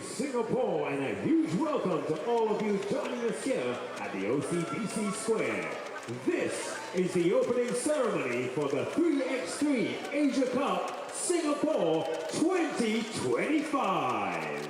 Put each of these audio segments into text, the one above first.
Singapore, and a huge welcome to all of you joining us here at the OCBC Square. This is the opening ceremony for the 3x3 Asia Cup Singapore 2025.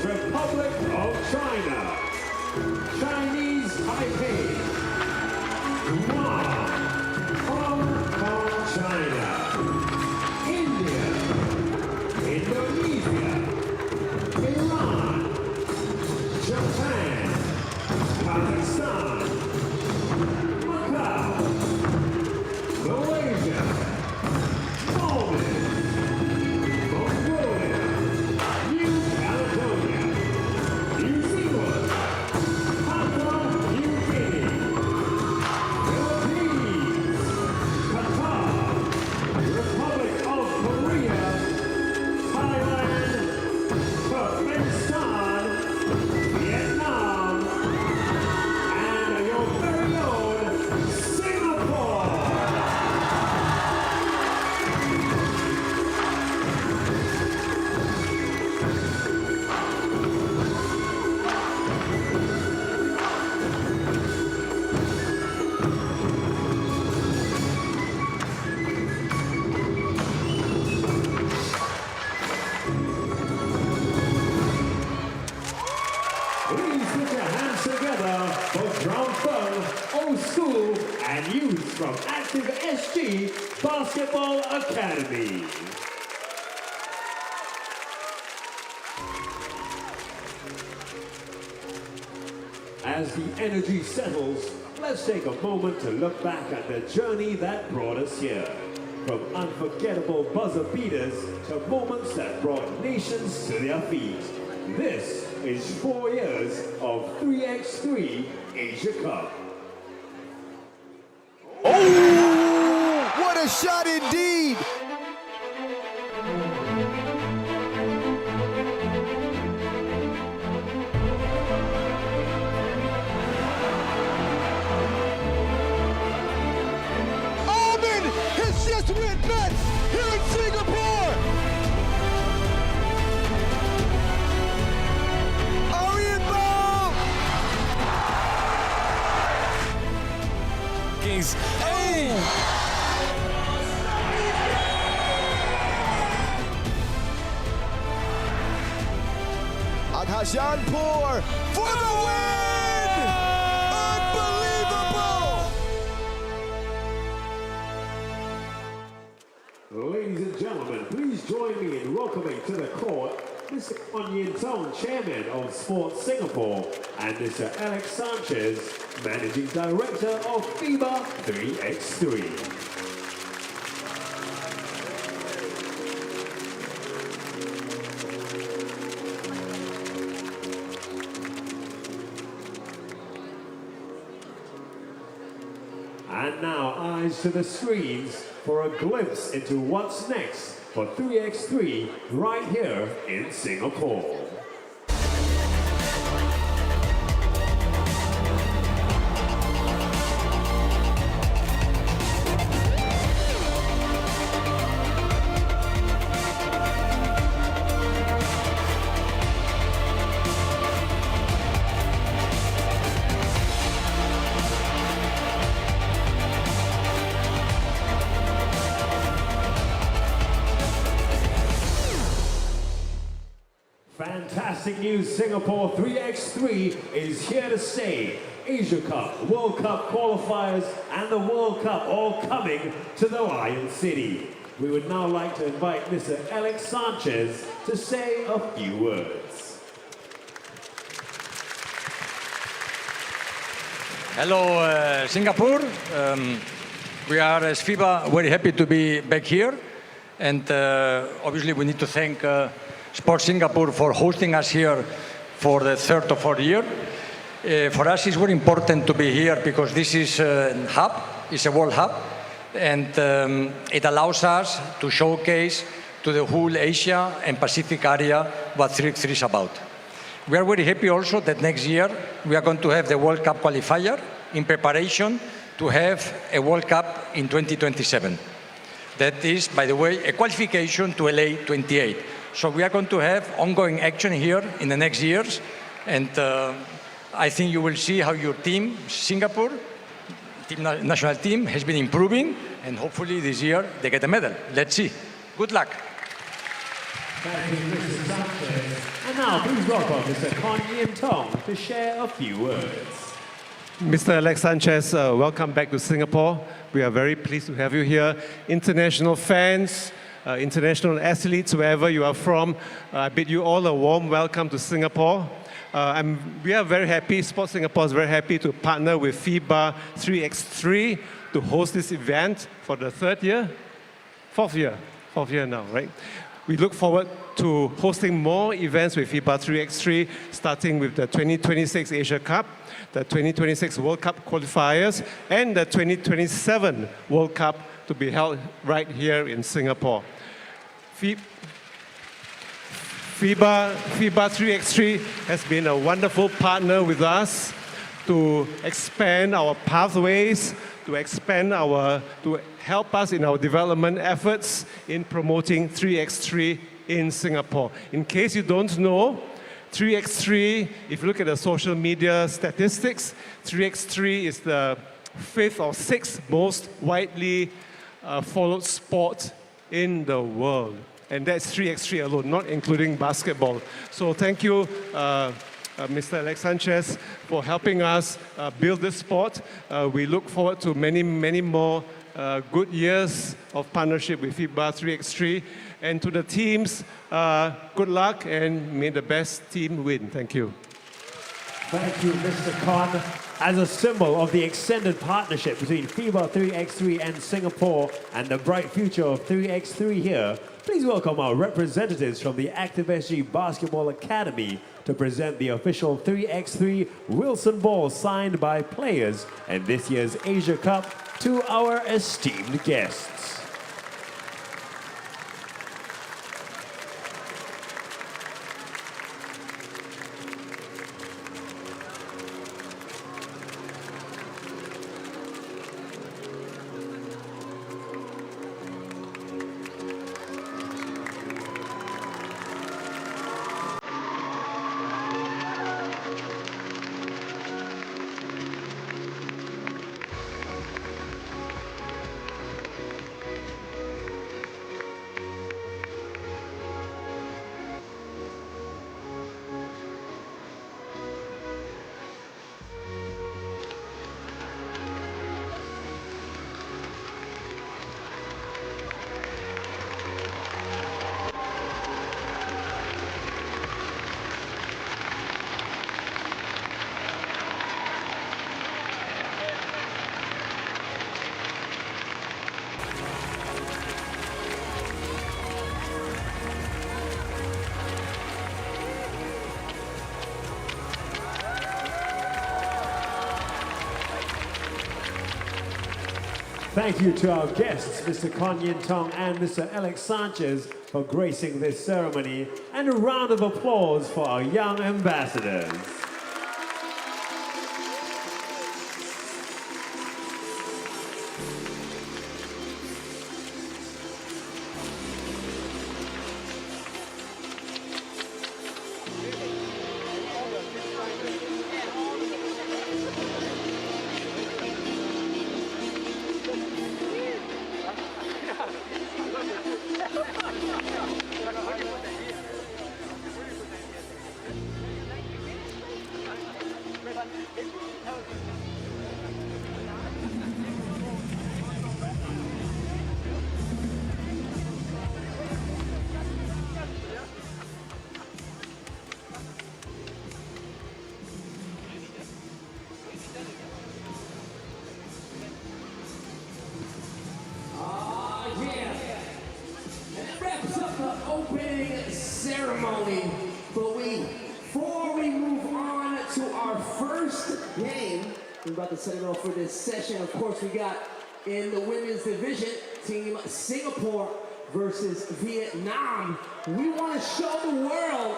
Republic of China, Chinese Taipei, Guam, Hong Kong, China, India, Indonesia, Iran, Japan, Pakistan, Macau, and youth from Active SG Basketball Academy. As the energy settles, let's take a moment to look back at the journey that brought us here. From unforgettable buzzer beaters to moments that brought nations to their feet. This is 4 years of 3x3 Asia Cup. Oh, what a shot indeed! Just went nuts here in Singapore. Arian ball. Kings. Hey. Aghajanpur for the win. Unbelievable. Ladies and gentlemen, please join me in welcoming to the court Mr. Kuan Yin Tong, Chairman of Sports Singapore, and Mr. Alex Sanchez, Managing Director of FIBA 3x3. And now, eyes to the screens for a glimpse into what's next for 3x3 right here in Singapore. Fantastic news, Singapore 3x3 is here to stay. Asia Cup, World Cup qualifiers and the World Cup all coming to the Lion City. We would now like to invite Mr. Alex Sanchez to say a few words. Hello, Singapore. We are as FIBA very happy to be back here. And obviously we need to thank Sports Singapore for hosting us here for the third or fourth year. For us, it's very important to be here because this is a hub, it's a world hub, and it allows us to showcase to the whole Asia and Pacific area what 3x3 is about. We are very happy also that next year we are going to have the World Cup qualifier in preparation to have a World Cup in 2027. That is, by the way, a qualification to LA 28. So we are going to have ongoing action here in the next years, and I think you will see how your team, Singapore, national team, has been improving, and hopefully this year they get a medal. Let's see. Good luck. Thank you, Mr. Sanchez. And now please welcome Mr. Kuan Yin Tong to share a few words. Mr. Alex Sanchez, welcome back to Singapore. We are very pleased to have you here. International fans, international athletes, wherever you are from, I bid you all a warm welcome to Singapore. We are very happy, Sports Singapore is very happy to partner with FIBA 3x3 to host this event for the fourth year now, right? We look forward to hosting more events with FIBA 3x3, starting with the 2026 Asia Cup, the 2026 World Cup qualifiers, and the 2027 World Cup to be held right here in Singapore. FIBA 3x3 has been a wonderful partner with us to expand our pathways, to help us in our development efforts in promoting 3x3 in Singapore. In case you don't know, 3x3, if you look at the social media statistics, 3x3 is the 5th or 6th most widely followed sport in the world. And that's 3x3 alone, not including basketball. So thank you, Mr. Alex Sanchez, for helping us build this sport. We look forward to many, many more good years of partnership with FIBA 3x3. And to the teams, good luck and may the best team win. Thank you. Thank you, Mr. Khan. As a symbol of the extended partnership between FIBA 3x3 and Singapore and the bright future of 3x3 here, please welcome our representatives from the Active SG Basketball Academy to present the official 3x3 Wilson Ball signed by players in this year's Asia Cup to our esteemed guests. Thank you to our guests, Mr. Kon Yin Tong and Mr. Alex Sanchez, for gracing this ceremony, and a round of applause for our young ambassadors. Ceremony, but before we move on to our first game, we're about to set it off for this session. Of course, we got in the women's division, Team Singapore versus Vietnam. We want to show the world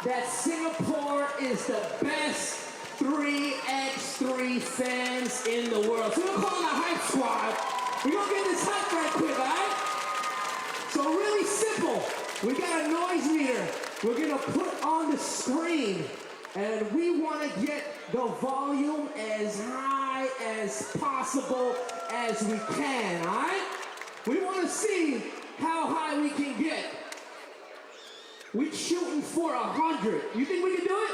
that Singapore is the best 3x3 fans in the world. So we're calling the hype squad. We're going to get this hype right quick, all right? So really simple. We got a noise meter we're gonna put on the screen, and we wanna get the volume as high as possible as we can, all right? We wanna see how high we can get. We're shooting for 100. You think we can do it?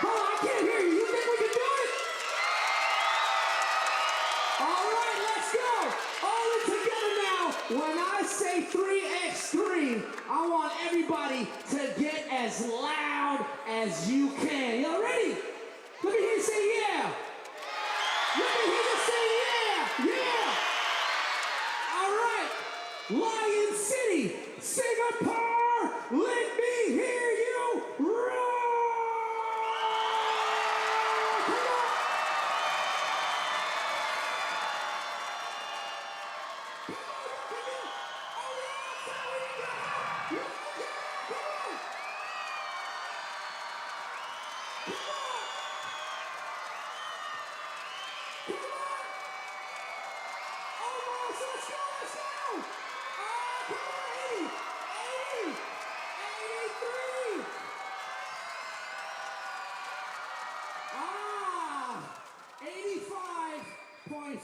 Hold on, I can't hear you. You think we can do it? All right, let's go. All in together now. When I say 3x3, I want everybody to get as loud as you can. Y'all ready? Let me hear you say yeah. Let me hear you say yeah. Yeah. All right. Lion City, Singapore, let me hear you roar.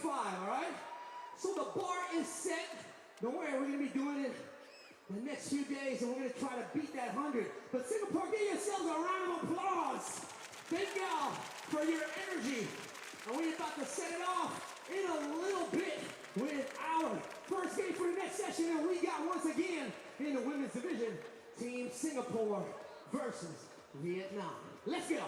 Come on. All right? So the bar is set. Don't worry, we're going to be doing it the next few days, and we're going to try to beat that 100. But Singapore, give yourselves a round of applause. Thank y'all for your energy. And we're about to set it off in a little bit with our first game for the next session. And we got, once again, in the women's division, Team Singapore versus Vietnam. Let's go.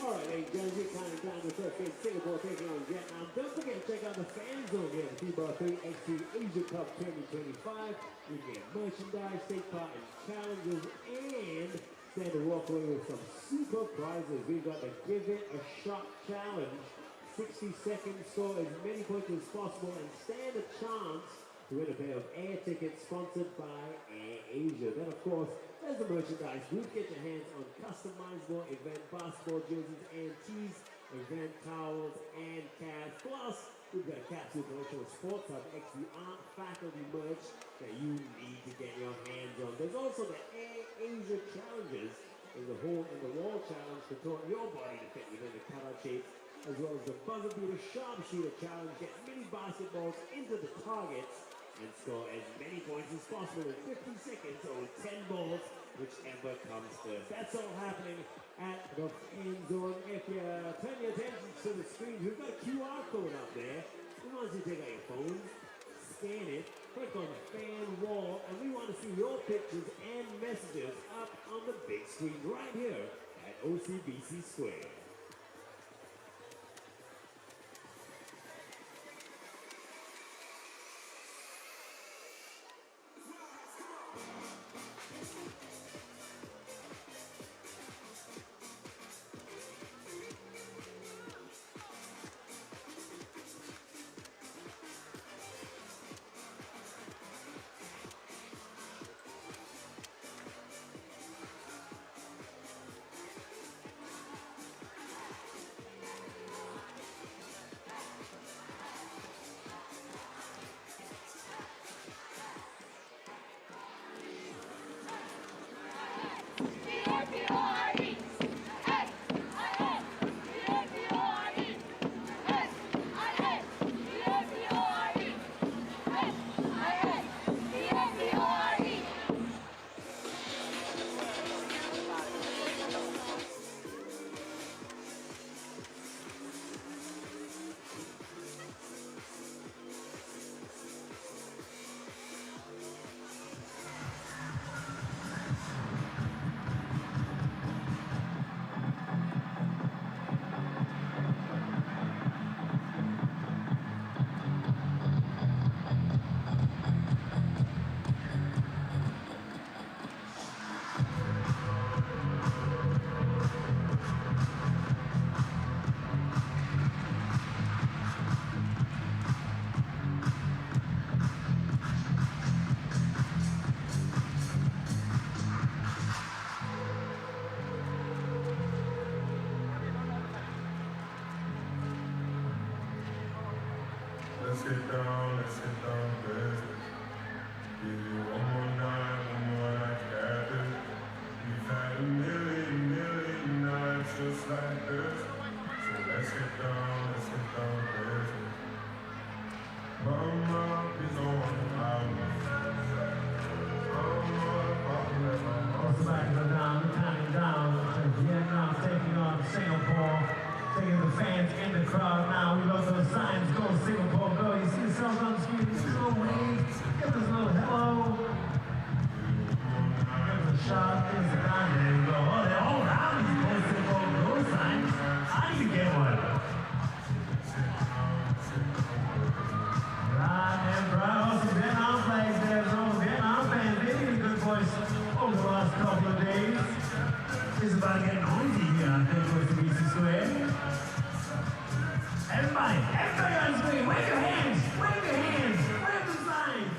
All right, ladies and gentlemen, we're counting down the first game. Singapore taking on Vietnam. Don't forget to check out the fan zone here at FIBA 3x3 Asia Cup 2025. You get merchandise, take part in challenges, and stand to walk away with some super prizes. We've got the Give It a Shot Challenge. 60 seconds, score as many points as possible, and stand a chance to win a pair of air tickets sponsored by Air Asia. Then, of course, there's the merchandise booth. Get your hands on customizable event basketball jerseys and tees, event towels, and caps. Plus, we've got capsule collection of Sports Hub XD Art faculty merch that you need to get your hands on. There's also the Air Asia challenges. There's the hole in the wall challenge to taunt your body to fit within the cutout shape, as well as the buzzer beater sharpshooter challenge. Get mini basketballs into the targets and score as many points as possible in 50 seconds or with 10 balls, whichever comes first. That's all happening at the fan zone. If you turn your attention to the screen, we've got a QR code up there. We want you to take out your phone, scan it, click on the fan wall, and we want to see your pictures and messages up on the big screen right here at OCBC Square. let's get down to business. Give you one more night at this. We've had a million nights just like this. So let's get down to business. Mama, please don't Vietnam taking on Singapore, taking the fans in the crowd now. We love those signs. Go Singapore, go. You see yourself on the screen. Just a little wave. Give us a little hello. Give us a shot. Give us a gun. There you go. Oh, they're all around these Go Singapore go signs. How do you get one? Right and proud. Some Vietnam flags there. Some Vietnam fans. They've been a good voice over the last couple of days. It's about to get noisy here on FIBA Square. Everybody on the screen, wave your hands, wave the signs.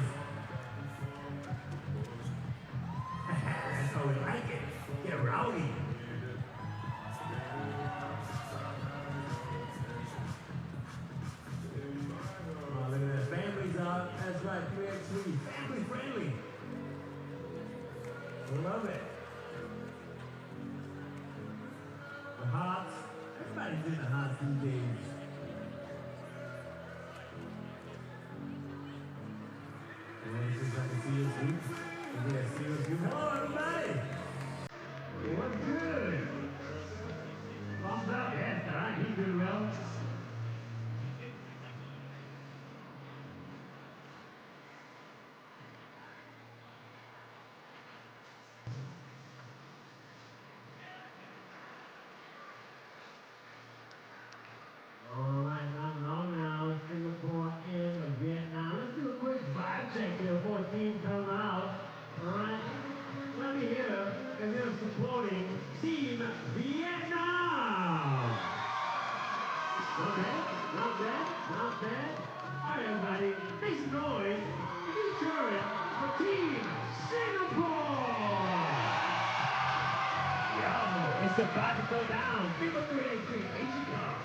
That's how we like it. Get rowdy. Oh, look at that. Families out. That's right, 3x3. Family friendly. Love it. The Hots. Everybody's in the Hots these days. I can see you sleep. Yeah, see you. Hello, everybody. What's good? Thumbs up. Yes, all right. He's doing well. Team Vietnam! Not bad. All right, everybody, make some noise featuring for Team Singapore! Yo, it's about to go down. FIBA 3x3 Asian Cup.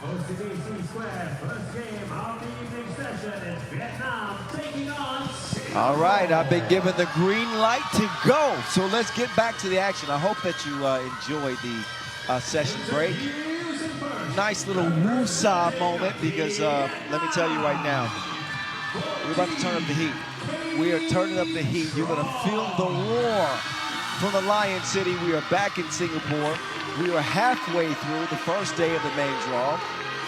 OCBC Square, first game of the evening session is Vietnam taking on Singapore. All right, I've been given the green light to go. So let's get back to the action. I hope that you enjoyed the session break. Nice little woo-saw moment because let me tell you right now, we're about to turn up the heat. We are turning up the heat. You're going to feel the roar from the Lion City. We are back in Singapore. We are halfway through the first day of the main draw.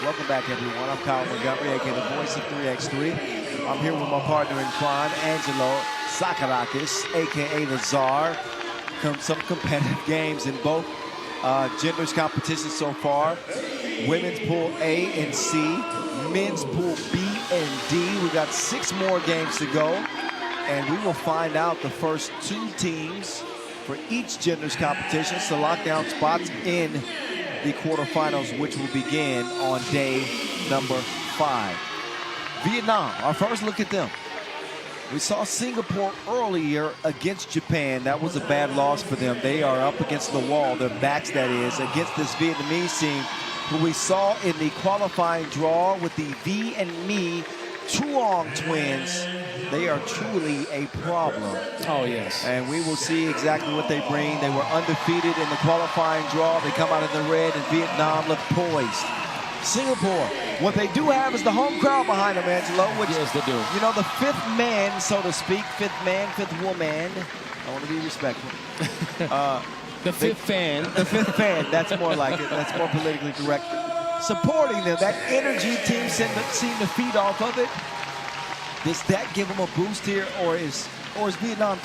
Welcome back, everyone. I'm Kyle Montgomery, aka the voice of 3x3. I'm here with my partner in crime, Angelo Sakarakis, a.k.a. the Czar. Some competitive games in both genders competitions so far. Women's pool A and C, men's pool B and D. We got 6 more games to go, and we will find out the first 2 teams for each gender's competition to lock down spots in the quarterfinals, which will begin on day number 5. Vietnam, our first look at them. We saw Singapore earlier against Japan. That was a bad loss for them. They are up against the wall, their backs that is, against this Vietnamese team who we saw in the qualifying draw with the V and Me Truong twins. They are truly a problem. Oh, yes. And we will see exactly what they bring. They were undefeated in the qualifying draw. They come out in the red, and Vietnam look poised. Singapore, what they do have is the home crowd behind them, Angelo. Which, yes, they do. You know, the 5th man, so to speak, 5th man, 5th woman. I want to be respectful. The 5th fan. The 5th fan, that's more like it. That's more politically correct. Supporting them, that energy team seem to feed off of it. Does that give them a boost here, or is Vietnam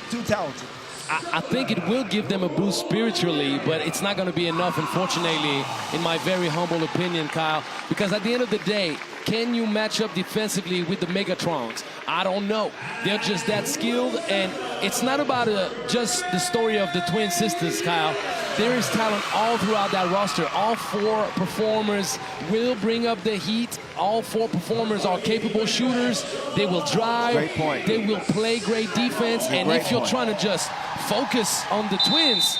too talented? I think it will give them a boost spiritually, but it's not going to be enough, unfortunately, in my very humble opinion, Kyle. Because at the end of the day, can you match up defensively with the Megatrons? I don't know. They're just that skilled, and it's not about just the story of the twin sisters, Kyle. There is talent all throughout that roster. All 4 performers will bring up the heat. All 4 performers are capable shooters. They will drive. Great point. They will play great defense. And if you're trying to just focus on the twins,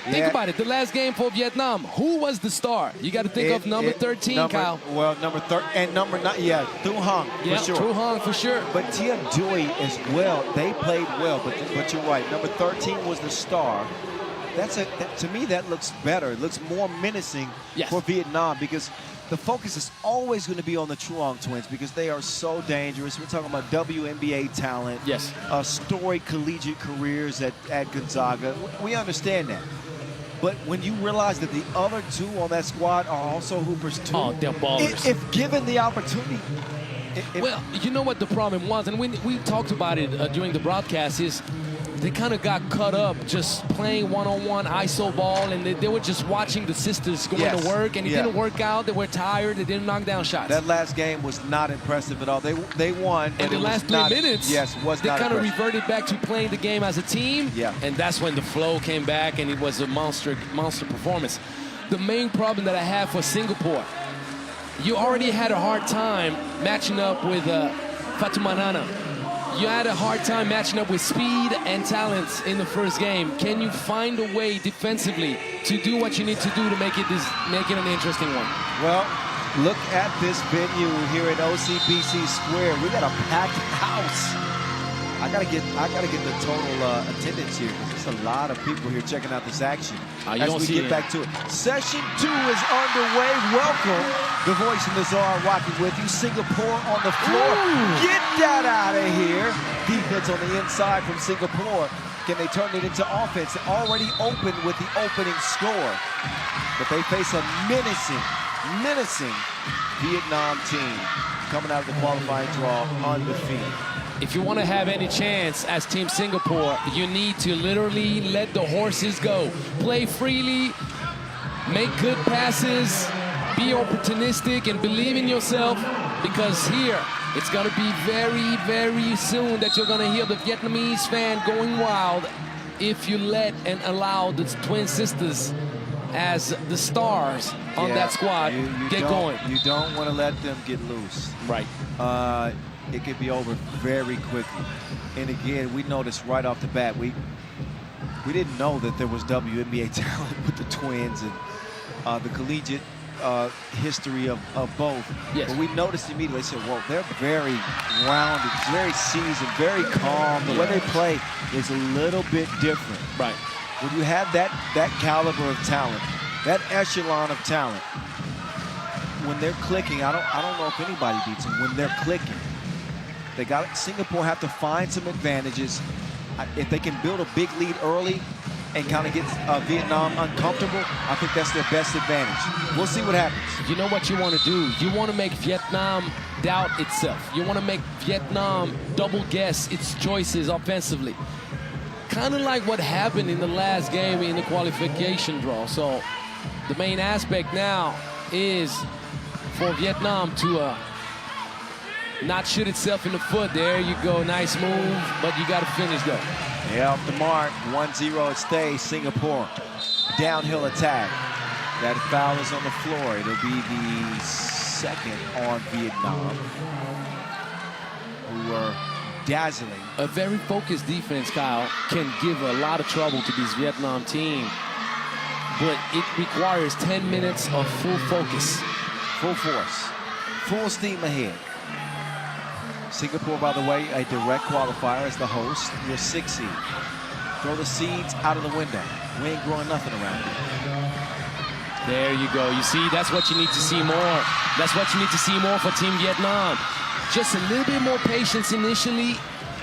think about it. The last game for Vietnam, who was the star? You got to think of number 13, Kyle. Well, number 13 and number 9. Yeah, Thu Hong Yeah, for sure. Thu Hong for sure. But Tia Dui as well. They played well, but you're right. Number 13 was the star. To me, that looks better. It looks more menacing for Vietnam, because the focus is always going to be on the Truong twins because they are so dangerous. We're talking about WNBA talent. Yes. Storied collegiate careers at Gonzaga. We understand that. But when you realize that the other 2 on that squad are also hoopers too. Oh, they're ballers. If given the opportunity. Well, you know what the problem was, and we talked about it during the broadcast, is they kind of got caught up just playing one-on-one ISO ball, and they were just watching the sisters going to work, and it didn't work out. They were tired. They didn't knock down shots. That last game was not impressive at all. They won. And the last 3 minutes, was they not kind of impressive. reverted back to playing the game as a team. Yeah. And that's when the flow came back, and it was a monster performance. The main problem that I have for Singapore, you already had a hard time matching up with Fatumanana. You had a hard time matching up with speed and talent in the first game. Can you find a way defensively to do what you need to do to make it an interesting one? Well, look at this venue here at OCBC Square. We got a packed house. I gotta get the total attendance here, because there's a lot of people here checking out this action as we get back to it. Session 2 is underway. Welcome, the voice in the Czar rocking with you. Singapore on the floor. Ooh. Get that out of here. Defense on the inside from Singapore. Can they turn it into offense? Already open with the opening score. But they face a menacing Vietnam team coming out of the qualifying draw undefeated. If you want to have any chance as Team Singapore, you need to literally let the horses go. Play freely, make good passes, be opportunistic, and believe in yourself, because here, it's going to be very, very soon that you're going to hear the Vietnamese fan going wild if you let and allow the twin sisters as the stars on that squad get going. You don't want to let them get loose. Right. It could be over very quickly. And again, we noticed right off the bat, we didn't know that there was WNBA talent with the twins and the collegiate history of both. Yes. But we noticed immediately, said, whoa, they're very rounded, very seasoned, very calm. The way they play is a little bit different. Right. When you have that caliber of talent, that echelon of talent, when they're clicking, I don't know if anybody beats them. When they're clicking, Singapore have to find some advantages. If they can build a big lead early and kind of get Vietnam uncomfortable, I think that's their best advantage. We'll see what happens. You know what you want to do? You want to make Vietnam doubt itself. You want to make Vietnam double guess its choices offensively. Kind of like what happened in the last game in the qualification draw. So the main aspect now is for Vietnam to not shoot itself in the foot. There you go, nice move, but you got to finish though. Yeah, off the mark, 1-0 it stays. Singapore, downhill attack. That foul is on the floor. It'll be the second on Vietnam, who are dazzling. A very focused defense, Kyle, can give a lot of trouble to this Vietnam team, but it requires 10 minutes of full focus. Full force, full steam ahead. Singapore, by the way, a direct qualifier as the host. Your 6 seed. Throw the seeds out of the window. We ain't growing nothing around here. There you go. You see, that's what you need to see more. That's what you need to see more for Team Vietnam. Just a little bit more patience initially.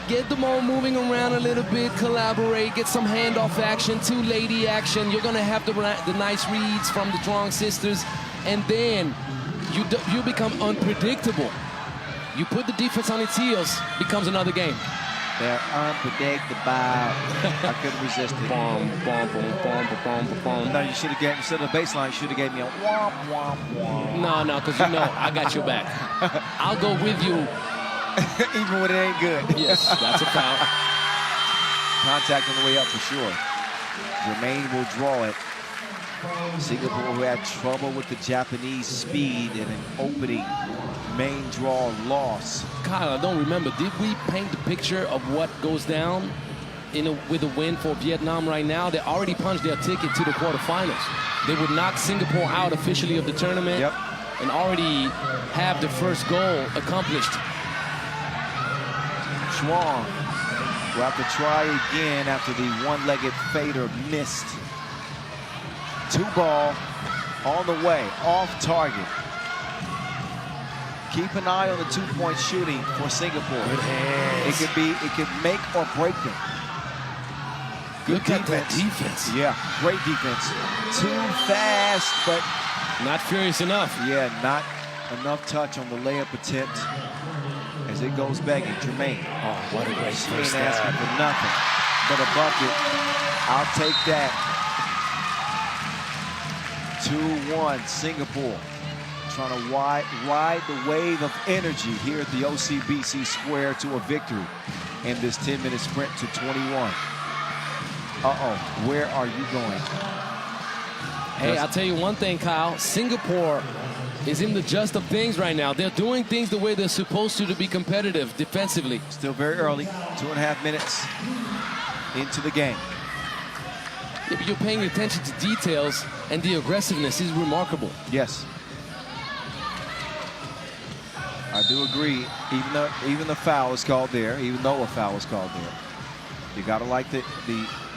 Get the ball moving around a little bit, collaborate, get some handoff action, two-lady action. You're going to have the nice reads from the Trong sisters, and then you become unpredictable. You put the defense on its heels, becomes another game. They're unpredictable. I couldn't resist it. No, you should have gave me, instead of the baseline, you should have gave me a womp, womp, womp. No, because you know I got your back. I'll go with you. Even when it ain't good. Yes, that's a foul. Contact on the way up for sure. Jermaine will draw it. Singapore, who had trouble with the Japanese speed in an opening main draw loss. Kyle, I don't remember. Did we paint the picture of what goes down with a win for Vietnam right now? They already punched their ticket to the quarterfinals. They would knock Singapore out officially of the tournament and already have the first goal accomplished. Chuang will have to try again after the one-legged fader missed. 2-ball on the way, off target. Keep an eye on the 2-point shooting for Singapore. It could make or break them. Good Look at that defense. Yeah, great defense. Too fast, but not furious enough. Yeah, not enough touch on the layup attempt as it goes begging. Jermaine. Oh, what a great first ain't asking for nothing but a bucket. I'll take that. 2-1 Singapore, trying to ride the wave of energy here at the OCBC Square to a victory in this 10-minute sprint to 21. Where are you going? Hey, I'll tell you one thing, Kyle. Singapore is in the just of things right now. They're doing things the way they're supposed to be competitive defensively. Still very early, 2.5 minutes into the game. Yeah, but you're paying attention to details, and the aggressiveness is remarkable. Yes. I do agree, even the foul is called there, even though a foul is called there. You got to like the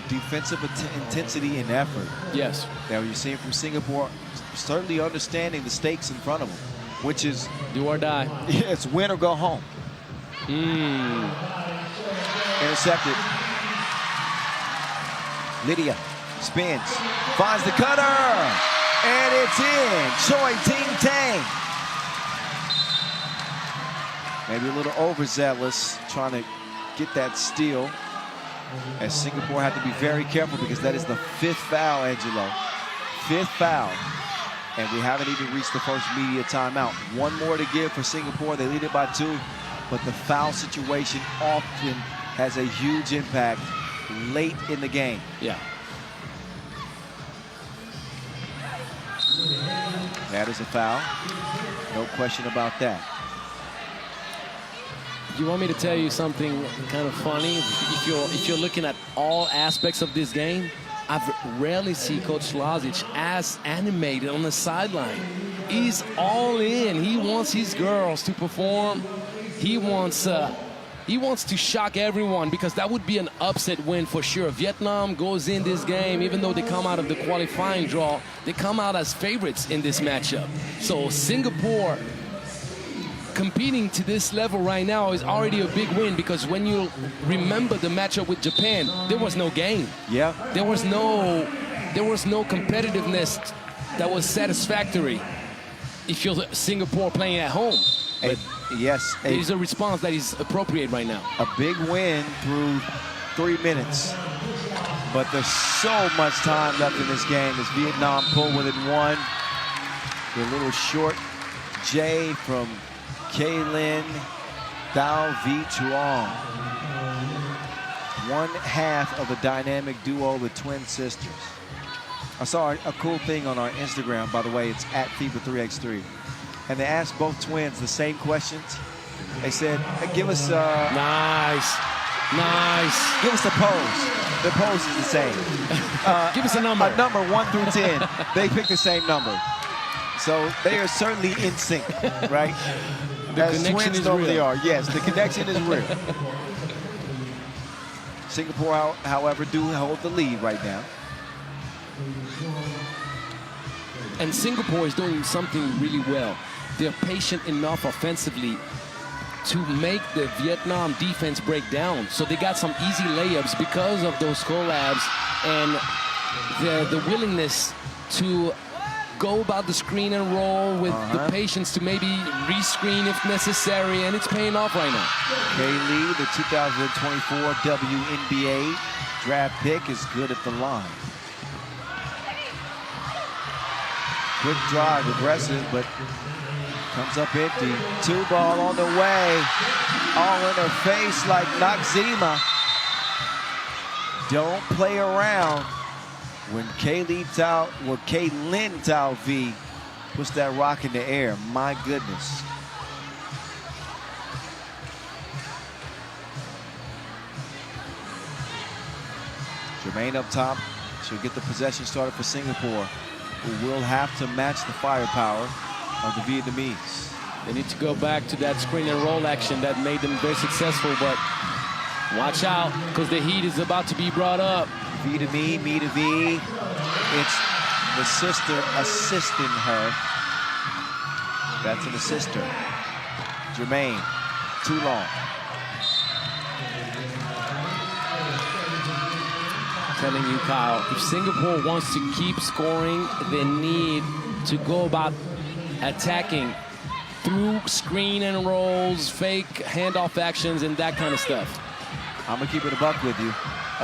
defensive intensity and effort. Yes. That you're seeing from Singapore, certainly understanding the stakes in front of them, which is do or die. Yeah, it's win or go home. Intercepted. Lydia spins, finds the cutter, and it's in. Choi Ting Tang. Maybe a little overzealous trying to get that steal, as Singapore had to be very careful because that is the 5th foul, Angelo. 5th foul. And we haven't even reached the first media timeout. One more to give for Singapore. They lead it by 2, but the foul situation often has a huge impact late in the game. Yeah. That is a foul. No question about that. You want me to tell you something kind of funny? If you're looking at all aspects of this game, I've rarely seen Coach Lazic as animated on the sideline. He's all in. He wants his girls to perform. He wants to shock everyone, because that would be an upset win for sure. Vietnam goes in this game, even though they come out of the qualifying draw, they come out as favorites in this matchup. So Singapore competing to this level right now is already a big win, because when you remember the matchup with Japan, there was no game. Yeah. There was no competitiveness that was satisfactory if you're Singapore playing at home. But Yes. It is a response that is appropriate right now. A big win through 3 minutes. But there's so much time left in this game as Vietnam pull within 1. The little short J from Kaylin Thao V Chuong. One half of a dynamic duo, the twin sisters. I saw a cool thing on our Instagram, by the way. It's at FIBA 3x3. And they asked both twins the same questions. They said, hey, give us Nice. give us the pose. The pose is the same. Give us a number. A number 1 through 10. They picked the same number. So they are certainly in sync, right? The As connection twins is normally real. are. Yes, the connection is real. Singapore, however, do hold the lead right now. And Singapore is doing something really well. They're patient enough offensively to make the Vietnam defense break down. So they got some easy layups because of those collabs and the willingness to go about the screen and roll with the patience to maybe rescreen if necessary, and it's paying off right now. Kay Lee, the 2024 WNBA draft pick, is good at the line. Quick drive, aggressive, but comes up empty. 2 ball on the way. All in her face like Noxzema. Don't play around. When Kaylin Thao V puts that rock in the air, my goodness. Jermaine up top. She'll get the possession started for Singapore, who will have to match the firepower of the Vietnamese. They need to go back to that screen and roll action that made them very successful, but watch out, because the heat is about to be brought up. V to me to V. It's the sister assisting her. That's an assister. Jermaine, too long. I'm telling you, Kyle, if Singapore wants to keep scoring, they need to go about attacking through screen and rolls, fake handoff actions, and that kind of stuff. I'm gonna keep it a buck with you.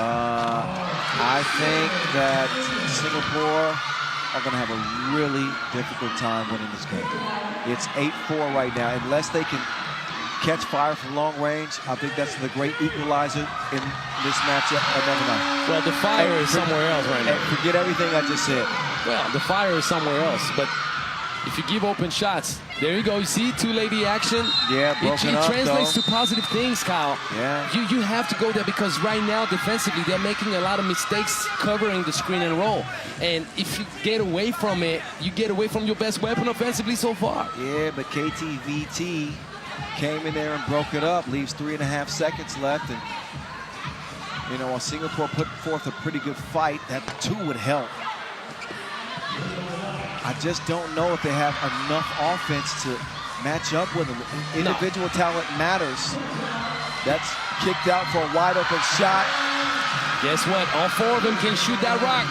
I think that Singapore are gonna have a really difficult time winning this game. It's 8-4 right now. Unless they can catch fire from long range, I think that's the great equalizer in this matchup. I never know. Well, the fire is somewhere else right now. Forget everything I just said. Well, the fire is somewhere else, but if you give open shots, there you go. You see two-lady action? Yeah, broken up, It translates though. to positive things, Kyle. Yeah. You have to go there because right now, defensively, they're making a lot of mistakes covering the screen and roll. And if you get away from it, you get away from your best weapon offensively so far. Yeah, but KTVT came in there and broke it up. Leaves 3.5 seconds left. And, you know, while Singapore put forth a pretty good fight, that 2 would help. I just don't know if they have enough offense to match up with them. Individual talent matters. That's kicked out for a wide open shot. Guess what? All 4 of them can shoot that rock.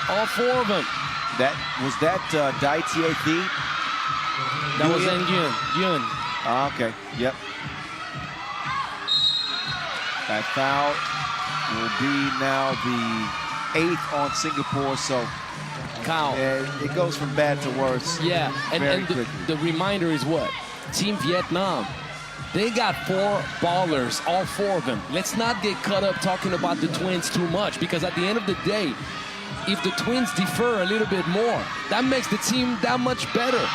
All 4 of them. Was that Dai Tie Thi? That was Yun. Ah, okay, yep. That foul will be now the 8th on Singapore, so Kyle. It goes from bad to worse. Yeah, and the reminder is what? Team Vietnam, they got 4 ballers, all 4 of them. Let's not get caught up talking about the Twins too much, because at the end of the day, if the Twins defer a little bit more, that makes the team that much better.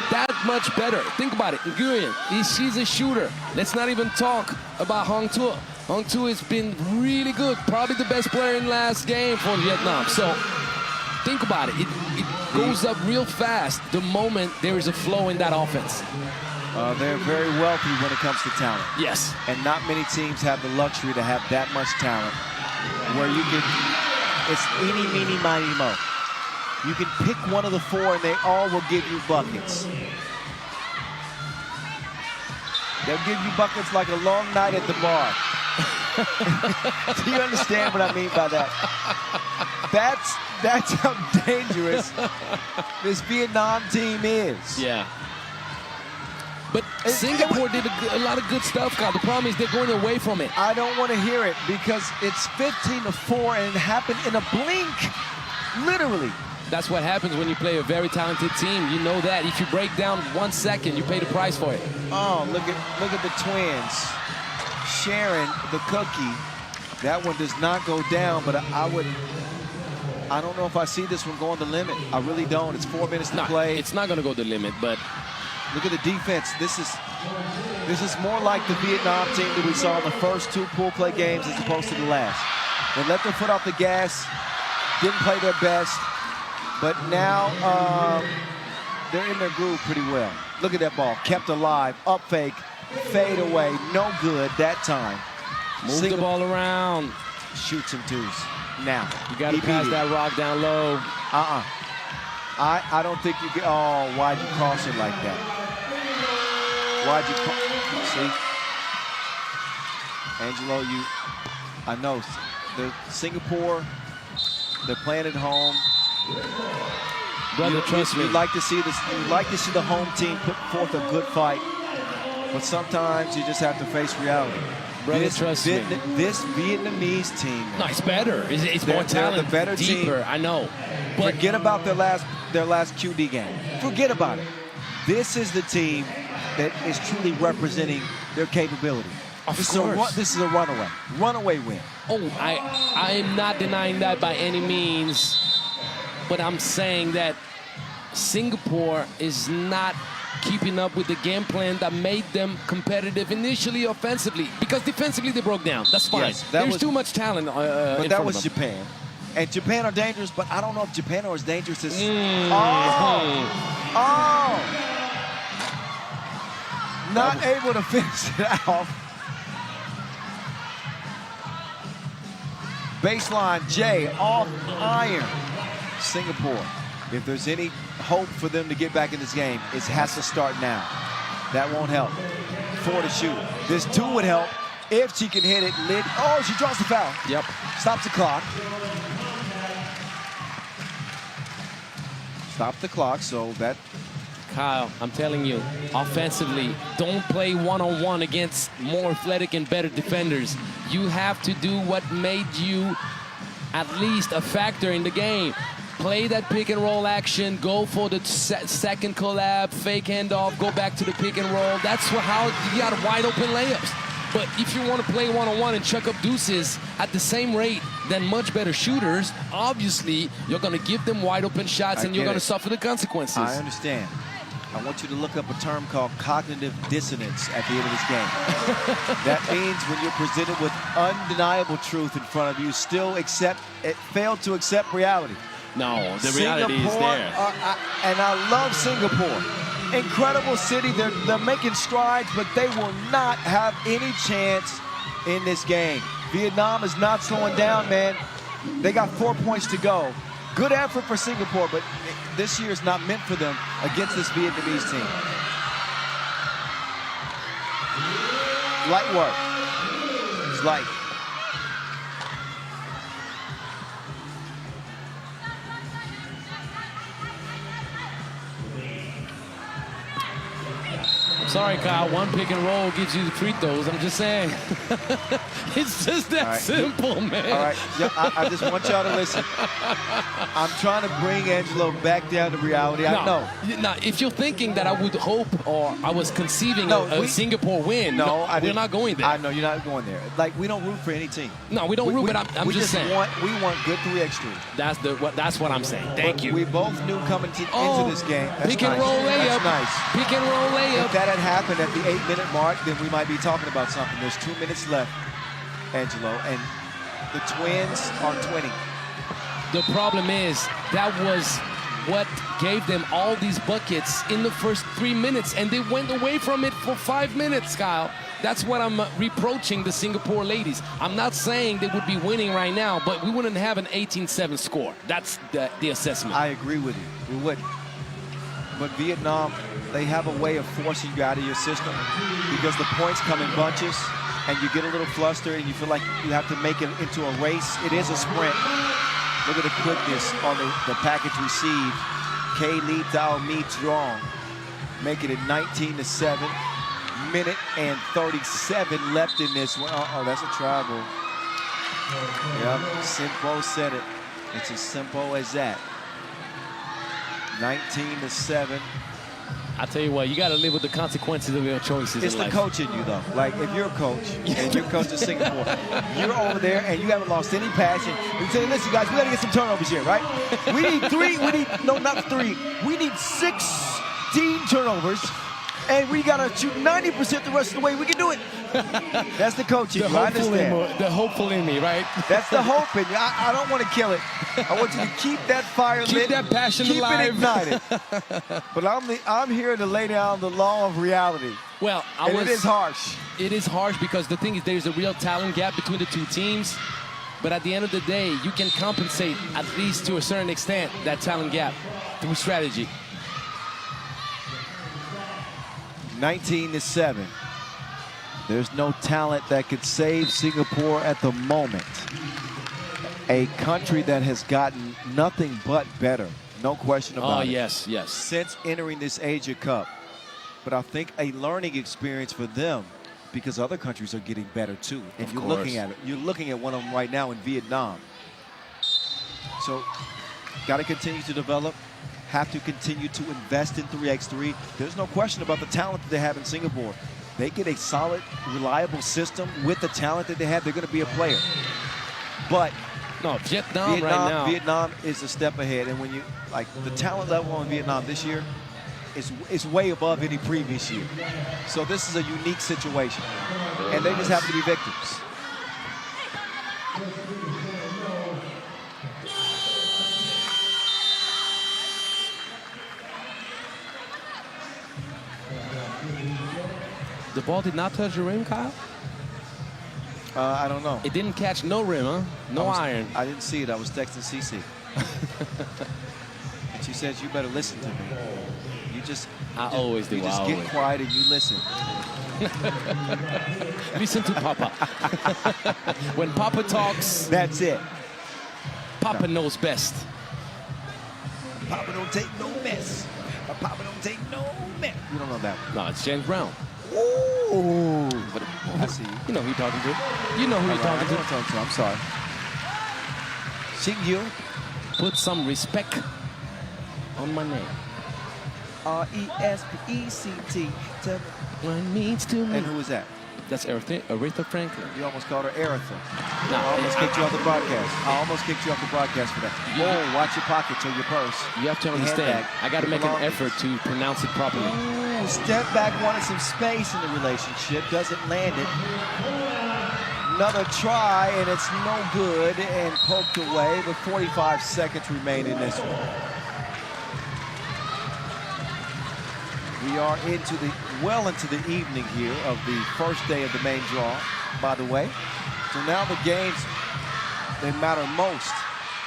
That much better. Think about it. Nguyen, she's a shooter. Let's not even talk about Hong Tuo. Hong Tuo has been really good, probably the best player in last game for Vietnam. So think about it. It goes up real fast the moment there is a flow in that offense. They're very wealthy when it comes to talent. Yes. And not many teams have the luxury to have that much talent where you can, it's eeny, meeny, miny, mo. You can pick one of the 4 and they all will give you buckets. They'll give you buckets like a long night at the bar. Do you understand what I mean by that? That's how dangerous this Vietnam team is. Yeah. But Singapore did a lot of good stuff, Kyle. The problem is they're going away from it. I don't want to hear it because it's 15-4 and it happened in a blink, literally. That's what happens when you play a very talented team. You know that. If you break down 1 second, you pay the price for it. Oh, look at the twins sharing the cookie. That one does not go down, but I don't know if I see this one going the limit. I really don't. It's 4 minutes to play. It's not going to go the limit, but look at the defense. This is more like the Vietnam team that we saw in the first 2 pool play games as opposed to the last. They let their foot off the gas, didn't play their best. But now they're in their groove pretty well. Look at that ball. Kept alive. Up fake. Fade away. No good that time. Move the ball around. Shoot some twos. Now. You got to pass that rock down low. I don't think you get. Oh, why'd you cross it like that? Why'd you see? Angelo, I know. Singapore, they're playing at home. Brother, trust me. You'd like to see this. You'd like to see the home team put forth a good fight, but sometimes you just have to face reality. Brother, trust me. This Vietnamese team. No, it's better. It's more talented, the better deeper. Team. I know. But forget about their last QD game. Forget about it. This is the team that is truly representing their capability. This is a runaway win. Oh, I am not denying that by any means. But I'm saying that Singapore is not keeping up with the game plan that made them competitive initially offensively. Because defensively they broke down. That's fine. Yes, There's too much talent but that was Japan. And Japan are dangerous, but I don't know if Japan are as dangerous as... Not able to finish it off. Baseline, Jay, off iron. Singapore, if there's any hope for them to get back in this game, it has to start now. That won't help. 4 to shoot. This 2 would help if she can hit it. Oh, she draws the foul. Yep. Stops the clock. Stop the clock, so that... Kyle, I'm telling you, offensively, don't play one-on-one against more athletic and better defenders. You have to do what made you at least a factor in the game. Play that pick and roll action, go for the second collab, fake handoff, go back to the pick and roll. That's how you got wide open layups. But if you want to play one-on-one and chuck up deuces at the same rate than much better shooters, obviously you're going to give them wide open shots and you're going to suffer the consequences. I understand. I want you to look up a term called cognitive dissonance at the end of this game. That means when you're presented with undeniable truth in front of you, fail to accept reality. No, the reality is there. And I love Singapore. Incredible city. They're making strides, but they will not have any chance in this game. Vietnam is not slowing down, man. They got 4 points to go. Good effort for Singapore, but this year is not meant for them against this Vietnamese team. Light work. It's light. Sorry, Kyle, one pick and roll gives you the free throws. I'm just saying. It's just that simple, man. All right, I just want y'all to listen. I'm trying to bring Angelo back down to reality. I know. Now, if you're thinking that I would hope or I was conceiving a Singapore win, we're not going there. I know you're not going there. Like, we don't root for any team. No, we don't root, but I'm just saying. We want good 3x3. That's what I'm saying. Thank you. We both knew coming into this game. That's pick and roll layup. That's nice. Pick and roll layup. If that had happened at the 8-minute mark, then we might be talking about something. There's 2 minutes left, Angelo, and the Twins are 20. The problem is that was what gave them all these buckets in the first 3 minutes, and they went away from it for 5 minutes, Kyle. That's what I'm reproaching the Singapore ladies. I'm not saying they would be winning right now, but we wouldn't have an 18-7 score. That's the assessment. I agree with you. We wouldn't. But Vietnam, they have a way of forcing you out of your system because the points come in bunches and you get a little flustered and you feel like you have to make it into a race. It is a sprint. Look at the quickness on the package received. K Lee Tao Mi Trong. making it 19-7. Minute and 37 left in this one. Uh-oh, that's a travel. Yep, Simple said it. It's as simple as that. 19-7. I tell you what, you got to live with the consequences of your choices It's in the life. coach in you, though. Like, if you're a coach and you're coaching Singapore, you're over there and you haven't lost any passion. You say, listen, guys, we got to get some turnovers here, right? We need 3. We need, no, not 3. We need 16 turnovers. And we got to shoot 90% the rest of the way. We can do it. That's the coaching. I understand. The hopeful in me, right? That's the hope in you. I don't want to kill it. I want you to keep that fire lit. Keep that passion alive. Keep it ignited. But I'm here to lay down the law of reality. Well, it is harsh. It is harsh because the thing is there's a real talent gap between the two teams. But at the end of the day, you can compensate, at least to a certain extent, that talent gap through strategy. 19-7. There's no talent that could save Singapore at the moment. A country that has gotten nothing but better. No question about it. Oh, yes, yes. Since entering this Asia Cup. But I think a learning experience for them because other countries are getting better too. And you're looking at it. You're looking at one of them right now in Vietnam. So, got to continue to develop. Have to continue to invest in 3x3. There's no question about the talent that they have in Singapore. They get a solid, reliable system with the talent that they have. They're going to be a player. But no, Vietnam right now. Vietnam is a step ahead. And when you, like, the talent level in Vietnam this year is way above any previous year. So this is a unique situation. And they just happen to be victims. The ball did not touch the rim, Kyle? I don't know. It didn't catch no rim, huh? No iron. I didn't see it. I was texting Cece. And she says, you better listen to me. I always do. You just get quiet and you listen. Listen to Papa. When Papa talks, that's it. Papa knows best. Papa don't take no mess. Papa don't take no mess. You don't know that one. No, it's James Brown. Ooh. But I see you. You know who you're talking to. You know who you're talking to. I'm sorry. Xing Yu. Put some respect on my name. R-E-S-P-E-C-T. What means to me. And who is that? That's Aretha Franklin. You almost called her Aretha. No, I almost kicked you off the broadcast. I almost kicked you off the broadcast for that. Oh, watch your pockets or your purse. You have to understand, I got to make an effort to pronounce it properly. Ooh, step back, wanted some space in the relationship. Doesn't land it. Another try, and it's no good, and poked away. But 45 seconds remain in this one. We are well into the evening here of the first day of the main draw, by the way. So now the games that matter most,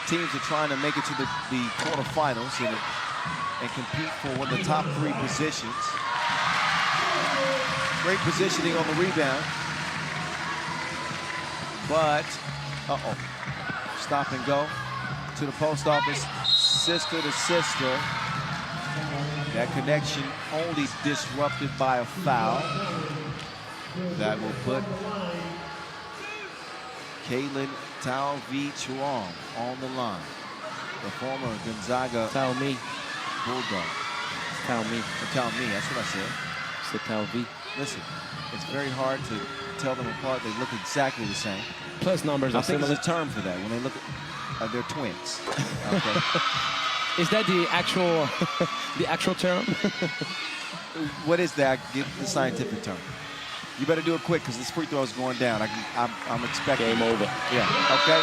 teams are trying to make it to the quarterfinals and compete for one of the top 3 positions. Great positioning on the rebound. But, stop and go to the post office, sister to sister. That connection only disrupted by a foul. That will put Kaylin Tao V. Chuang on the line. The former Gonzaga Tao me. Bulldog. Tao me. Tao me, that's what I said. It's Tao V. Listen, it's very hard to tell them apart. They look exactly the same. Plus numbers are similar. I think there's a term for that when they look at they're twins. Okay. Is that the actual term? What is that? Give the scientific term. You better do it quick because this free throw is going down. I'm expecting. Game over. Yeah. Okay.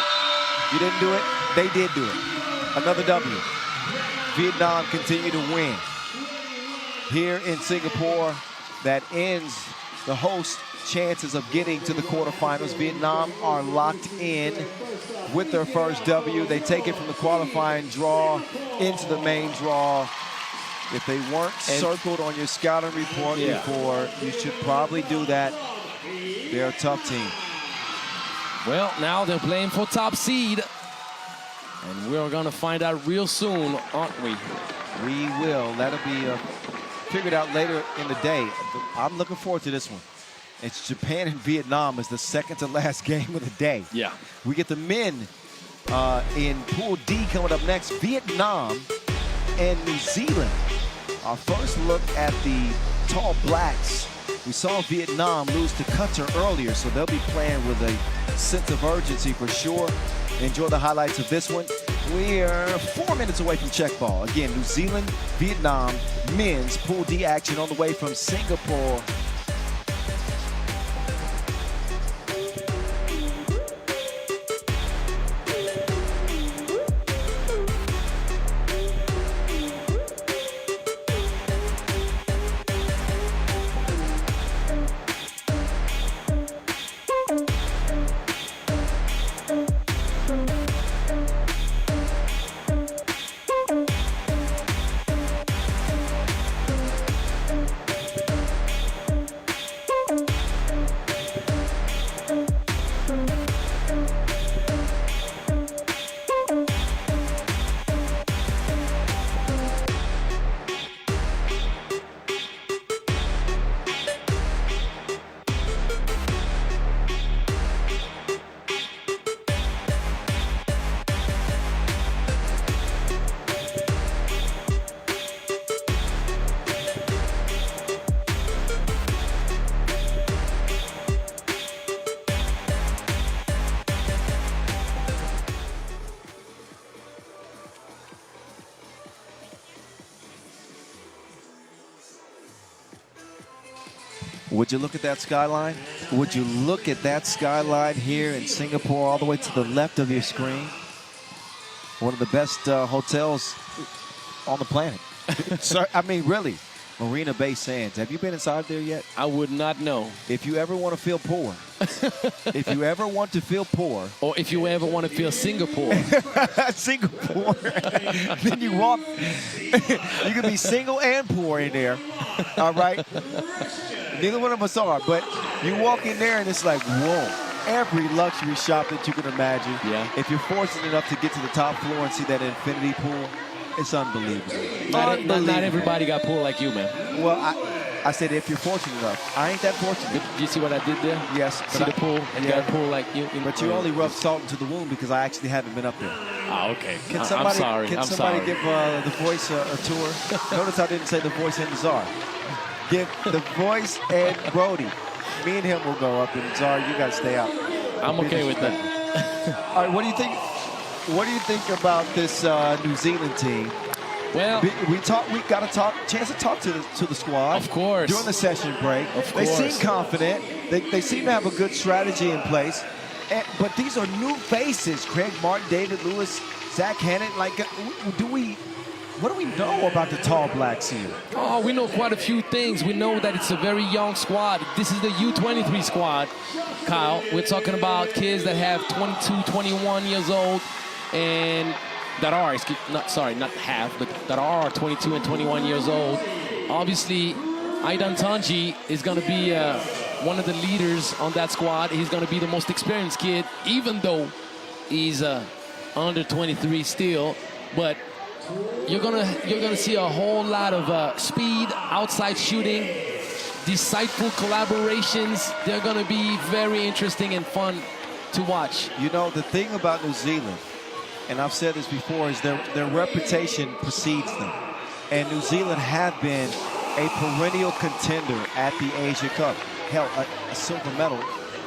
You didn't do it. They did do it. Another W. Vietnam continue to win. Here in Singapore, that ends the host chances of getting to the quarterfinals. Vietnam are locked in with their first W. They take it from the qualifying draw into the main draw. If they weren't circled on your scouting report before, you should probably do that. They're a tough team. Well, now they're playing for top seed. And we're going to find out real soon, aren't we? We will. That'll be figured out later in the day. I'm looking forward to this one. It's Japan and Vietnam as the second to last game of the day. Yeah. We get the men in Pool D coming up next. Vietnam and New Zealand. Our first look at the Tall Blacks. We saw Vietnam lose to Qatar earlier, so they'll be playing with a sense of urgency for sure. Enjoy the highlights of this one. We are 4 minutes away from check ball. Again, New Zealand, Vietnam, men's Pool D action on the way from Singapore. Would you look at that skyline? Would you look at that skyline here in Singapore all the way to the left of your screen? One of the best hotels on the planet. So, I mean, really, Marina Bay Sands. Have you been inside there yet? I would not know. If you ever want to feel poor, if you ever want to feel poor. Or if you ever want to feel Singapore. Singapore. Then you walk. You can be single and poor in there. All right? Neither one of us are, but you walk in there and it's like, whoa. Every luxury shop that you can imagine. Yeah. If you're fortunate enough to get to the top floor and see that infinity pool, it's unbelievable. Not everybody got pool like you, man. Well, I said if you're fortunate enough. I ain't that fortunate. Did you see what I did there? Yes. See the pool and got a pool like you. But you only rub salt into the wound because I actually haven't been up there. Oh, okay. Can somebody, I'm sorry. Can I'm somebody sorry. give The Voice a tour? Notice I didn't say The Voice and Czar. Give The Voice and Brody. Me and him will go up, and Czar, you got to stay out. I'm okay with that. All right, what do you think? What do you think about this New Zealand team? Well, we got a chance to talk to the squad. Of course. During the session break. Of They course. seem confident. They seem to have a good strategy in place. But these are new faces. Craig Martin, David Lewis, Zach Hannon. Like, what do we know about the Tall Blacks here? Oh, we know quite a few things. We know that it's a very young squad. This is the U23 squad, Kyle. We're talking about kids that have 22, 21 years old and that are, not have, but that are 22 and 21 years old. Obviously, Aidan Tanji is going to be one of the leaders on that squad. He's going to be the most experienced kid, even though he's under 23 still. But you're gonna see a whole lot of speed, outside shooting, decideful collaborations. They're gonna be very interesting and fun to watch. You know, the thing about New Zealand, and I've said this before, is their reputation precedes them. And New Zealand have been a perennial contender at the Asia Cup. Held a silver medal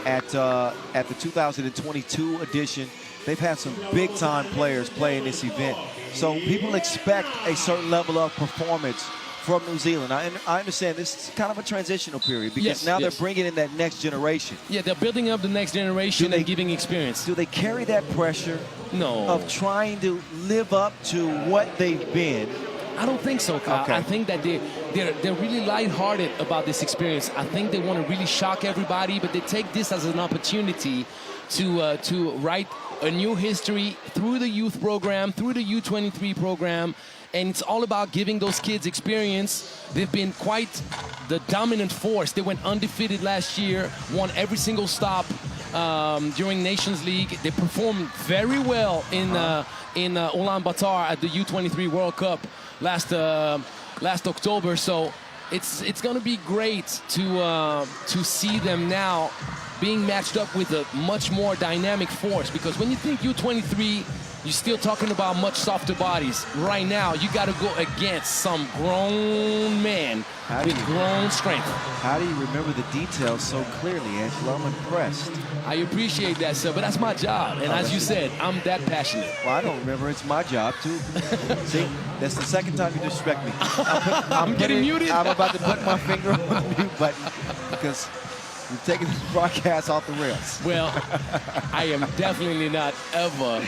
at the 2022 edition. They've had some big-time players play in this event. So people expect a certain level of performance from New Zealand. I understand this is kind of a transitional period because now they're bringing in that next generation. Yeah, they're building up the next generation and giving experience. Do they carry that pressure of trying to live up to what they've been? I don't think so, Kyle. Okay. I think that they're really lighthearted about this experience. I think they want to really shock everybody, but they take this as an opportunity to write a new history through the youth program, through the U23 program, and it's all about giving those kids experience. They've been quite the dominant force. They went undefeated last year, won every single stop during Nations League. They performed very well in Ulaanbaatar at the U23 World Cup last October. So it's going to be great to see them now being matched up with a much more dynamic force, because when you think U23, you're still talking about much softer bodies. Right now, you got to go against some grown men with grown strength. How do you remember the details so clearly, Angelo? I'm impressed. I appreciate that, sir, but that's my job. And as you said, I'm that passionate. Well, I don't remember. It's my job, too. See, that's the second time you disrespect me. I'm getting muted. I'm about to put my finger on the mute button because you've taken this broadcast off the rails. Well, I am definitely not ever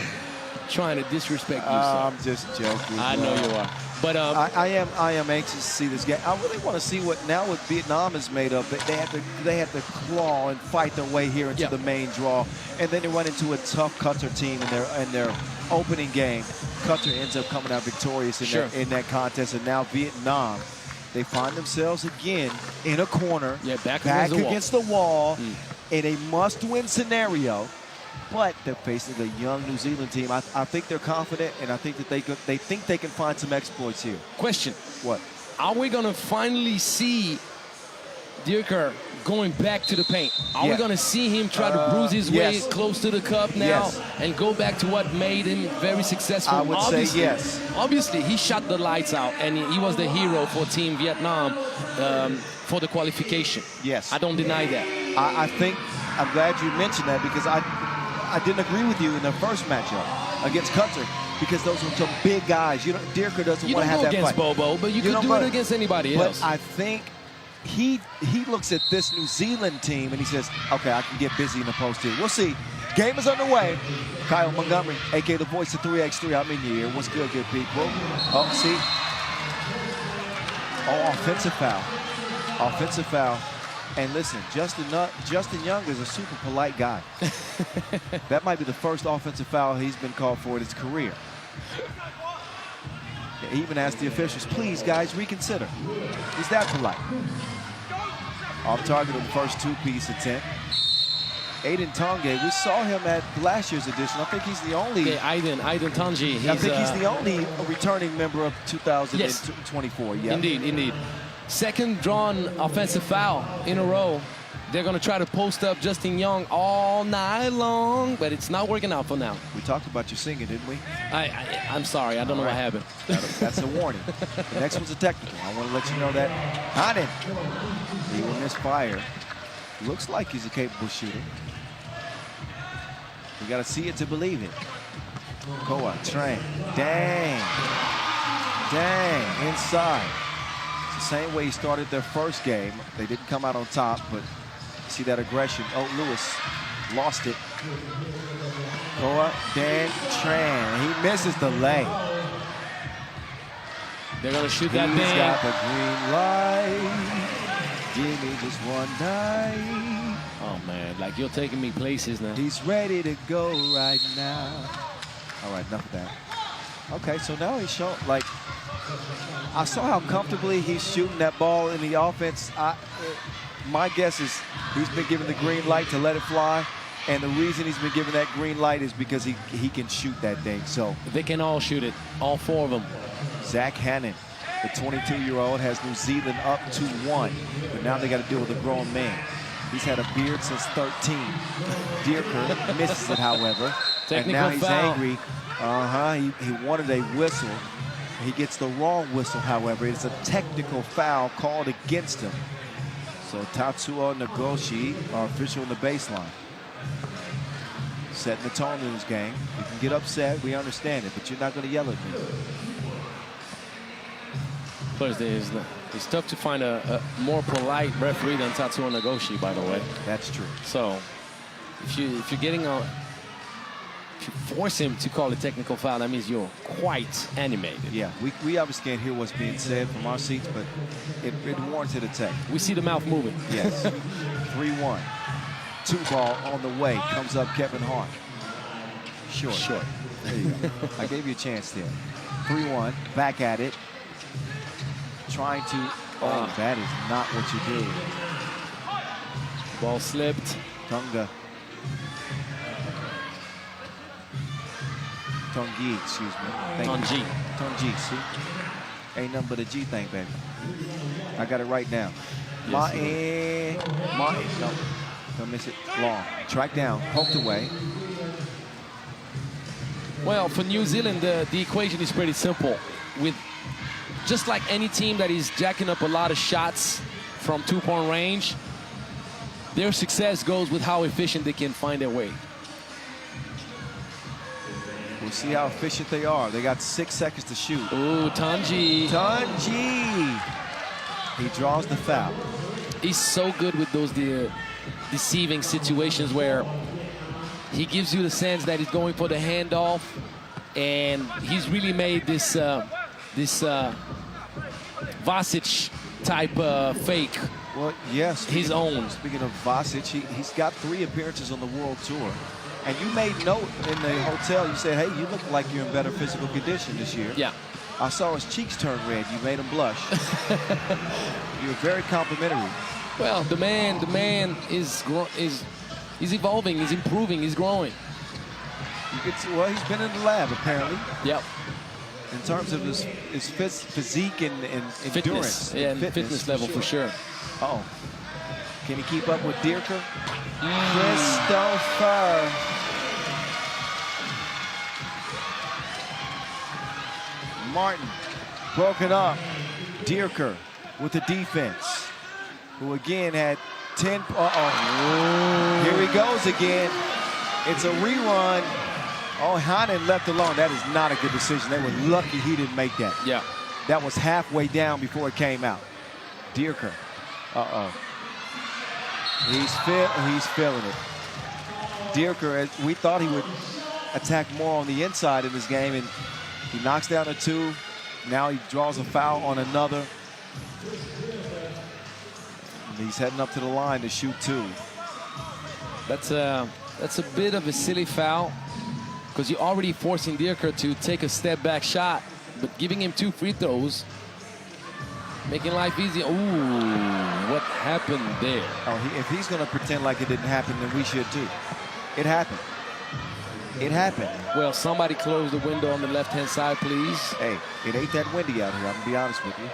trying to disrespect you, sir. I'm just joking. I know you are. But I am anxious to see this game. I really want to see what Vietnam is made of. They have to claw and fight their way here into the main draw, and then they run into a tough Qatar team in their opening game. Qatar ends up coming out victorious in that contest, and now Vietnam, they find themselves again in a corner, back against the wall, in a must-win scenario. But they're facing a young New Zealand team. I think they're confident, and I think that they think they can find some exploits here. Question. What? Are we going to finally see Dirker going back to the paint? Are we going to see him try to bruise his way close to the cup now and go back to what made him very successful? I would say yes. Obviously, he shot the lights out, and he was the hero for Team Vietnam for the qualification. Yes. I don't deny that. I think, I'm glad you mentioned that, because I didn't agree with you in the first matchup against Qatar, because those were some big guys. Dirker doesn't want to have that fight. You don't go against Bobo, but you could do it against anybody else. But I think he looks at this New Zealand team and he says, okay, I can get busy in the post here. We'll see. Game is underway. Kyle Montgomery, a.k.a. the voice of 3x3. I'm in here. What's good people? Oh, see? Oh, offensive foul. Offensive foul. And listen, Justin Young is a super polite guy. That might be the first offensive foul he's been called for in his career. He even asked the officials, please, guys, reconsider. He's that polite. Off target in the first two-piece attempt. Aiden Tonge, we saw him at last year's edition. I think he's the only... Aiden Tonge. I think he's the only returning member of 2024. Yes. Indeed. Second drawn offensive foul in a row. They're going to try to post up Justin Young all night long, but it's not working out for now. We talked about you singing, didn't we? I'm sorry. I don't know what happened. That's a warning. The next one's a technical. I want to let you know that. Hanen, he will misfire. Looks like he's a capable shooter. You got to see it to believe it. Koa, train. Dang, inside. It's the same way he started their first game. They didn't come out on top, but see that aggression. Oh, Lewis lost it. Koa, Dan, Tran. He misses the lay. They're going to shoot that thing. He's got the green light. Give me just one night. Oh, man. Like, you're taking me places now. He's ready to go right now. All right, enough of that. Okay, so now he's showing, like, I saw how comfortably he's shooting that ball in the offense. My guess is he's been given the green light to let it fly, and the reason he's been given that green light is because he can shoot that thing. So they can all shoot it, all four of them. Zach Hanen, the 22-year-old, has New Zealand up 2-1, but now they got to deal with a grown man. He's had a beard since 13. Dirker misses it, however, and now he's angry. He wanted a whistle. He gets the wrong whistle, however. It's a technical foul called against him. So Tatsuo Nagoshi, our official in the baseline, setting the tone in this game. You can get upset, we understand it, but you're not going to yell at me. Plus, it's tough to find a more polite referee than Tatsuo Nagoshi, by the way. That's true. So if you're getting on, if you force him to call a technical foul, that means you're quite animated. Yeah, we obviously can't hear what's being said from our seats, but it warranted a tech. We see the mouth moving. Yes. 3-1. 2-ball on the way. Comes up Kevin Hart. Short. There you go. I gave you a chance there. 3-1. Back at it. Trying to... Oh, that is not what you do. Ball slipped. Tonga. Tongi, excuse me. Tongi. Tongi, see? Ain't nothing but a G thing, baby. I got it right now. Martin, no, don't miss it. Long, track down, poked away. Well, for New Zealand, the equation is pretty simple. With just like any team that is jacking up a lot of shots from two-point range, their success goes with how efficient they can find their way. We'll see how efficient they are. They got 6 seconds to shoot. Ooh, Tanji. Tanji. He draws the foul. He's so good with those deceiving situations where he gives you the sense that he's going for the handoff, and he's really made this Vasic type fake. Well, yes. His own. Speaking of Vasic, he's got 3 appearances on the World Tour. And you made note in the hotel, you said, hey, you look like you're in better physical condition this year. Yeah. I saw his cheeks turn red. You made him blush. You were very complimentary. Well, the man is evolving, he's improving, he's growing. You could see, well, he's been in the lab, apparently. Yep. In terms of his physique and endurance. Yeah, and fitness level for sure. Uh-oh. Can he keep up with Dierker? Christopher. Martin broken up. Dierker with the defense, who again had 10. Here he goes again. It's a rerun. Oh, Hanen left alone. That is not a good decision. They were lucky he didn't make that. Yeah. That was halfway down before it came out. Dierker. He's feeling it. Dierker, we thought he would attack more on the inside in this game, and he knocks down a 2. Now he draws a foul on another. And he's heading up to the line to shoot 2. That's a bit of a silly foul, because you're already forcing Dierker to take a step back shot, but giving him 2 free throws, making life easy. Ooh, what happened there? Oh, if he's going to pretend like it didn't happen, then we should too. It happened. It happened. Well, somebody close the window on the left-hand side, please. Hey, it ain't that windy out here, I'm going to be honest with you.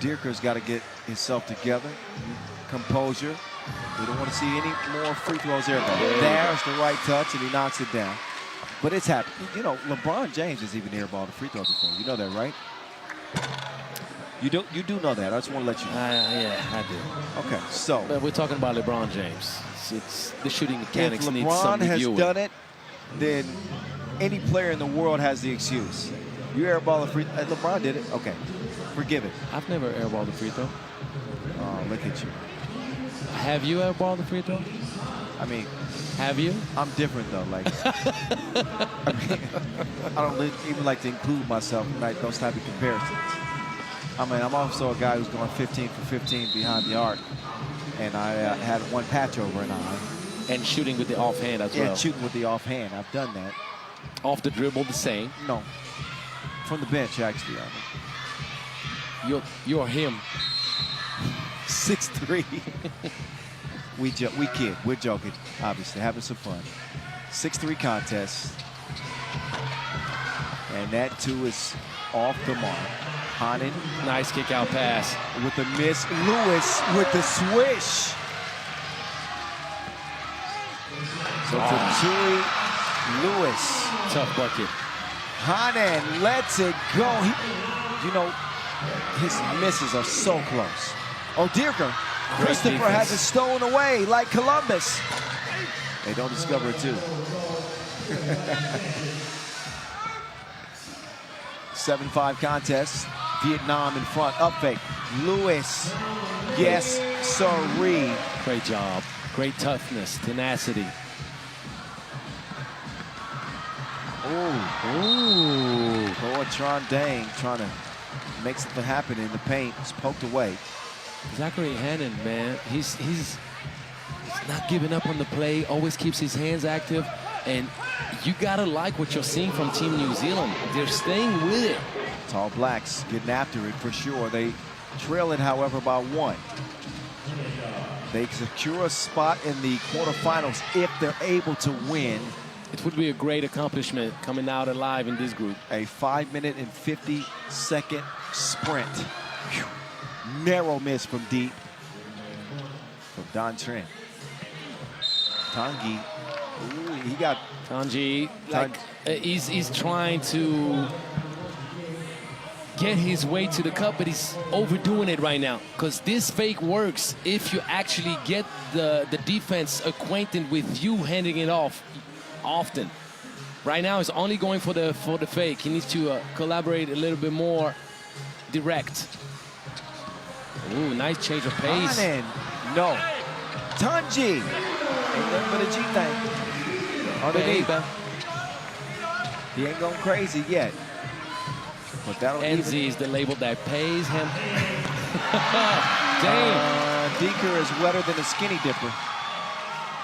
Dierker's got to get himself together. Composure. We don't want to see any more free throws there. There's the right touch, and he knocks it down. But it's happened. You know, LeBron James has even airballed a free throw before. You know that, right? You do know that. I just want to let you know. Yeah, I do. Okay, so. But we're talking about LeBron James. It's the shooting mechanics need LeBron some has reviewing. done it, then any player in the world has the excuse. You airball a free throw. LeBron did it. Okay, forgive it. I've never airballed a free throw. Oh, look at you. Have you airballed a free throw? I mean, have you? I'm different though. Like, I mean, I don't even like to include myself in like those type of comparisons. I mean, I'm also a guy who's going 15 for 15 behind the arc, and I had 1 patch over an eye. And shooting with the offhand as well. Yeah, shooting with the offhand. I've done that. Off the dribble, the same. No, from the bench actually. You're him. 6'3". We kid. We're joking, obviously, having some fun. 6'3" contest. And that 2 is off the mark. Hanen. Nice kick out pass. With the miss. Lewis with the swish. So to Tui Lewis. Tough bucket. Hanen lets it go. You know, his misses are so close. Oh, Dierker. Christopher has it stolen away like Columbus. They don't discover it too. 7-5 contest. Vietnam in front. Up fake. Lewis. Yes, sirree. Great job. Great toughness, tenacity. Ooh. Poor Tron Dang trying to make something happen in the paint. It's poked away. Zachary Hanen, man, he's not giving up on the play, always keeps his hands active, and you gotta like what you're seeing from Team New Zealand. They're staying with it. Tall Blacks getting after it for sure. They trail it, however, by 1. They secure a spot in the quarterfinals if they're able to win. It would be a great accomplishment coming out alive in this group. A 5-minute and 50-second sprint. Whew. Narrow miss from deep from Don Trent. Tanguy, ooh, he got... Tanguy, like, he's trying to get his way to the cup, but he's overdoing it right now. Because this fake works if you actually get the defense acquainted with you handing it off often. Right now, he's only going for the fake. He needs to collaborate a little bit more direct. Ooh, nice change of pace. No. Tanguy. Ain't nothing but a G thing. Underneath. He ain't going crazy yet. But that'll NZ is the label that pays him. Damn. Deeker is wetter than a skinny dipper.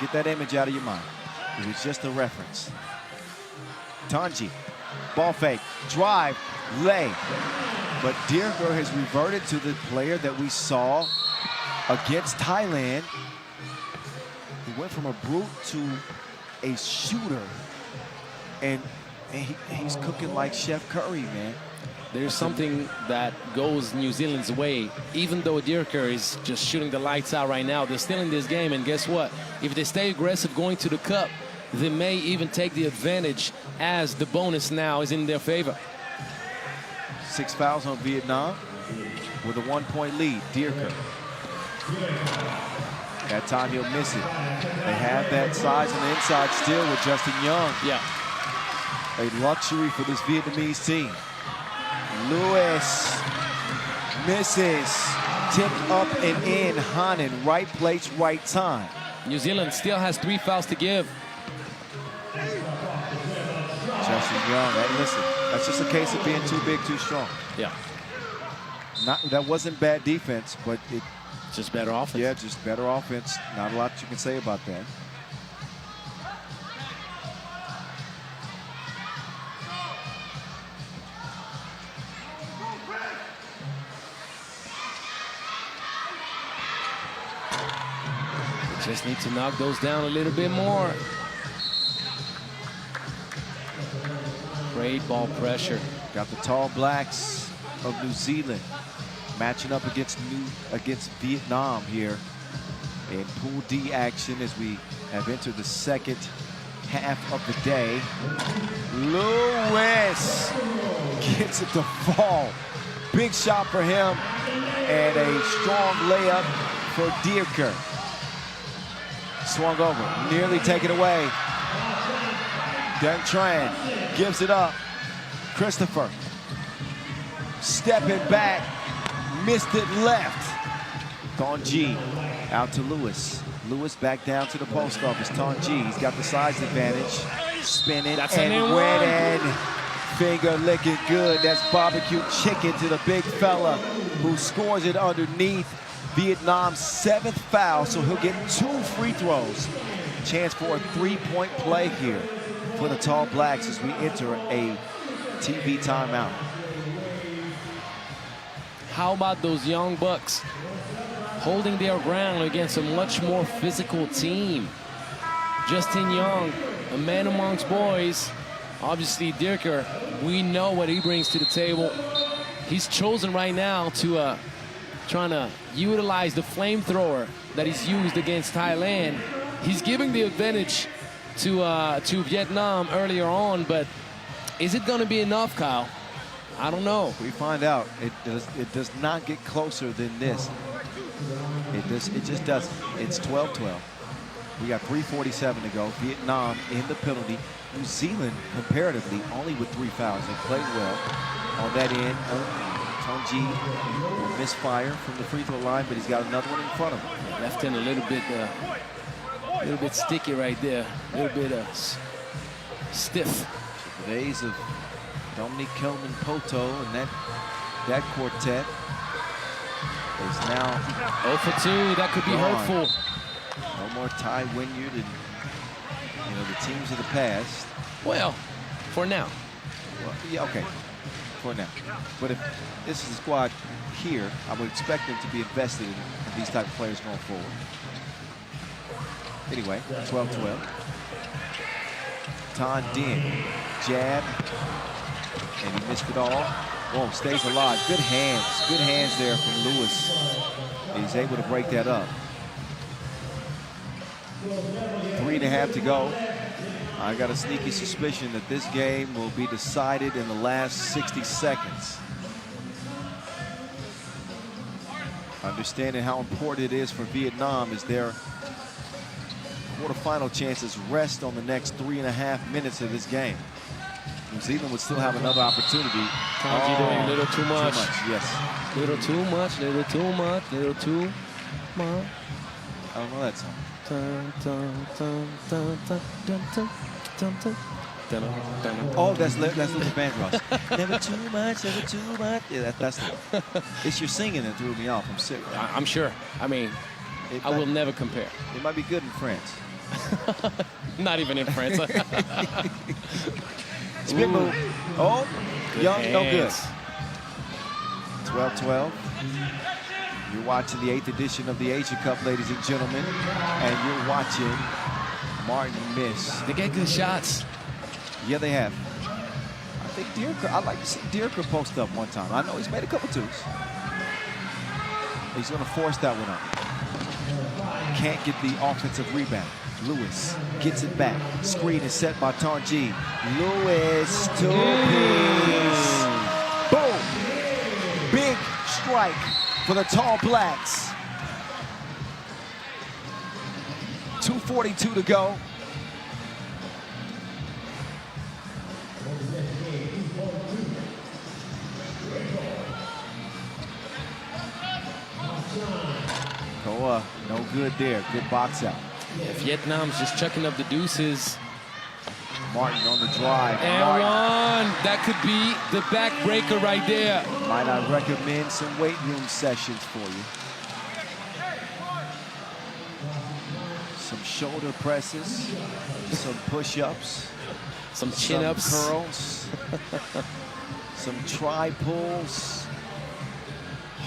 Get that image out of your mind. It was just a reference. Tanguy, ball fake, drive, lay. But Dierker has reverted to the player that we saw against Thailand. He went from a brute to a shooter. And he's cooking like Chef Curry, man. There's something that goes New Zealand's way. Even though Dierker is just shooting the lights out right now, they're still in this game. And guess what? If they stay aggressive going to the cup, they may even take the advantage as the bonus now is in their favor. 6 fouls on Vietnam with a 1-point lead. Dierker. That time he'll miss it. They have that size on the inside still with Justin Young. Yeah. A luxury for this Vietnamese team. Lewis misses. Tipped up and in. Hanen, right place, right time. New Zealand still has 3 fouls to give. Justin Young, hey, listen, that's just a case of being too big, too strong. Yeah. That wasn't bad defense, but it... Just better offense. Yeah, just better offense. Not a lot you can say about that. Just need to knock those down a little bit more. Great ball pressure. Got the tall blacks of New Zealand matching up against Vietnam here in Pool D action as we have entered the second half of the day. Lewis gets it to fall. Big shot for him and a strong layup for Dierker. Swung over, nearly taken away. Don Tran gives it up. Christopher stepping back, missed it left. Tanguy out to Lewis. Lewis back down to the post office. Tanguy, he's got the size advantage. Spinning and winning. Finger licking good. That's barbecue chicken to the big fella who scores it underneath. Vietnam's 7th foul, so he'll get 2 free throws. Chance for a 3-point play here for the Tall Blacks as we enter a TV timeout. How about those young bucks holding their ground against a much more physical team? Justin Young, a man amongst boys. Obviously, Dierker, we know what he brings to the table. He's chosen right now to trying to utilize the flamethrower that he's used against Thailand. He's giving the advantage to Vietnam earlier on, but is it going to be enough, Kyle? I don't know. We find out. It does not get closer than this. It just doesn't. It's 12-12. We got 3:47 to go. Vietnam in the penalty. New Zealand comparatively only with 3 fouls. They played well on that end. Tanguy will misfire from the free throw line, but he's got another one in front of him. Left in a little bit sticky right there. A little bit stiff. The days of Dominique Kelman-Poto and that quartet is now 0 for 2. That could be hurtful. No more Ty Wynyard and the teams of the past. Well, for now. Well, yeah, okay. For now. But if this is the squad here, I would expect them to be invested in these type of players going forward. Anyway, 12-12. Tan Dinh, jab, and he missed it all. Whoa, stays alive. Good hands. Good hands there from Lewis. He's able to break that up. 3.5 to go. I got a sneaky suspicion that this game will be decided in the last 60 seconds. Understanding how important it is for Vietnam as their quarterfinal chances rest on the next 3.5 minutes of this game. New Zealand would still have another opportunity. Tanji doing a little too much. Yes. Little too much, little too much, little too much. I don't know that song. Dun, dun, dun, dun, dun, dun, dun, dun, dun, dun, dun. Oh, that's Luther Vandross. Never too much, never too much. Yeah, that's the one. It's your singing that threw me off. I'm sick. I'm sure. I mean, I will never compare. It might be good in France. Not even in France. Spin move. Oh, Good Young, no good. hands. 12-12. You're watching the 8th edition of the Asia Cup, ladies and gentlemen, and you're watching Martin miss. They get good shots. Yeah, they have. I think Dierker, I'd like to see Dierker post up one time. I know he's made a couple twos. He's going to force that one up. Can't get the offensive rebound. Lewis gets it back. Screen is set by Tanji. Lewis, two-piece. Boom! Big strike for the Tall Blacks. 2:42 to go. Koa, no good there. Good box out. Yeah, Vietnam's just chucking up the deuces. Martin on the drive. And Martin. one. That could be the backbreaker right there. Might I recommend some weight room sessions for you? Some shoulder presses, some push-ups, some chin-ups, curls, some tri-pulls.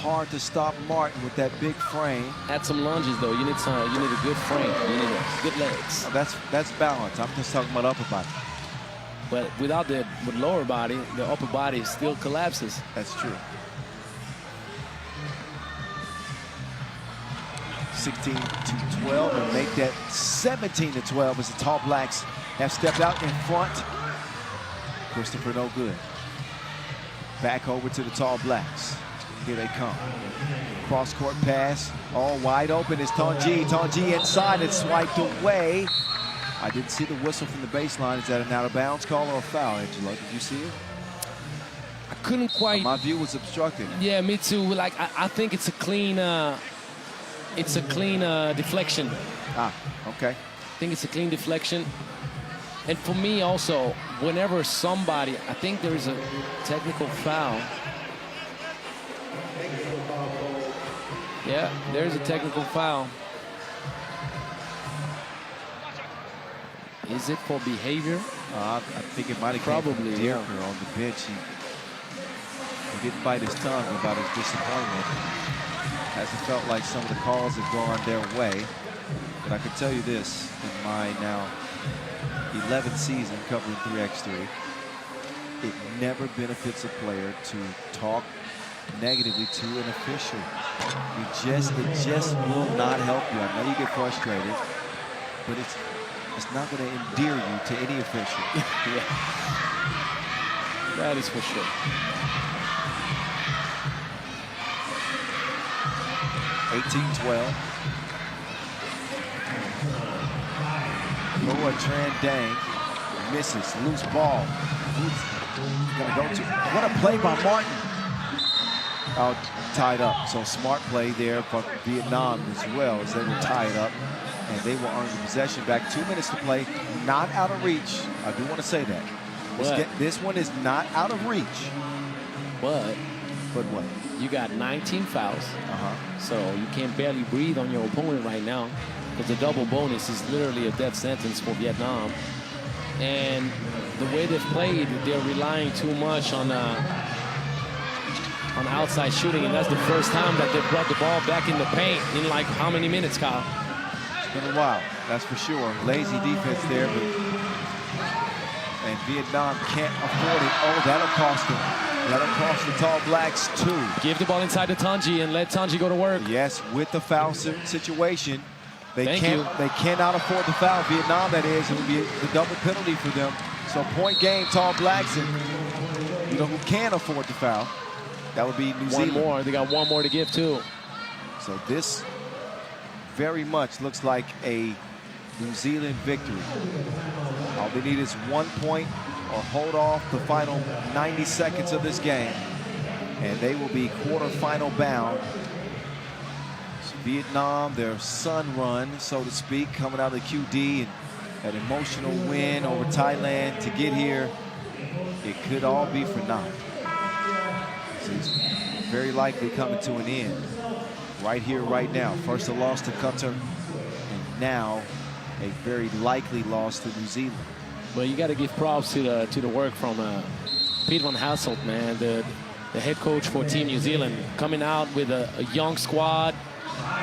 Hard to stop Martin with that big frame. Add some lunges though. You need a good frame. You need good legs. Oh, that's balance. I'm just talking about upper body. But with lower body, the upper body still collapses. That's true. 16-12 and make that 17-12 as the Tall Blacks have stepped out in front. Christopher no good. Back over to the Tall Blacks. Here they come. Cross-court pass, all wide open is Tanji. Tanji inside, it's swiped away. I didn't see the whistle from the baseline. Is that an out-of-bounds call or a foul, Angelo? Did you see it? I couldn't quite. My view was obstructed. Yeah, me too. Like I think it's a clean. Deflection. Ah, okay. I think it's a clean deflection. And for me also, whenever somebody, I think there is a technical foul. Yeah, there's a technical foul. Is it for behavior? I think it might have Probably, came from Dierker on the bench. He didn't bite his tongue about his disappointment. Hasn't felt like some of the calls have gone their way. But I can tell you this, in my now 11th season covering 3x3, it never benefits a player to talk negatively to an official. It just will not help you. I know you get frustrated, but it's not going to endear you to any official. Yeah. That is for sure. 18-12. Noah Tran Dang misses. Loose ball. Who's going to go to? What a play by Martin. Out tied up. So smart play there for Vietnam as well, as they were tied up. And they will earn the possession back. 2 minutes to play. Not out of reach. I do want to say that. This one is not out of reach. But what? You got 19 fouls. So you can barely breathe on your opponent right now, because the double bonus is literally a death sentence for Vietnam. And the way they've played, they're relying too much on outside shooting, and that's the first time that they've brought the ball back in the paint in like how many minutes, Kyle? It's been a while, that's for sure. Lazy defense there, and Vietnam can't afford it. Oh, that'll cost them. That'll cost the Tall Blacks 2. Give the ball inside to Tanji and let Tanji go to work. Yes, with the foul situation, they Thank you. cannot afford the foul. Vietnam, that is, it would be the double penalty for them. So point game, Tall Blacks, and you know who can afford the foul? That would be New Zealand. One more. They got one more to give too. So this very much looks like a New Zealand victory. All they need is 1 point or hold off the final 90 seconds of this game, and they will be quarterfinal bound. So Vietnam, their sun run, so to speak, coming out of the QD, and an emotional win over Thailand to get here, it could all be for naught. So it's very likely coming to an end right here, right now. First a loss to Qatar, and now a very likely loss to New Zealand. Well, you got to give props to the work from Pete Van Hasselt, man, the head coach for Team New Zealand, coming out with a young squad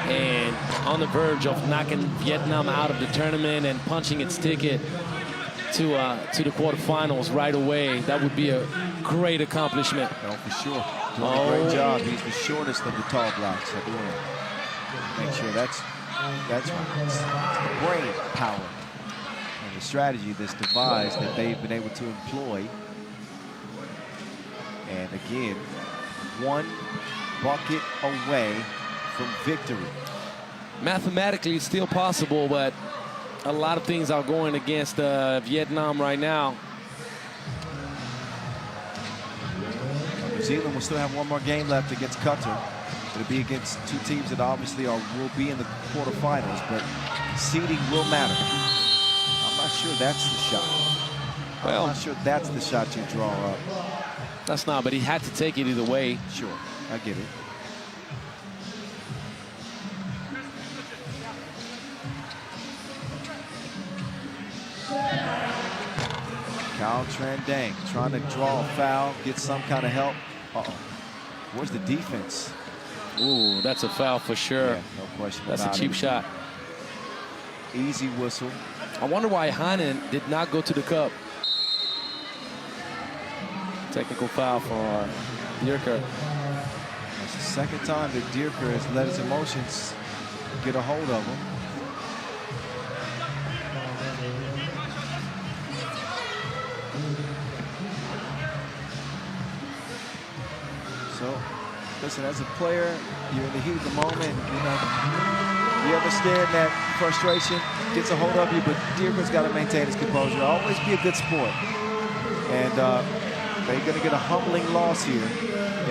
and on the verge of knocking Vietnam out of the tournament and punching its ticket to the quarterfinals right away. That would be a great accomplishment. No, for sure. Doing a great job. He's the shortest of the Tall Blacks. I do want to make sure that's right. It's the brain power and the strategy that's devised that they've been able to employ. And again, 1 bucket away from victory. Mathematically, it's still possible, but a lot of things are going against Vietnam right now. New Zealand will still have 1 more game left against Qatar. It'll be against 2 teams that obviously will be in the quarterfinals, but seeding will matter. I'm not sure that's the shot. Well, I'm not sure that's the shot you draw up. That's not, but he had to take it either way. Sure, I get it. Kyle Trandang trying to draw a foul, get some kind of help. Uh-oh. Where's the defense? Ooh, that's a foul for sure. Yeah, no question That's about a cheap it. shot. Easy whistle. I wonder why Heinen did not go to the cup. Technical foul for Dierker. It's the second time that Dierker has let his emotions get a hold of him. So, listen, as a player, you're in the heat of the moment. You know, you understand that frustration gets a hold of you, but Dierker's got to maintain his composure. Always be a good sport. And they're going to get a humbling loss here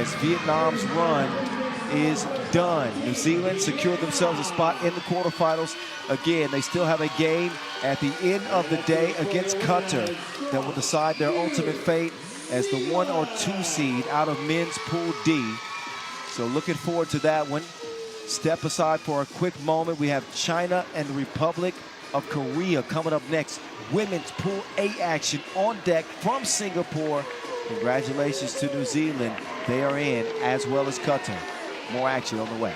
as Vietnam's run is done. New Zealand secured themselves a spot in the quarterfinals. Again, they still have a game at the end of the day against Qatar that will decide their ultimate fate as the 1 or 2 seed out of men's Pool D. So looking forward to that one. Step aside for a quick moment. We have China and the Republic of Korea coming up next. Women's Pool A action on deck from Singapore. Congratulations to New Zealand. They are in, as well as Qatar. More action on the way.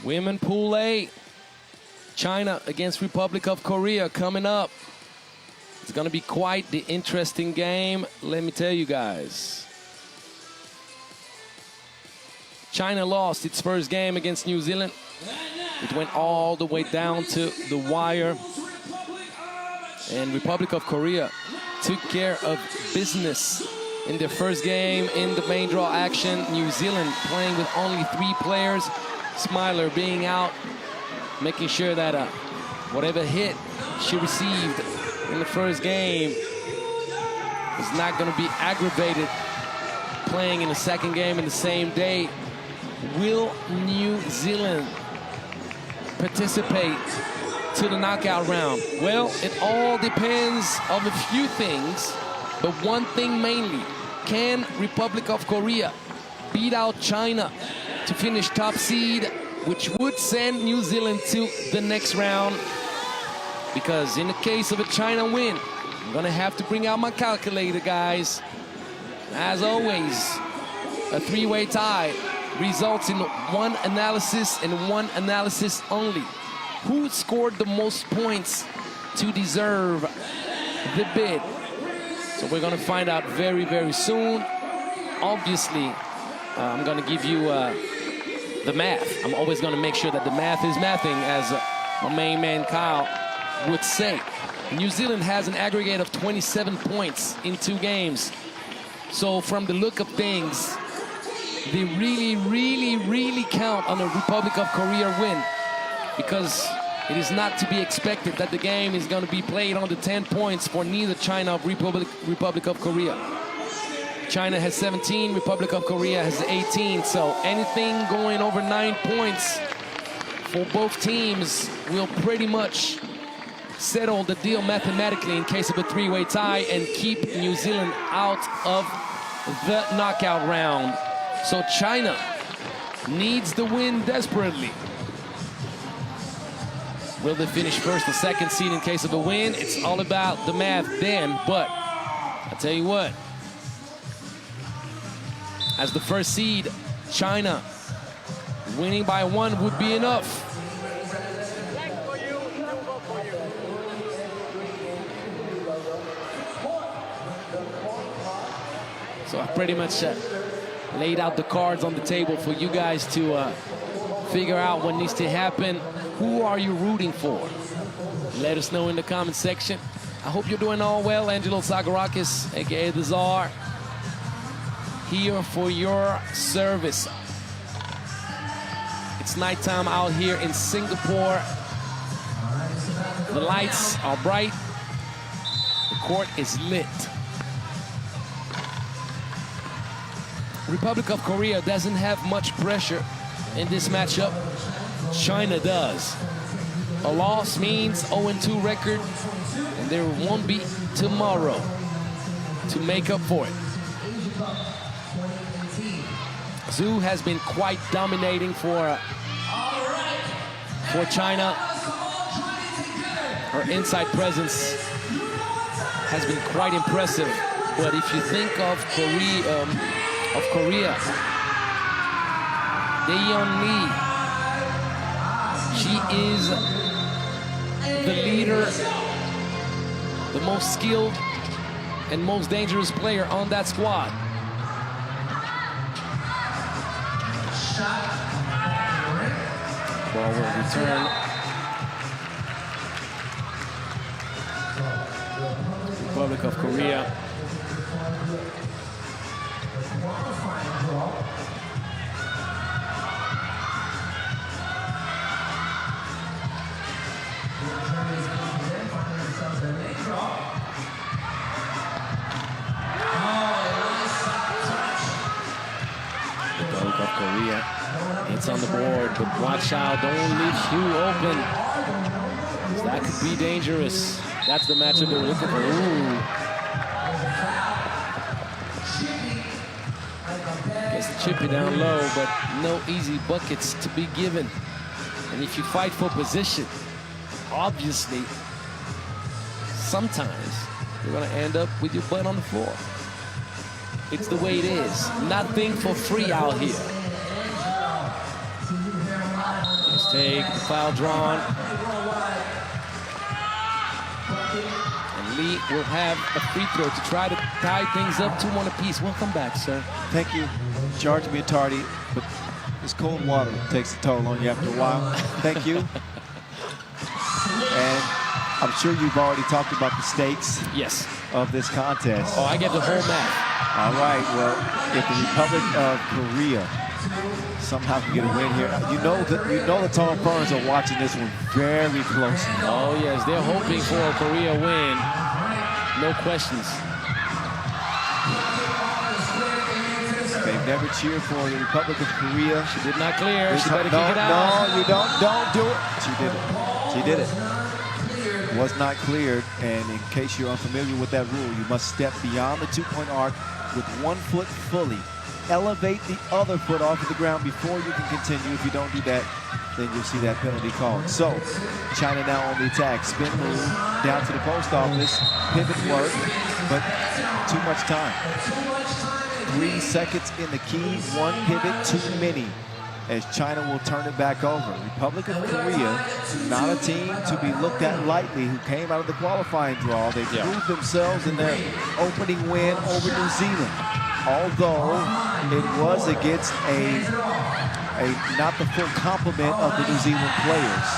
Women Pool A. China against Republic of Korea coming up. It's going to be quite the interesting game, let me tell you guys. China lost its first game against New Zealand. It went all the way down to the wire. And Republic of Korea took care of business in their first game in the main draw action. New Zealand playing with only 3 players. Smiler being out, making sure that whatever hit she received in the first game is not going to be aggravated playing in the second game in the same day. Will New Zealand participate to the knockout round? Well, it all depends on a few things, but one thing mainly. Can Republic of Korea beat out China to finish top seed, which would send New Zealand to the next round? Because in the case of a China win, I'm gonna have to bring out my calculator, guys. As always, a 3-way tie results in one analysis and one analysis only. Who scored the most points to deserve the bid? So we're gonna find out very, very soon. Obviously, I'm gonna give you the math. I'm always gonna make sure that the math is mathing, as my main man Kyle would say. New Zealand has an aggregate of 27 points in 2 games. So from the look of things, they really, really, really count on a Republic of Korea win, because it is not to be expected that the game is going to be played on the 10 points for neither China or Republic of Korea. China has 17, Republic of Korea has 18, so anything going over 9 points for both teams will pretty much settle the deal mathematically in case of a 3-way tie and keep New Zealand out of the knockout round. So China needs the win desperately. Will they finish first or second seed in case of a win? It's all about the math then, but I tell you what, as the first seed, China winning by 1 would be enough. So I pretty much laid out the cards on the table for you guys to figure out what needs to happen. Who are you rooting for? Let us know in the comment section. I hope you're doing all well. Angelo Zagorakis, aka the Czar, here for your service. It's nighttime out here in Singapore. The lights are bright. The court is lit. Republic of Korea doesn't have much pressure in this matchup. China does. A loss means 0-2 record, and there won't be tomorrow to make up for it. Zhu has been quite dominating for China. Her inside presence has been quite impressive. But if you think of Korea, Daeyeon Lee, she is the leader, the most skilled and most dangerous player on that squad. Ball will return. Republic of Korea. Korea, it's on the board, but watch out, don't leave Hugh open. That could be dangerous. That's the matchup they're looking for. Ooh. Gets the chippy down low, but no easy buckets to be given. And if you fight for position, obviously, sometimes you're gonna end up with your butt on the floor. It's the way it is. Nothing for free out here. Take the foul drawn. And Lee will have a free throw to try to tie things up 2-1 apiece. Welcome back, sir. Thank you. Charge me a tardy, but this cold water takes a toll on you after a while. Thank you. And I'm sure you've already talked about the stakes of this contest. Oh, I get the whole map. All right, well, if the Republic of Korea somehow can get a win here, you know the Tall Ferns are watching this one very closely. Oh, yes, they're hoping for a Korea win. No questions. They've never cheered for the Republic of Korea. She did not clear. She better kick it out. No, you don't do it. She did it. She did it. Was not cleared, and in case you're unfamiliar with that rule, you must step beyond the two-point arc with 1 foot fully. Elevate the other foot off of the ground before you can continue. If you don't do that, then you'll see that penalty called. So, China now on the attack. Spin move down to the post office. Pivot work, but too much time. 3 seconds in the key, 1 pivot, too many, as China will turn it back over. Republic of Korea, not a team to be looked at lightly, who came out of the qualifying draw. They proved themselves in their opening win over New Zealand, although it was against not the full complement of the New Zealand players.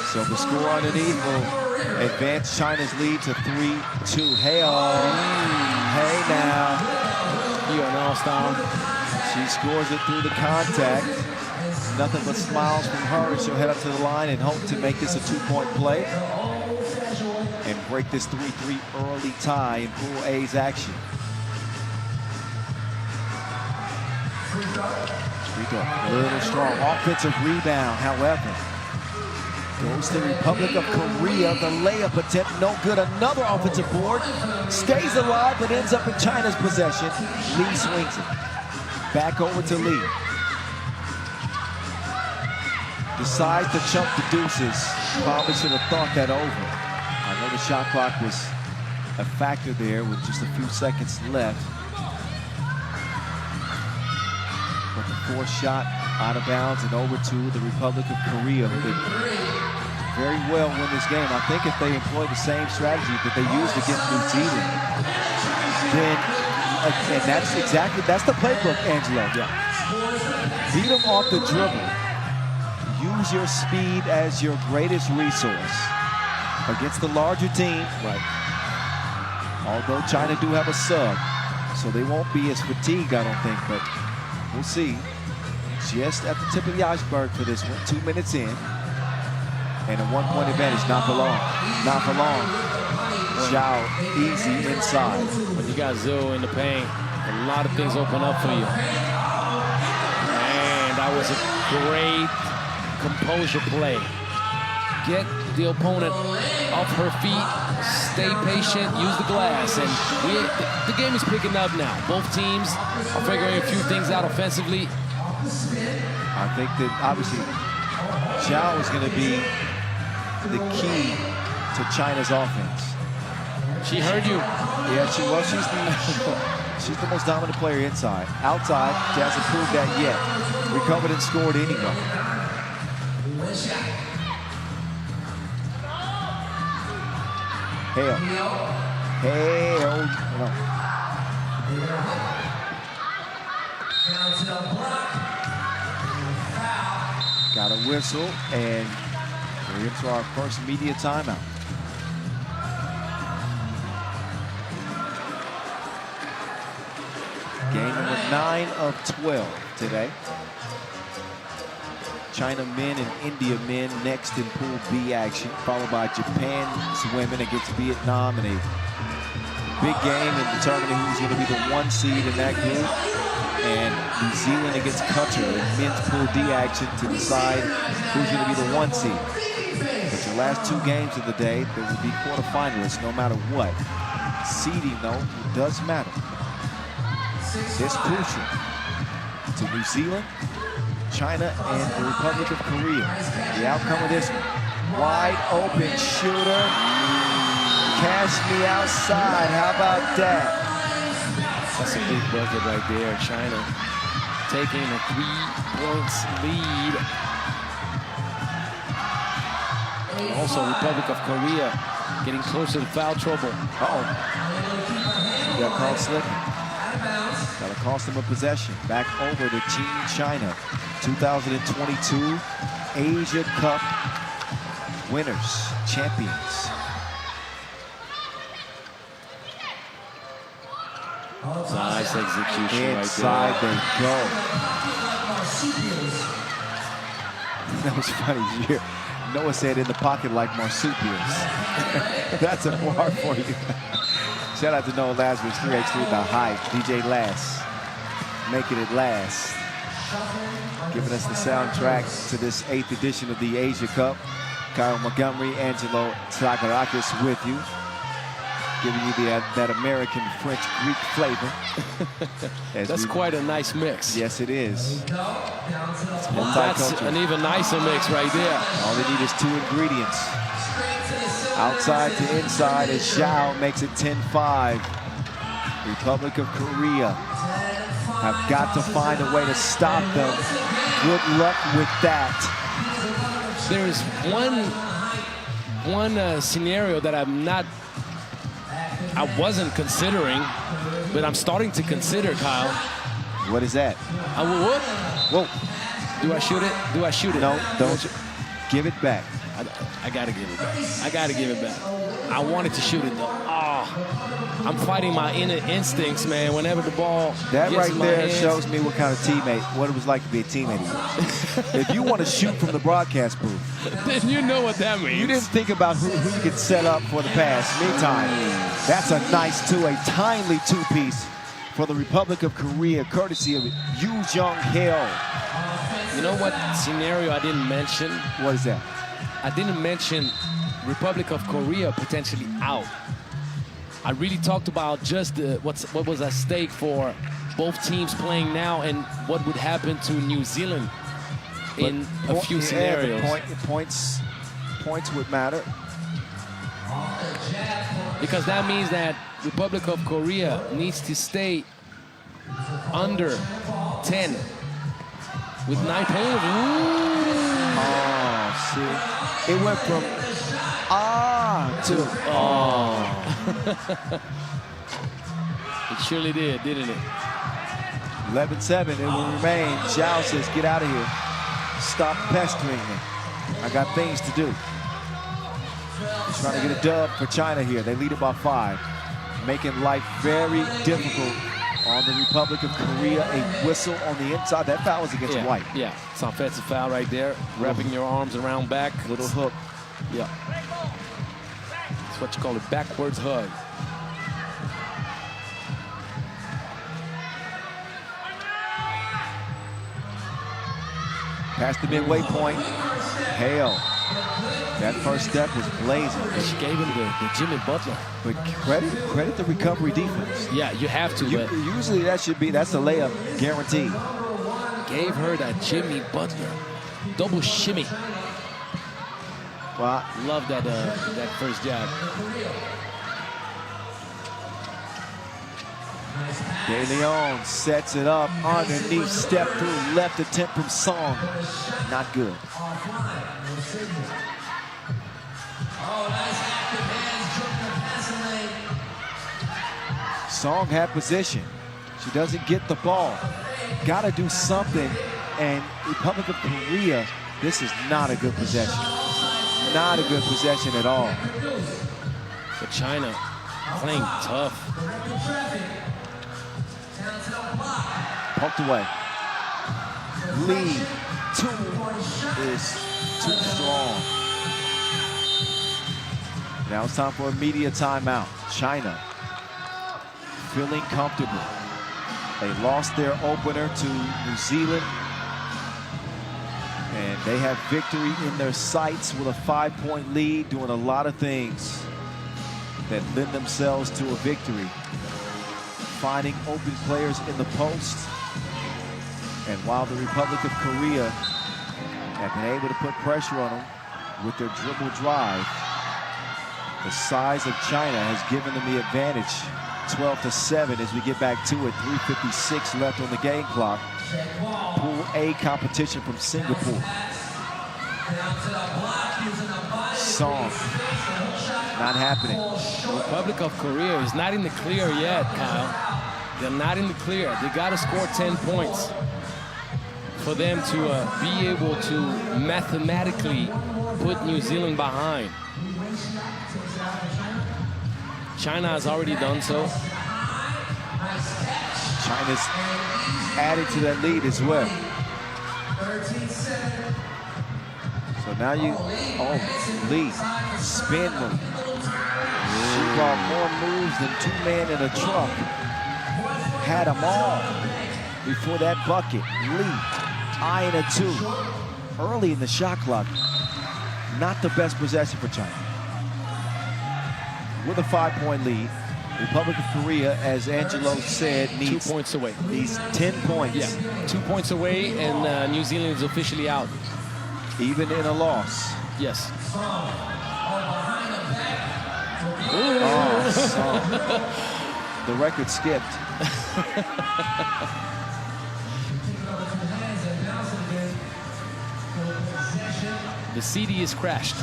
So the score underneath will advance China's lead to 3-2. Hey, hey now. You are an all-star. She scores it through the contact. Nothing but smiles from her. She'll head up to the line and hope to make this a 2-point play and break this 3-3 early tie in Pool A's action. Free throw, a little strong. Offensive rebound, however. Goes to the Republic of Korea. The layup attempt, no good. Another offensive board. Stays alive, but ends up in China's possession. Lee swings it. Back over to Lee. Decides to chunk the deuces. Probably should have thought that over. I know the shot clock was a factor there with just a few seconds left. But the fourth shot out of bounds and over to the Republic of Korea, who did very well win this game. I think if they employ the same strategy that they used against New Zealand, then, and that's the playbook, Angelo. Yeah. Beat them off the dribble. Use your speed as your greatest resource against the larger team. Right. Although China do have a sub, so they won't be as fatigued, I don't think, but we'll see. Just at the tip of the iceberg for this one, 2 minutes in. And a 1-point advantage, not for long. Not for long. Zhao, easy inside. When you got Zhou in the paint, a lot of things open up for you. And that was a great composure play. Get the opponent off her feet, stay patient, use the glass. And the game is picking up now. Both teams are figuring a few things out offensively. I think that obviously Zhao is going to be the key to China's offense. She heard you. Yeah, she's the most dominant player inside. Outside, she hasn't proved that yet. Recovered and scored anyway. Hale. Hale. Got a whistle, and we're into our first media timeout. Game number 9 of 12 today. China men and India men next in Pool B action, followed by Japan's women against Vietnam in a big game in determining who's going to be the 1 seed in that group. And New Zealand against Qatar in men's Pool D action to decide who's going to be the 1 seed. But your last 2 games of the day, there will be quarterfinalists no matter what. Seeding, though, does matter. It's crucial to New Zealand, China, and the Republic of Korea. The outcome of this one, wide open shooter. Cash me outside, how about that? That's a big bucket right there. China taking a 3-point lead. Also, Republic of Korea getting closer to foul trouble. Got called slipping. That'll cost them a possession. Back over to Team China. 2022 Asia Cup winners, champions. Nice execution Inside right there. they go. That was funny. Noah said in the pocket like marsupials. That's a bar for you. Shout out to Noah Lazarus, 3x3, the hype. DJ Lass, making it last. Giving us the soundtrack to this 8th edition of the Asia Cup. Kyle Montgomery, Angelo Tsagarakis with you. Giving you that American, French, Greek flavor. That's quite a nice mix. Yes, it is. That's an even nicer mix right there. All they need is 2 ingredients. Outside to inside as Zhao makes it 10-5. Republic of Korea have got to find a way to stop them. Good luck with that. There is one scenario that I wasn't considering, but I'm starting to consider, Kyle. What is that? Whoa. Do I shoot it? Do I shoot it? No, don't. Give it back. I gotta give it back. I gotta give it back. I wanted to shoot it though. I'm fighting my inner instincts, man. Whenever the ball that gets right in my there hands. shows me what kind of teammate, what it was like to be a teammate. If you want to shoot from the broadcast booth, then you know what that means. You didn't think about who you could set up for the pass. Meantime, that's a nice a timely two-piece for the Republic of Korea, courtesy of Yoo Jung-hae. You know what scenario I didn't mention? What is that? I didn't mention Republic of Korea potentially out. I really talked about just what was at stake for both teams playing now and what would happen to New Zealand in a few scenarios. Points would matter. Because that means that Republic of Korea needs to stay under 10 with 9 points. Oh, see. It went from to It surely did, didn't it? 11-7, it will remain. Zhao says, get out of here. Stop pestering me. I got things to do. He's trying to get a dub for China here. They lead it by 5. Making life very difficult on the Republic of Korea. A whistle on the inside. That foul was against White. Yeah, it's an offensive foul right there. Wrapping your arms around back. Little hook. Yeah. It's what you call a backwards hug. Past the midway point. Hale. That first step was blazing. She gave him the Jimmy Butler. But credit the recovery defense. Yeah, you have to. Usually that's a layup guaranteed. Gave her that Jimmy Butler double shimmy. Well, love that first jab. De Leon sets it up underneath, step through, left attempt from Song. Not good. Song had position. She doesn't get the ball. Got to do something. And Republic of Korea, this is not a good possession. Not a good possession at all. But China playing tough. Poked away. Lead 2 is too strong. Now it's time for a media timeout. China feeling comfortable. They lost their opener to New Zealand. And they have victory in their sights with a 5-point lead, doing a lot of things that lend themselves to a victory. Finding open players in the post. And while the Republic of Korea have been able to put pressure on them with their dribble drive, the size of China has given them the advantage 12-7 as we get back to it. 3:56 left on the game clock. Pool A competition from Singapore. Song. Not happening. Republic of Korea is not in the clear yet, Kyle. They're not in the clear. They got to score 10 points for them to be able to mathematically put New Zealand behind. China has already done so. China's added to that lead as well. So now you, Lee, spin move. She brought more moves than two-man in a truck. Had them all before that bucket. Lee, eyeing a 2. Early in the shot clock. Not the best possession for China. With a 5-point lead, Republic of Korea, as Angelo said, needs 2 points away. Needs 10 points. Yeah, 2 points away, and New Zealand is officially out. Even in a loss. Yes. Oh, so the record skipped. The CD is crashed.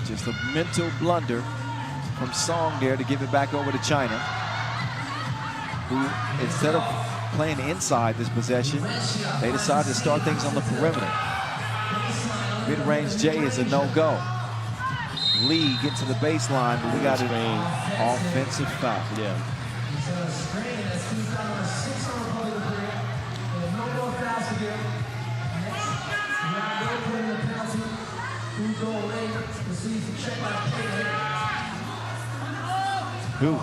Just a mental blunder from Song there to give it back over to China, who, instead of playing inside this possession, they decided to start things on the perimeter. Mid-range J is a no-go. Lee gets to the baseline, but we got an offensive foul. Yeah. Who?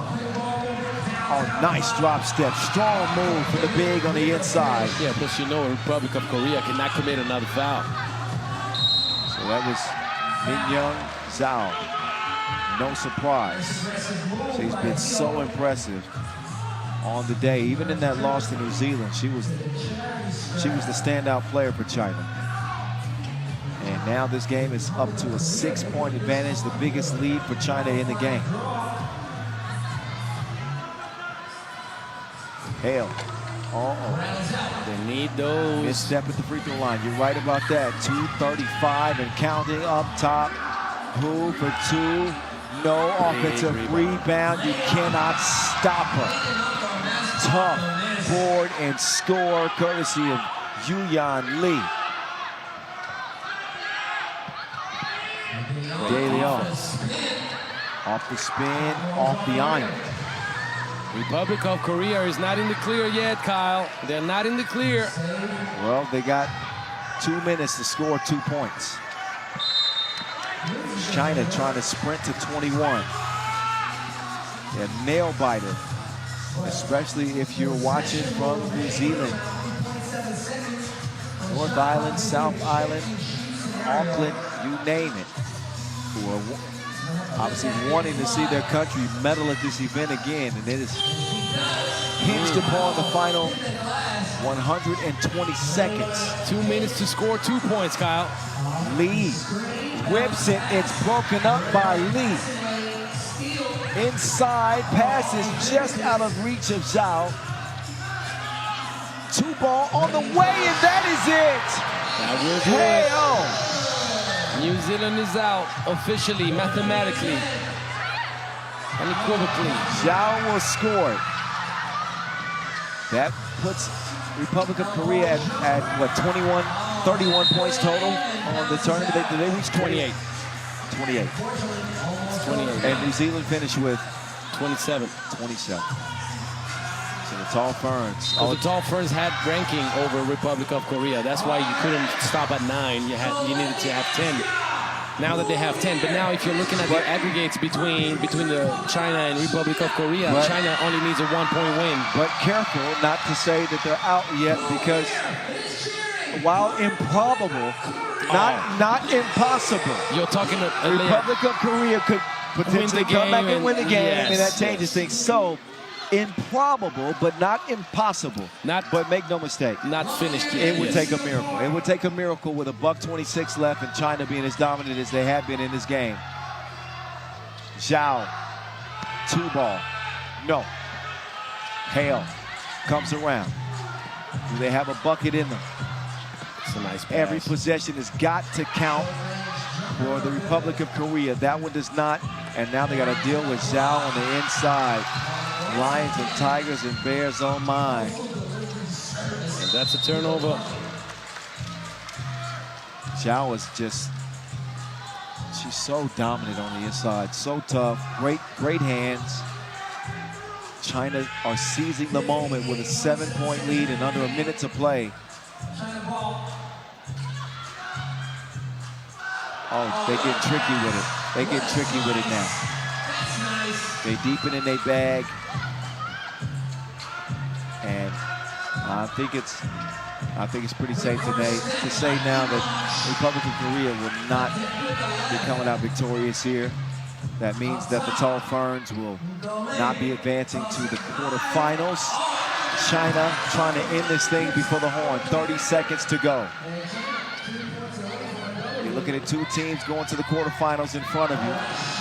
Oh, nice drop step. Strong move for the big on the inside. Yeah, plus you know Republic of Korea cannot commit another foul. So that was Min-Young Zhao. No surprise. She's been so impressive on the day. Even in that loss to New Zealand, she was the standout player for China. And now this game is up to a 6-point advantage, the biggest lead for China in the game. Hale. They need those. Misstep at the free throw line. You're right about that. 2:35 and counting up top. Who for 2? No offensive rebound. You cannot stop her. Tough board and score courtesy of Yuyan Lee. De Leon. Off the spin, off the iron. Republic of Korea is not in the clear yet, Kyle. They're not in the clear. Well, they got 2 minutes to score 2 points. China trying to sprint to 21. A nail biter, especially if you're watching from New Zealand. North Island, South Island, Auckland, you name it. Who are obviously wanting to see their country medal at this event again, and it is hinged upon the final 120 seconds. 2 minutes to score 2 points, Kyle. Lee whips it. It's broken up by Lee. Inside, passes just out of reach of Zhao. 2 ball on the way, and that is it. That will do it. New Zealand is out officially, mathematically, unequivocally. Zhao will score it. That puts Republic of Korea at what, 31 points total on the tournament. Did they reach 28? 28. It's 28. And New Zealand finished with 27. 27. So the Tall Ferns. The Tall Ferns had ranking over Republic of Korea. That's why you couldn't stop at 9. You needed to have 10. Now that they have 10, but now if you're looking at the aggregates between the China and Republic of Korea, China only needs a 1-point win. But careful not to say that they're out yet, because while improbable, not impossible. You're talking the Republic of Korea could potentially come back and win the game, and that changes things. So improbable, but not impossible. But make no mistake, not finished yet. It would take a miracle. It would take a miracle with $1:26 left and China being as dominant as they have been in this game. Zhao, 2 ball. No. Hale comes around. Do they have a bucket in them? It's a nice pass. Every possession has got to count for the Republic of Korea. That one does not. And now they got to deal with Zhao on the inside. Lions and Tigers and Bears on mine. And that's a turnover. Zhao is just, she's so dominant on the inside. So tough. Great hands. China are seizing the moment with a 7-point lead and under a minute to play. Oh, they're getting tricky with it. They get tricky with it now. They deepen in their bag. And I think it's pretty safe today to say now that the Republic of Korea will not be coming out victorious here. That means that the Tall Ferns will not be advancing to the quarterfinals. China trying to end this thing before the horn. 30 seconds to go. You're looking at two teams going to the quarterfinals in front of you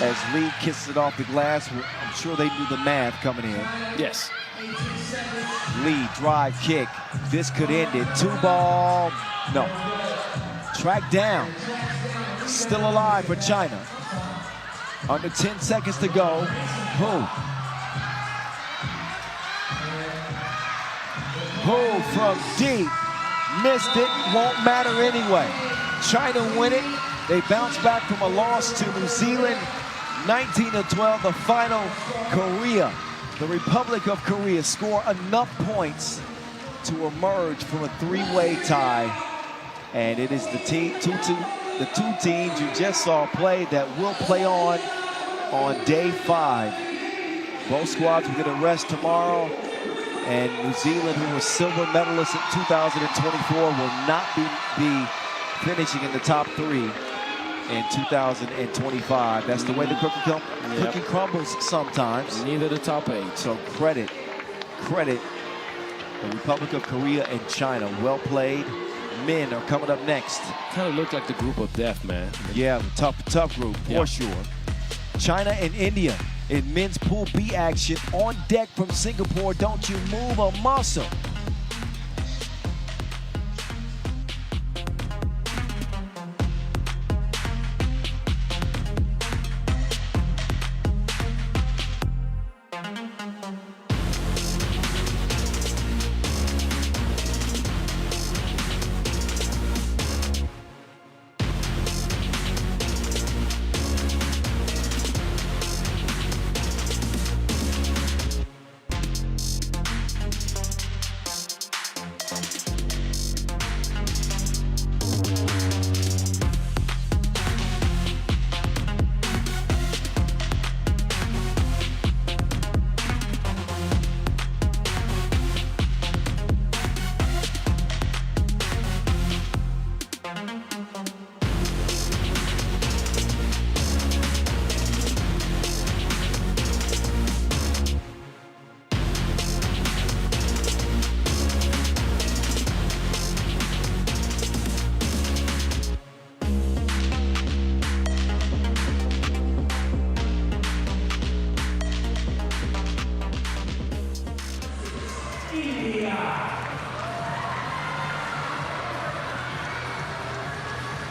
as Lee kisses it off the glass. I'm sure they knew the math coming in. Yes. Lee, drive, kick. This could end it. 2-ball. No. Track down. Still alive for China. Under 10 seconds to go. Who from deep. Missed it. Won't matter anyway. China win it. They bounce back from a loss to New Zealand. 19-12, the final. Korea, the Republic of Korea, score enough points to emerge from a three-way tie. And it is the two teams you just saw play that will play on day 5. Both squads will get a rest tomorrow. And New Zealand, who was silver medalists in 2024, will not be finishing in the top 3 in 2025. That's the way the cookie crumbles sometimes. Neither the top 8. So credit the Republic of Korea and China. Well played. Men are coming up next. Kind of look like the group of death, man. Yeah, tough group for sure. China and India in men's Pool B action on deck from Singapore. Don't you move a muscle.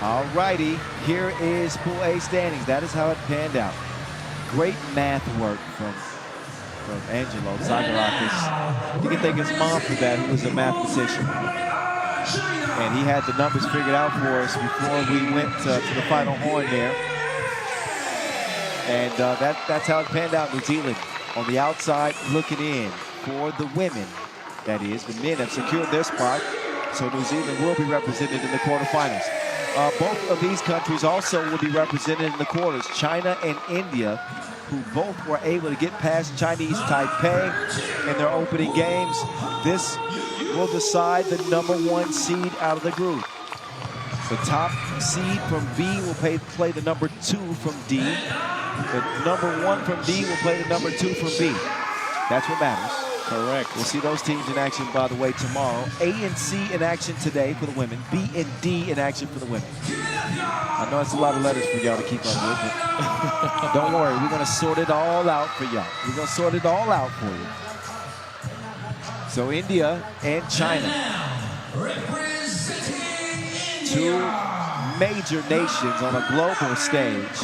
Alrighty, here is Pool A standings. That is how it panned out. Great math work from Angelo Zagarakis. You can thank his mom for that, who was a mathematician. And he had the numbers figured out for us before we went to the final horn there. And that's how it panned out. New Zealand on the outside looking in for the women. That is, the men have secured their spot. So New Zealand will be represented in the quarterfinals. Both of these countries also will be represented in the quarters. China and India, who both were able to get past Chinese Taipei in their opening games. This will decide the #1 seed out of the group. The top seed from B will play the #2 from D. The #1 from D will play the #2 from B. That's what matters. Correct. We'll see those teams in action, by the way, tomorrow. A and C in action today for the women. B and D in action for the women. I know it's a lot of letters for y'all to keep up with, but don't worry. We're going to sort it all out for y'all. We're going to sort it all out for you. So India and China, two major nations on a global stage,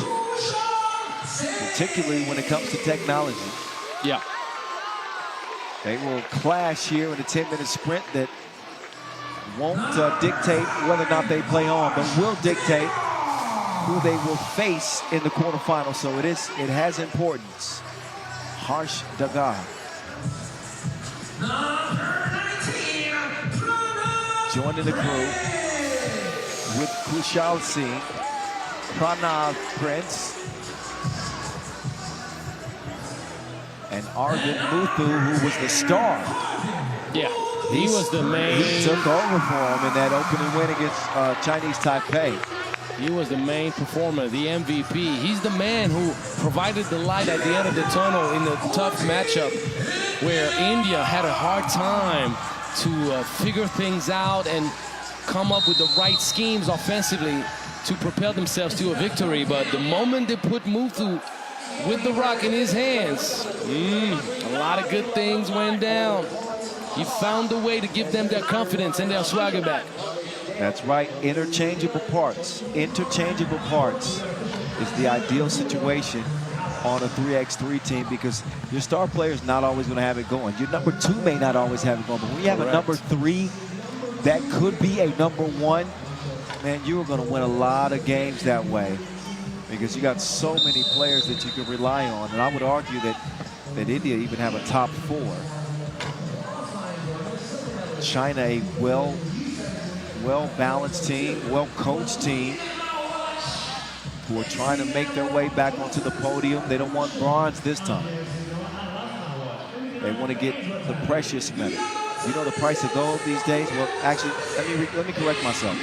particularly when it comes to technology. Yeah. They will clash here in a 10-minute sprint that won't dictate whether or not they play on, but will dictate who they will face in the quarterfinals. So it has importance. Harsh Dagar joining the crew with Kushal Singh, Pranav Prince, and Arvind Muthu, who was the star. Yeah, he was the main. He took over for him in that opening win against Chinese Taipei. He was the main performer, the MVP. He's the man who provided the light at the end of the tunnel in the tough matchup where India had a hard time to figure things out and come up with the right schemes offensively to propel themselves to a victory. But the moment they put Muthu with the rock in his hands, a lot of good things went down. He found a way to give them their confidence and their swagger back. That's right, interchangeable parts. Interchangeable parts is the ideal situation on a 3x3 team because your star player is not always going to have it going. Your number 2 may not always have it going, but when you have a number 3 that could be a number 1, man, you're going to win a lot of games that way because you got so many players that you can rely on. And I would argue that India even have a top 4. China, a well-balanced team, well-coached team who are trying to make their way back onto the podium. They don't want bronze this time. They want to get the precious medal. You know the price of gold these days? Well, actually, let me correct myself.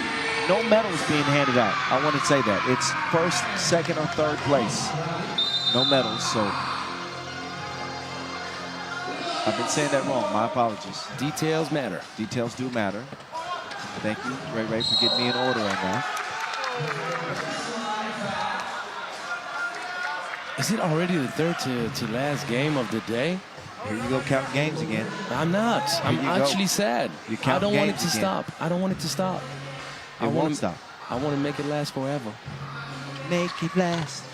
No medal is being handed out. I want to say that. It's first, second, or third place. No medals, so I've been saying that wrong. My apologies. Details matter. Details do matter. Thank you, Ray, for getting me in order on that. Is it already the third to last game of the day? Here you go, counting games again. I'm not. I'm actually sad. I don't want it to stop. I don't want it to stop. It won't stop. I want to make it last forever. Make it last.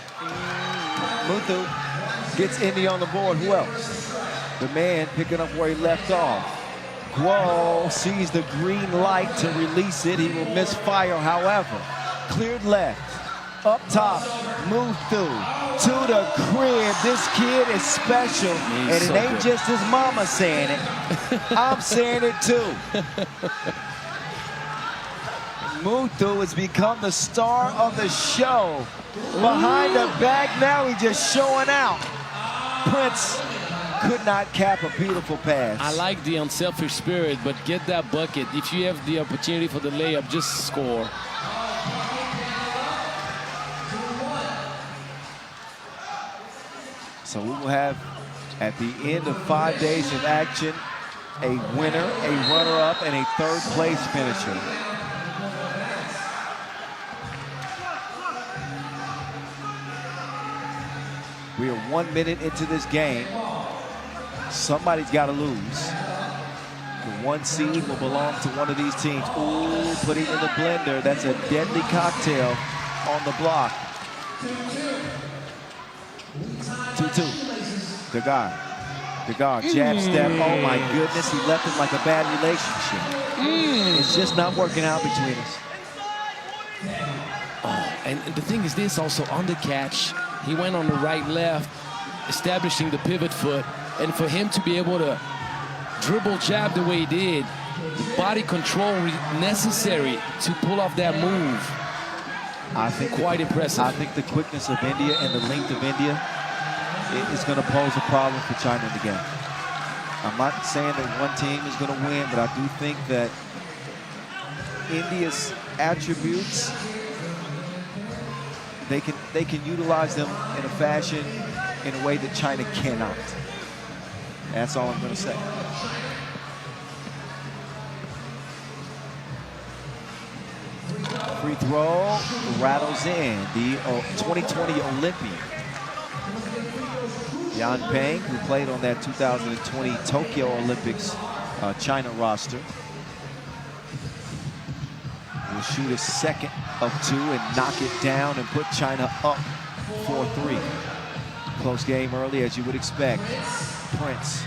Muthu gets India on the board. Who else? The man picking up where he left off. Guo sees the green light to release it. He will misfire, however. Cleared left. Up top, Muthu to the crib. This kid is special. And it ain't just his mama saying it. I'm saying it too. Muthu has become the star of the show. Behind the back now, he's just showing out. Prince could not cap a beautiful pass. I like the unselfish spirit, but get that bucket. If you have the opportunity for the layup, just score. So we will have, at the end of 5 days of action, a winner, a runner-up, and a third-place finisher. We are 1 minute into this game. Somebody's got to lose. The 1 seed will belong to one of these teams. Ooh, put it in the blender. That's a deadly cocktail on the block. 2-2. Dagar, jab step. Oh my goodness, he left him like a bad relationship. It's just not working out between us. Oh, and the thing is this also, on the catch, he went on the right left, establishing the pivot foot. And for him to be able to dribble jab the way he did, the body control necessary to pull off that move. I think quite impressive. I think the quickness of India and the length of India is going to pose a problem for China in the game. I'm not saying that one team is going to win, but I do think that India's attributes, they can utilize them in a fashion in a way that China cannot. That's all I'm going to say. Free throw rattles in. The 2020 Olympian Yan Peng, who played on that 2020 Tokyo Olympics China roster, will shoot a second of 2 and knock it down and put China up 4-3. Close game early, as you would expect. Prince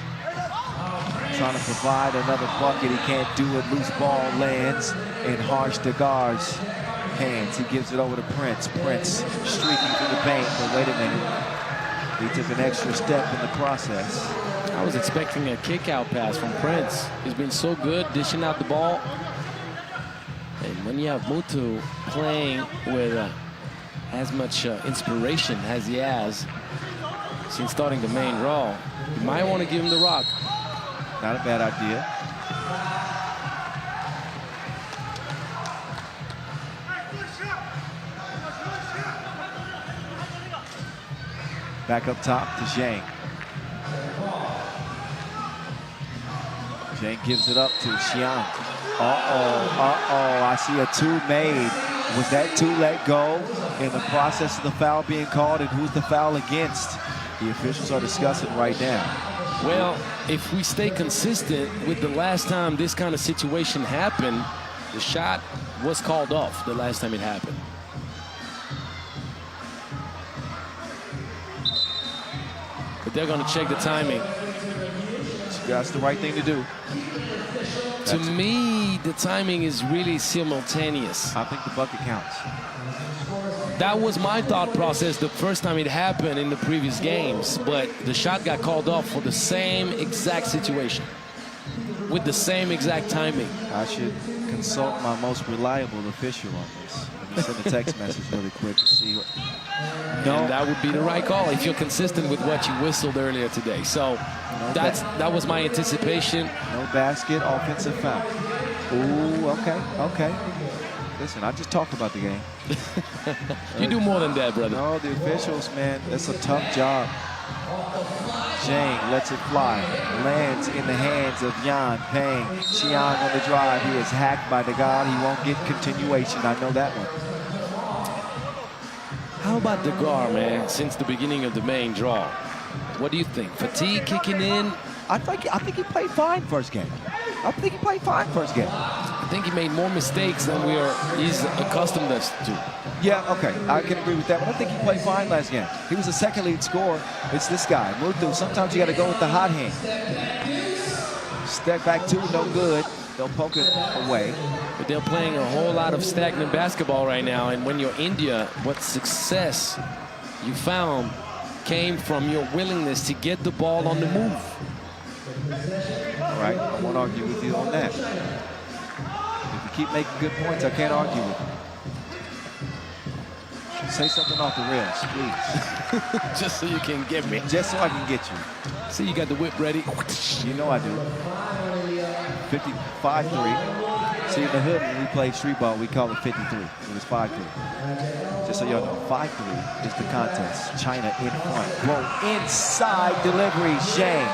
trying to provide another bucket. He can't do it. Loose ball lands in Harsh Dagar's hands. He gives it over to Prince. Prince streaking through the paint, but wait a minute. He took an extra step in the process. I was expecting a kick-out pass from Prince. He's been so good dishing out the ball. And when you have Mutu playing with as much inspiration as he has since starting the main draw, you might want to give him the rock. Not a bad idea. Back up top to Zhang. Zhang gives it up to Xiang. I see a 2 made. Was that 2 let go in the process of the foul being called? And who's the foul against? The officials are discussing right now. Well, if we stay consistent with the last time this kind of situation happened, the shot was called off the last time it happened. But they're going to check the timing. That's the right thing to do. To me, the timing is really simultaneous. I think the bucket counts. That was my thought process the first time it happened in the previous games, but the shot got called off for the same exact situation, with the same exact timing. I should consult my most reliable official on this. Let me send a text message really quick to see what... No, and that would be the right call if you're consistent with what you whistled earlier today. So that was my anticipation. No basket, offensive foul. Ooh, okay. Listen, I just talked about the game. You do more than that, brother. No, the officials, man, that's a tough job. Zhang lets it fly. Lands in the hands of Yan Peng. Xiang on the drive. He is hacked by Dagar. He won't get continuation. I know that one. How about Dagar, man, since the beginning of the main draw? What do you think? Fatigue kicking in? I think he played fine first game. I think he made more mistakes than he's accustomed us to. Yeah, okay, I can agree with that, but I think he played fine last game. He was the second lead scorer. It's this guy, Mutu. Sometimes you got to go with the hot hand. Step back 2, no good. They'll poke it away. But they're playing a whole lot of stagnant basketball right now, and when you're India, what success you found came from your willingness to get the ball on the move. All right, I won't argue with you on that. If you keep making good points, I can't argue with you. Say something off the rails, please. Just so you can get me. Just so I can get you. See, you got the whip ready. You know I do. 55-3. See, in the hood, when we play street ball, we call it 53. It was 5-3. Just so y'all know, 5-3 is the contest. China in front. Whoa, inside delivery, Zhang.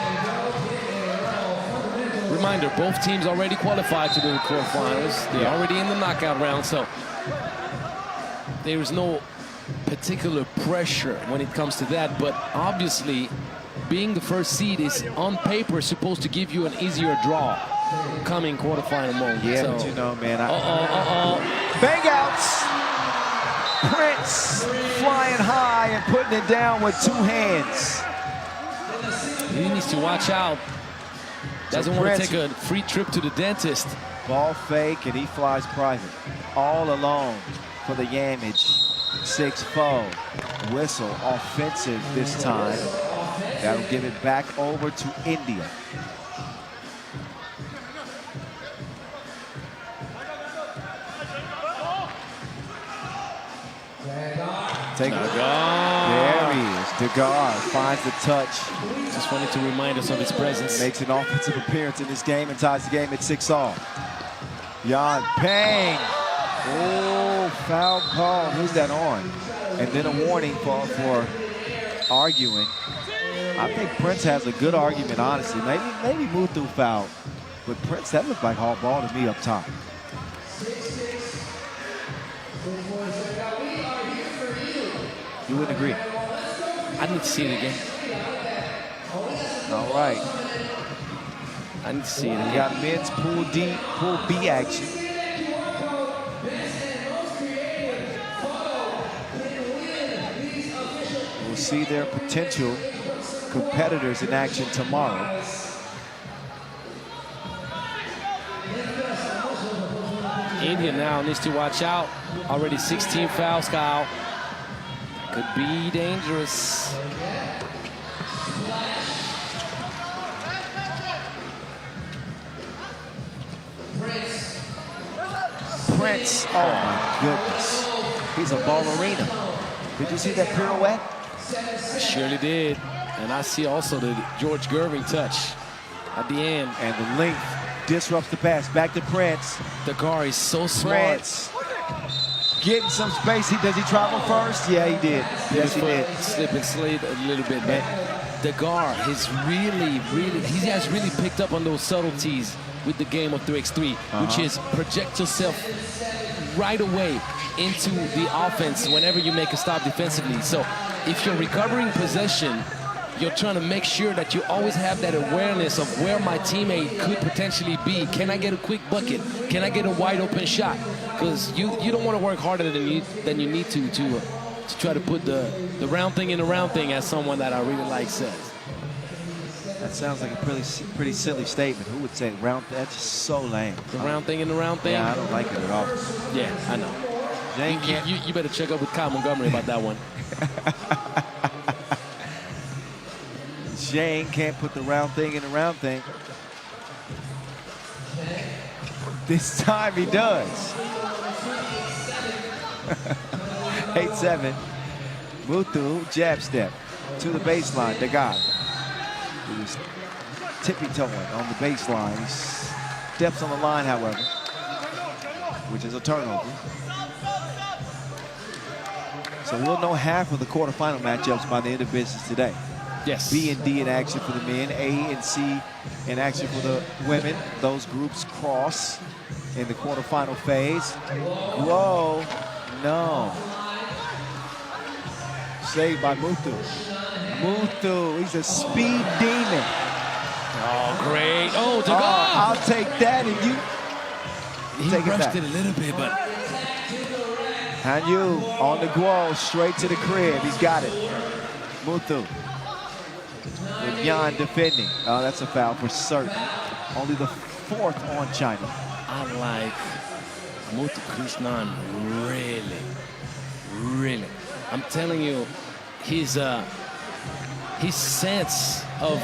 Reminder, both teams already qualified to the quarterfinals. They're already in the knockout round, so there is no particular pressure when it comes to that. But obviously, being the first seed is, on paper, supposed to give you an easier draw coming quarterfinal moment. Yeah, so, but you know, man. Bang outs! Prince flying high and putting it down with 2 hands. He needs to watch out. Doesn't want to take a free trip to the dentist. Ball fake, and he flies private. All alone for the Yamage. 6-4. Whistle, offensive this time. That'll give it back over to India. Take it. There he is. Dagar finds the touch. Just wanted to remind us of his presence. Makes an offensive appearance in this game and ties the game at 6-all. Yan Peng. Oh, foul call. Who's that on? And then a warning for arguing. I think Prince has a good argument, honestly. Maybe Muthu fouled. But Prince, that looked like hard ball to me up top. You wouldn't agree? I need to see it again. All right. I need to see it again. We got men's Pool B action. We'll see their potential competitors in action tomorrow. India now needs to watch out. Already 16 fouls, Kyle. Could be dangerous. Prince, oh my goodness. He's a ballerina. Did you see that pirouette? I surely did. And I see also the George Gerving touch at the end. And the length disrupts the pass. Back to Prince. The guard is so smart. Prince getting some space. Does he travel first? Yeah, he did. Yes, he did. Slip and slide a little bit, but the guard is he has really picked up on those subtleties with the game of 3x3, which is project yourself right away into the offense whenever you make a stop defensively. So if you're recovering possession, you're trying to make sure that you always have that awareness of where my teammate could potentially be. Can I get a quick bucket? Can I get a wide open shot? Because you don't want to work harder than you need to try to put the round thing in the round thing, as someone that I really like says. That sounds like a pretty silly statement. Who would say round? That's just so lame. The round thing in the round thing? Yeah, I don't like it at all. Yeah, I know. You better check up with Kyle Montgomery about that one. Jane can't put the round thing in the round thing. This time he does. 8-7. Muthu, jab step to the baseline. Degad. He was tippy-toeing on the baseline. He steps on the line, however, which is a turnover. So we'll know half of the quarterfinal matchups by the end of business today. Yes. B and D in action for the men, A and C in action for the women. Those groups cross in the quarterfinal phase. Whoa, no. Saved by Muthu. Muthu, he's a speed demon. Oh, great. Oh, Degard. I'll take that, and you take it back. He rushed it a little bit, but... Hanyu on the Guo, straight to the crib. He's got it. Muthu. With Yan defending. Oh, that's a foul for certain. Only the fourth on China. I like Muthu Krishnan really. I'm telling you, his sense of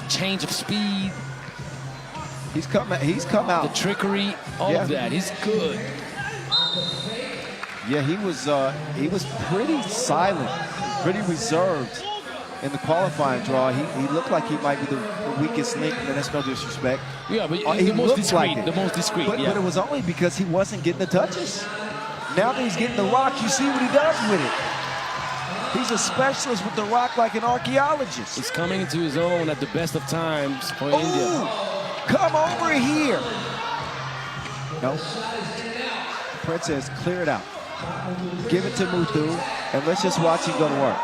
change of speed. He's come out. The trickery, all of that. He's good. Yeah, he was pretty silent, pretty reserved in the qualifying draw. He looked like he might be the weakest link, and that's no disrespect. Yeah, but he the most discreet. Like the most discreet. But it was only because he wasn't getting the touches. Now that he's getting the rock, you see what he does with it. He's a specialist with the rock, like an archaeologist. He's coming into his own at the best of times for India. Come over here. No. Princess, clear it out. Give it to Muthu, and let's just watch him go to work.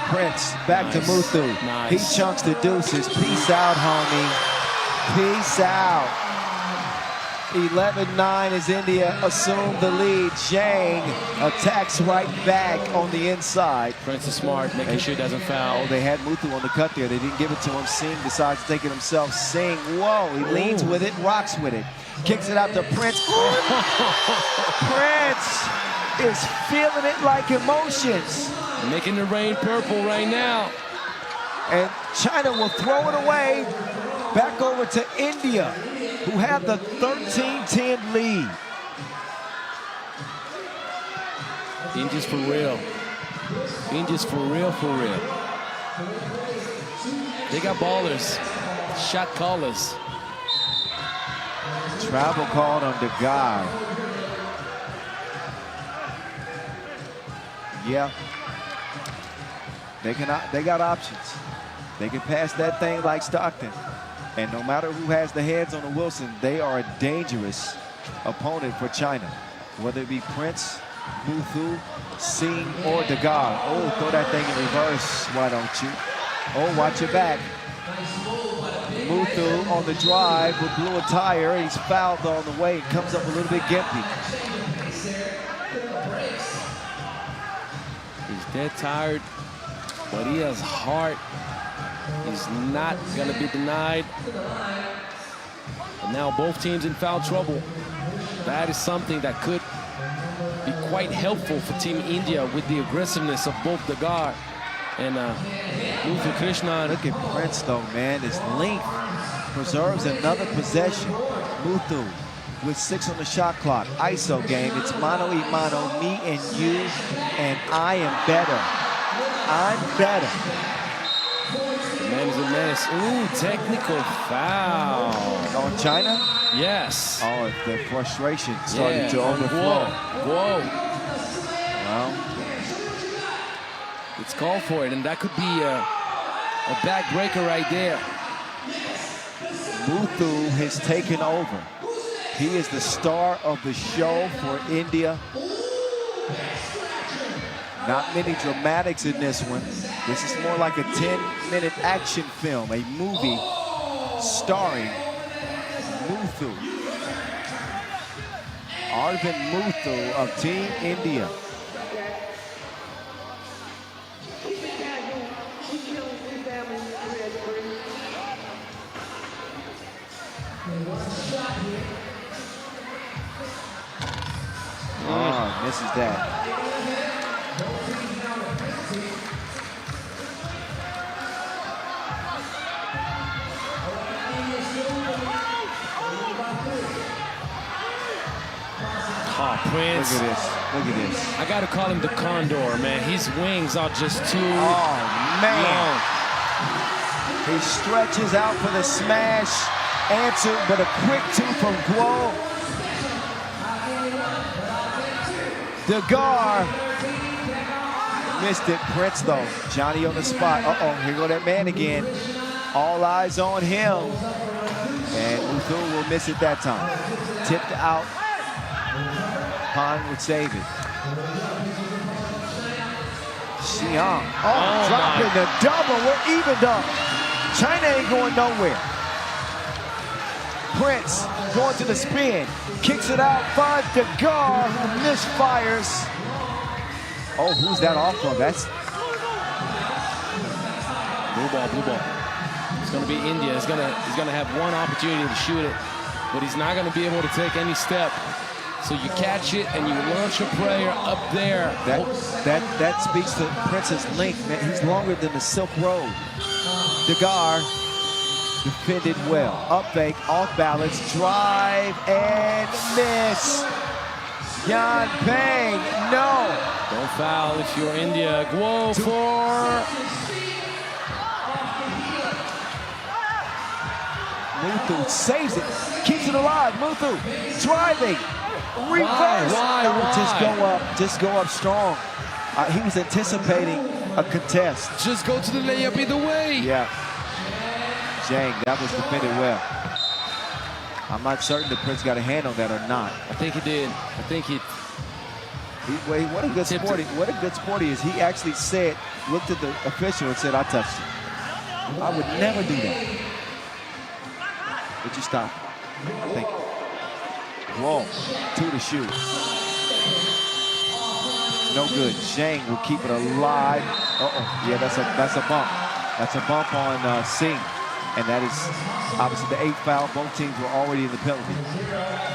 Prince, back to Muthu. Nice. He chunks the deuces. Peace out, homie. Peace out. 11-9 as India assumed the lead. Zhang attacks right back on the inside. Prince is smart, making sure he doesn't foul. Oh, they had Muthu on the cut there. They didn't give it to him. Singh decides to take it himself. Singh, whoa, he leans with it, rocks with it. Kicks it out to Prince. Prince is feeling it like emotions. Making the rain purple right now. And China will throw it away back over to India, who have the 13-10 lead. India's for real. India's for real, for real. They got ballers, shot callers. Travel called on Degard. Yeah. They got options. They can pass that thing like Stockton. And no matter who has the heads on the Wilson, they are a dangerous opponent for China. Whether it be Prince, Muthu, Singh, or Degar. Oh, throw that thing in reverse, why don't you? Oh, watch your back. Muthu on the drive with blew a tire. He's fouled on the way. Comes up a little bit gimpy. He's dead tired, but he has heart. He's not going to be denied. And now both teams in foul trouble. That is something that could be quite helpful for Team India with the aggressiveness of both Degar and Muthu Krishnan. Look at Prince though, man. His length preserves another possession. Muthu with 6 on the shot clock. ISO game. It's mano y mano, me and you, and I am better. I'm better. The man is a menace. Ooh, technical foul. On China? Yes. Oh, the frustration started to overflow. Whoa. Well, it's called for it, and that could be a backbreaker right there. Muthu has taken over. He is the star of the show for India. Not many dramatics in this one. This is more like a 10-minute action film, a movie starring Muthu. Arvind Muthu of Team India. Oh, misses that. Oh, Prince. Look at this. Look at this. I got to call him the Condor, man. His wings are just too man. long. He stretches out for the smash. Answer, but a quick 2 from Guo. Degar missed it. Prince though. Johnny on the spot. Uh-oh, here go that man again. All eyes on him. And Muthu will miss it that time. Tipped out. Han would save it. Xiang. Oh, dropping the double. We're evened up. China ain't going nowhere. Prince going to the spin. Kicks it out. Finds Degar, who misfires. Oh, who's that off of? That's Blue ball. It's going to be India. He's going to have one opportunity to shoot it, but he's not going to be able to take any step. So you catch it and you launch a prayer up there. That speaks to Prince's length, man. He's longer than the Silk Road. Degar defended well. Up fake, off balance, drive and miss. Yan Peng, no. Don't foul if you're India. Go for. Muthu saves it, keeps it alive. Muthu driving, reverse. Why? Just go up strong. He was anticipating a contest. Just go to the layup either way. Yeah. Zhang, that was defended well. I'm not certain that Prince got a hand on that or not. I think he did. I think he what a good sport. What a good sport he is. He actually said, looked at the official and said, I touched it. I would never do that. But you stop. Thank you. Whoa, 2 to shoot. No good. Zhang will keep it alive. Uh-oh, yeah, that's a bump. That's a bump on Singh. And that is obviously the 8th foul. Both teams were already in the penalty.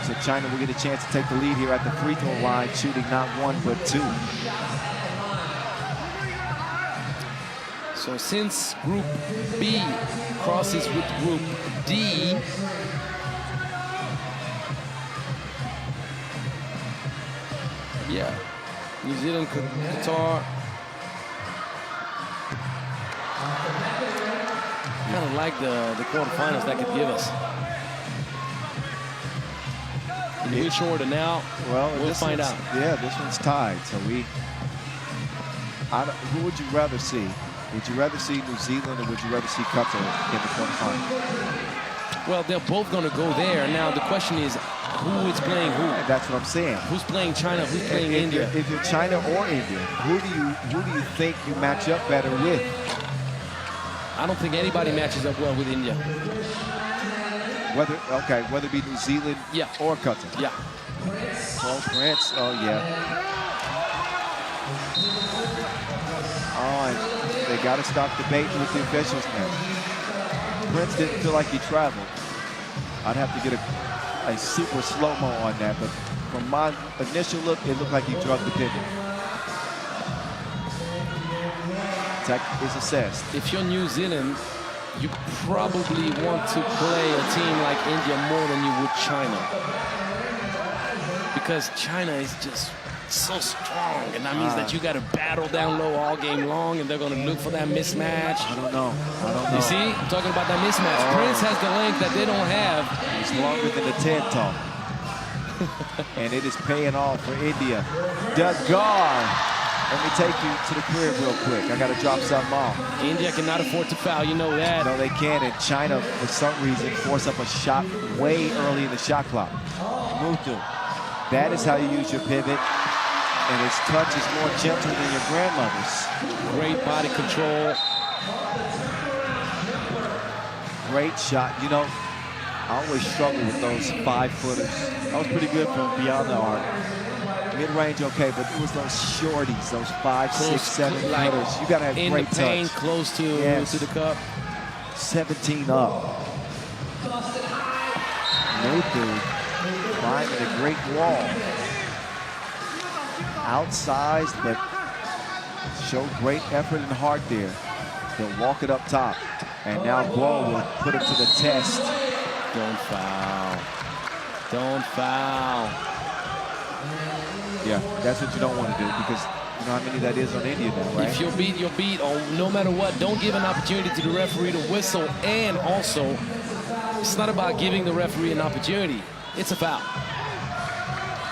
So China will get a chance to take the lead here at the free throw line, shooting not 1 but 2. So since Group B crosses with Group D, yeah, New Zealand, Qatar. Kind of like the quarterfinals that could give us. In which order now? Well, we'll find out. Yeah, this one's tied. So who would you rather see? Would you rather see New Zealand or would you rather see Qatar in the quarterfinals? Well, they're both going to go there. Now, the question is, who is playing who? And that's what I'm saying. Who's playing China? Who's playing India? If you're China or India, who do you think you match up better with? I don't think anybody matches up well with India. Whether it be New Zealand or Qatar. Yeah. Well, Prince, oh yeah. Oh, and they got to stop debating with the officials now. Prince didn't feel like he traveled. I'd have to get a super slow-mo on that, but from my initial look, it looked like he drug the pivot. Tech is assessed. If you're New Zealand, you probably want to play a team like India more than you would China. Because China is just so strong, and that means that you got to battle down low all game long, and they're going to look for that mismatch. I don't know. You see, I'm talking about that mismatch. Prince has the length that they don't have. He's longer than the TED Talk. And it is paying off for India. Dagar. Let me take you to the crib real quick. I got to drop something off. India cannot afford to foul, you know that. No, they can't. And China, for some reason, force up a shot way early in the shot clock. Muthu. That is how you use your pivot. And his touch is more gentle than your grandmother's. Great body control. Great shot. You know, I always struggle with those 5-footers. That was pretty good from beyond the arc. Mid-range, okay, but it was those shorties, those 5, 6, 7 footers. You got to have in great the paint, touch. close to the cup. 17 up. Muthu climbing a great wall. Outsized, but showed great effort and heart there. He'll walk it up top. And now Guo will put him to the test. Don't foul. Don't foul. Yeah, that's what you don't want to do because you know how many that is on India now, right? If you're beat, you're beat. Or no matter what, don't give an opportunity to the referee to whistle. And also, it's not about giving the referee an opportunity. It's a foul.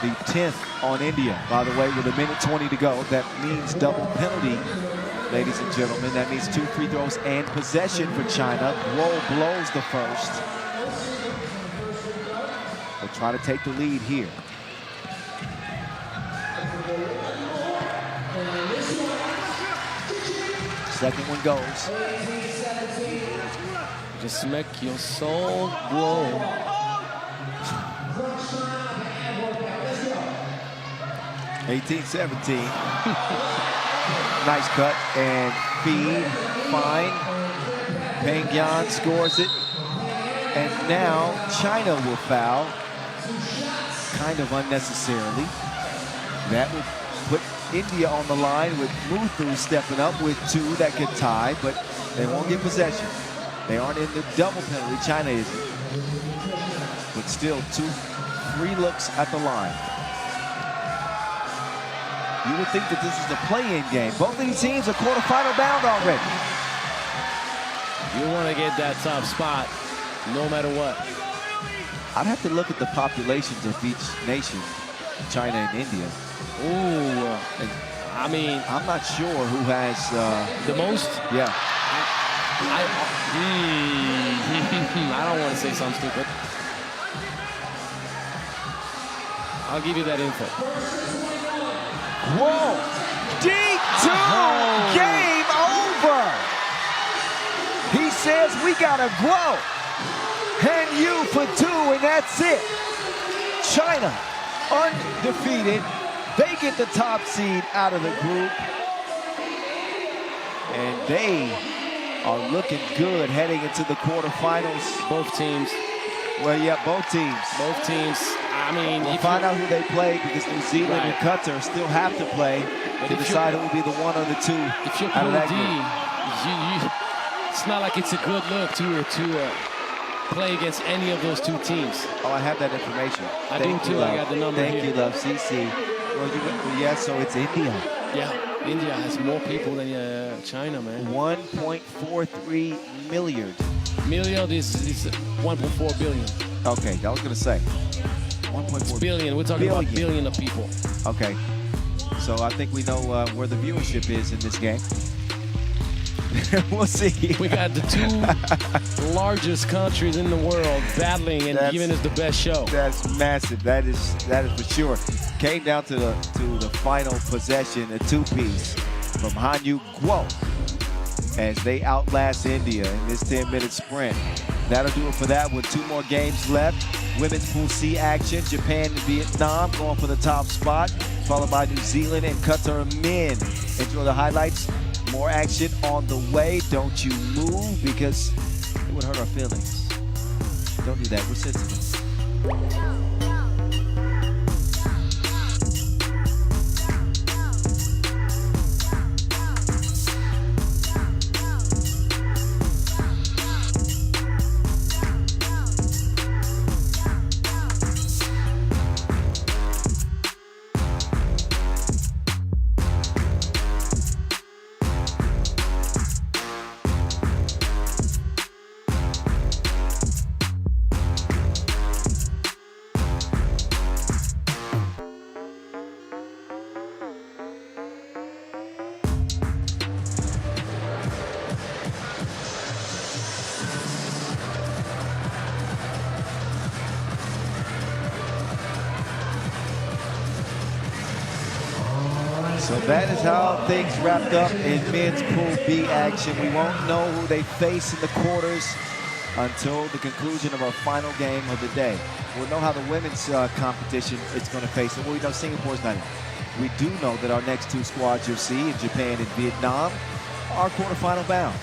The 10th on India, by the way, with 1:20 to go. That means double penalty, ladies and gentlemen. That means 2 free throws and possession for China. Guo blows the first. They'll try to take the lead here. Second one goes. Just make your soul glow. (18-17). Nice cut and feed. Fine. Pengyan scores it. And now China will foul. Kind of unnecessarily. That would put India on the line with Muthu stepping up with 2 that could tie, but they won't get possession. They aren't in the double penalty. China isn't. But still 2 free looks at the line. You would think that this is a play-in game. Both of these teams are quarterfinal bound already. You want to get that top spot no matter what. I'd have to look at the populations of each nation, China and India. Ooh, I mean, I'm not sure who has the most. Yeah. I don't want to say something stupid. I'll give you that info. Whoa! D2! Game over! He says we gotta grow. And you for 2, and that's it. China, undefeated. They get the top seed out of the group. And they are looking good heading into the quarterfinals. Both teams. Well, yeah, both teams. Both teams. I mean, we'll find out who they play because New Zealand and Qatar still have to play to decide who will be the 1 or the 2 if you're out of that D, group. it's not like it's a good look to play against any of those 2 teams. Oh, I have that information. I do too. I got the number here. Thank you, love. CC. Well, yeah, so it's India. Yeah, India has more people than China, man. 1.43 million. Million is 1.4 billion. Okay, I was going to say. 1.4 billion. We're talking about billion of people. Okay. So I think we know where the viewership is in this game. We'll see. We got the two largest countries in the world battling and giving us the best show. That's massive. That is for sure. Came down to the final possession, a two-piece from Hanyu Guo as they outlast India in this 10-minute sprint. That'll do it for that one. 2 more games left. Women's Pool C action. Japan and Vietnam going for the top spot, followed by New Zealand and Qatar men. Enjoy the highlights. More action on the way. Don't you move because it would hurt our feelings. Don't do that. We're sensitive. So that is how things wrapped up in men's Pool B action. We won't know who they face in the quarters until the conclusion of our final game of the day. We'll know how the women's competition is going to face it. Well, we know Singapore's not in. We do know that our next 2 squads you'll see in Japan and Vietnam are quarterfinal bound.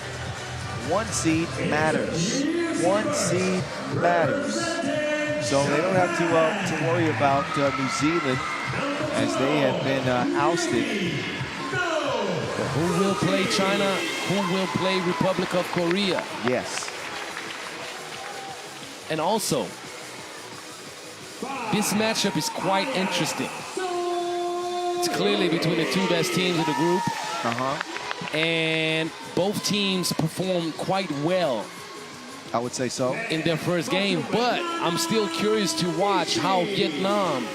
1 seed matters. 1 seed matters. So they don't have to worry about New Zealand as they have been ousted. Who will play China? Who will play Republic of Korea? Yes. And also, this matchup is quite interesting. It's clearly between the 2 best teams in the group. And both teams performed quite well, I would say so, in their first game. But I'm still curious to watch how Vietnam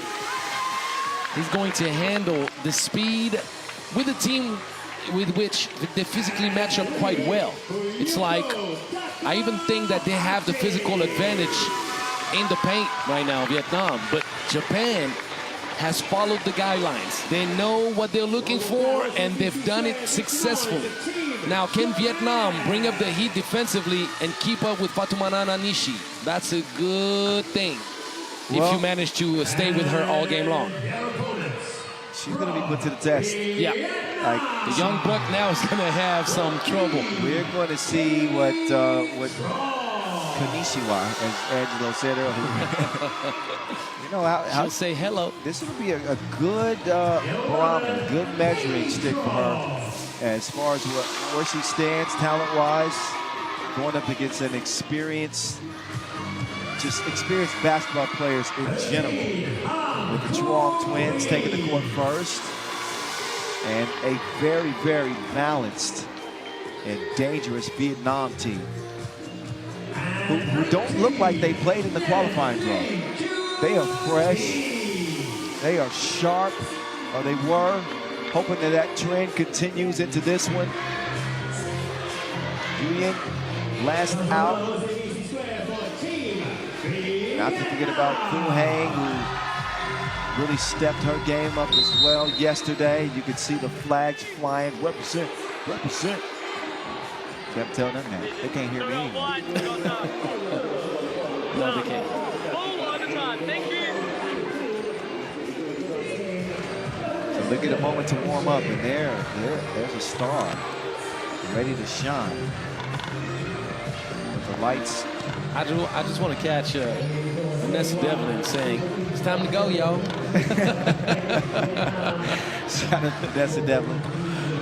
is going to handle the speed with a team with which they physically match up quite well. It's like, I even think that they have the physical advantage in the paint right now, Vietnam. But Japan has followed the guidelines. They know what they're looking for, and they've done it successfully. Now, can Vietnam bring up the heat defensively and keep up with Fatoumata Nishi? That's a good thing. If you manage to stay with her all game long. She's going to be put to the test. Yeah. Like, the young buck now is going to have some trouble. We're going to see what Konnichiwa, as Angelo said earlier. You know, she'll say hello. This will be a good barometer, good measuring stick for her as far as where she stands talent-wise, going up against an experienced basketball players in general. With the Chuang twins taking the court first, and a very, very balanced and dangerous Vietnam team who don't look like they played in the qualifying draw. They are fresh, they are sharp, or they were, hoping that trend continues into this one. Nguyen, last out. Not to forget about Thu Hang, who really stepped her game up as well yesterday. You could see the flags flying. Represent, represent. I'm telling them that. They can't hear me anymore. No, they can't. So they get a moment to warm up, and there's a star ready to shine. With the lights. I just want to catch Vanessa Devlin saying, "It's time to go, yo." Shout out to Vanessa Devlin.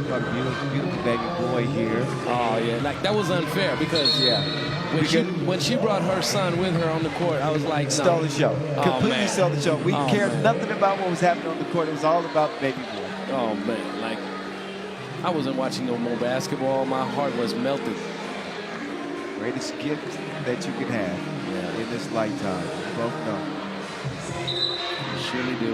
Got a beautiful baby boy here. Oh yeah, like that was unfair because when she brought her son with her on the court, I was like, no. Stole the show. Completely stole the show. We cared nothing about what was happening on the court. It was all about the baby boy. Oh man, like I wasn't watching no more basketball. My heart was melted. Greatest gift that you can have in this lifetime. We both know. You surely do.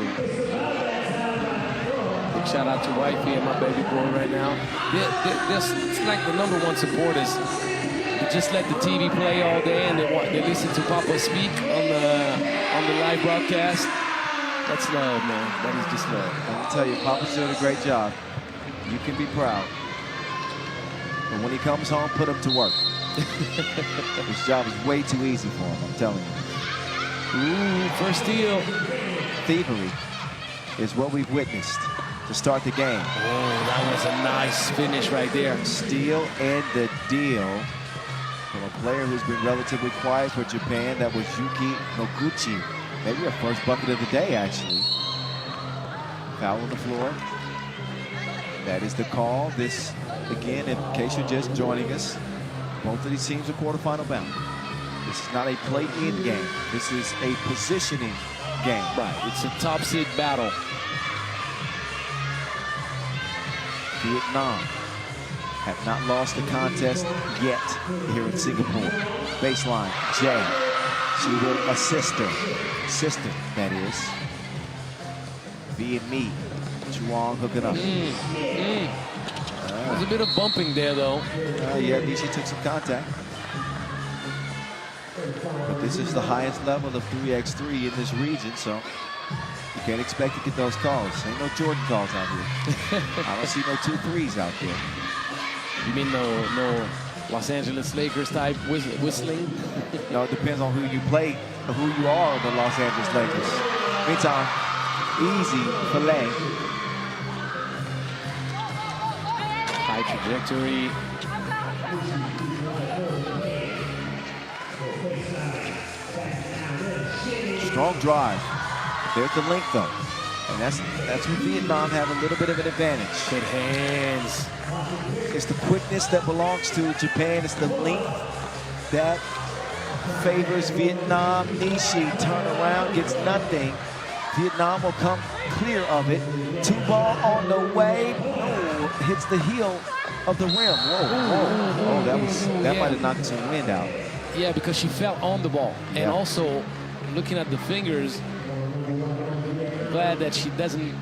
Big shout out to Wifey and my baby boy right now. It's like the #1 supporters. They just let the TV play all day and they listen to Papa speak on the live broadcast. That's love, man. That is just love. Let me tell you, Papa's doing a great job. You can be proud. But when he comes home, put him to work. His job is way too easy for him, I'm telling you. Ooh, first steal. Thievery is what we've witnessed to start the game. Oh, that was a nice finish right there. Steal and the deal from a player who's been relatively quiet for Japan. That was Yuki Noguchi. Maybe our first bucket of the day, actually. Foul on the floor. That is the call. This, again, in case you're just joining us, both of these teams are quarterfinal bound. This is not a play-in game. This is a positioning game. Right, it's a top seed battle. Vietnam have not lost the contest yet here in Singapore. Baseline, Jay. She will assist her. Sister, that is. Vietnamese. Chuang hooking up. There's a bit of bumping there, though. Yeah, Nishi took some contact. But this is the highest level of 3x3 in this region, so you can't expect to get those calls. Ain't no Jordan calls out here. I don't see no 2-3s out there. You mean no Los Angeles Lakers type whistling? No, it depends on who you play, or who you are on the Los Angeles Lakers. Meantime, easy filet. High trajectory. Strong drive. There's the length though. And that's where Vietnam have a little bit of an advantage. Good hands. It's the quickness that belongs to Japan. It's the length that favors Vietnam. Nishi turn around, gets nothing. Vietnam will come clear of it. 2-ball on the way. Oh, hits the heel of the rim. Whoa, whoa. Oh, that might have knocked some wind out. Yeah, because she fell on the ball. And also, looking at the fingers, glad that she doesn't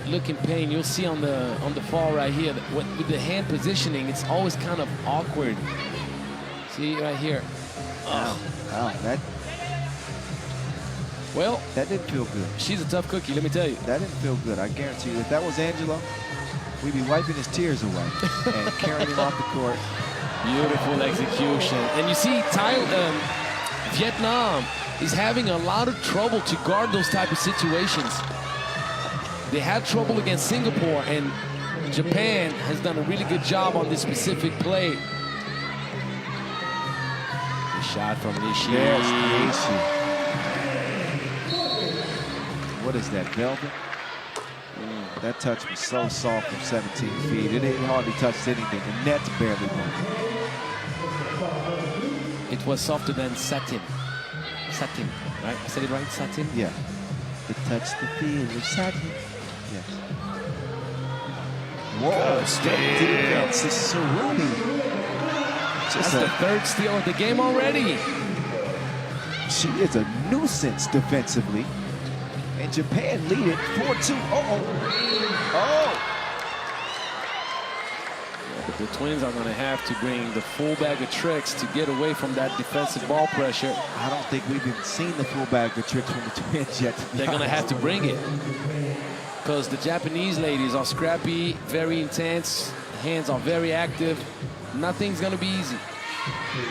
look in pain. You'll see on the fall right here, that with the hand positioning, it's always kind of awkward. See right here. Oh, well, that didn't feel good. She's a tough cookie, let me tell you. That didn't feel good. I guarantee you, if that was Angelo, we'd be wiping his tears away and carrying him off the court. Beautiful execution. And you see, Vietnam is having a lot of trouble to guard those type of situations. They had trouble against Singapore, and Japan has done a really good job on this specific play. The shot from Nishi. Yes, Nishi. What is that, velvet? That touch was so soft from 17 feet. It ain't hardly touched anything. The net's barely moving. It was softer than satin. Satin, right? I said it right? Satin? Yeah. It touched the feel of satin. Yes. Whoa, steady defense is Saruni. That's the third steal of the game already. She is a nuisance defensively. And Japan lead it 4-2. Oh! But the Twins are going to have to bring the full bag of tricks to get away from that defensive ball pressure. I don't think we've even seen the full bag of tricks from the Twins yet. They're going to have to bring it. Because the Japanese ladies are scrappy, very intense. Hands are very active. Nothing's going to be easy.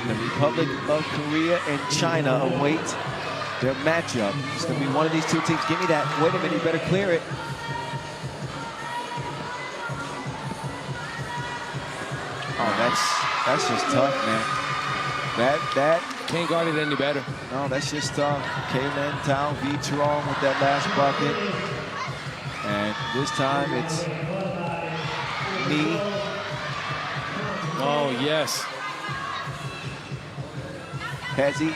The Republic of Korea and China await their matchup. It's going to be one of these two teams. Give me that. Wait a minute, you better clear it. Oh, that's just tough, man. That can't guard it any better. No, that's just tough. Kaylin Tao Vietron with that last bucket. And this time it's me. Oh, yes. Hezzy,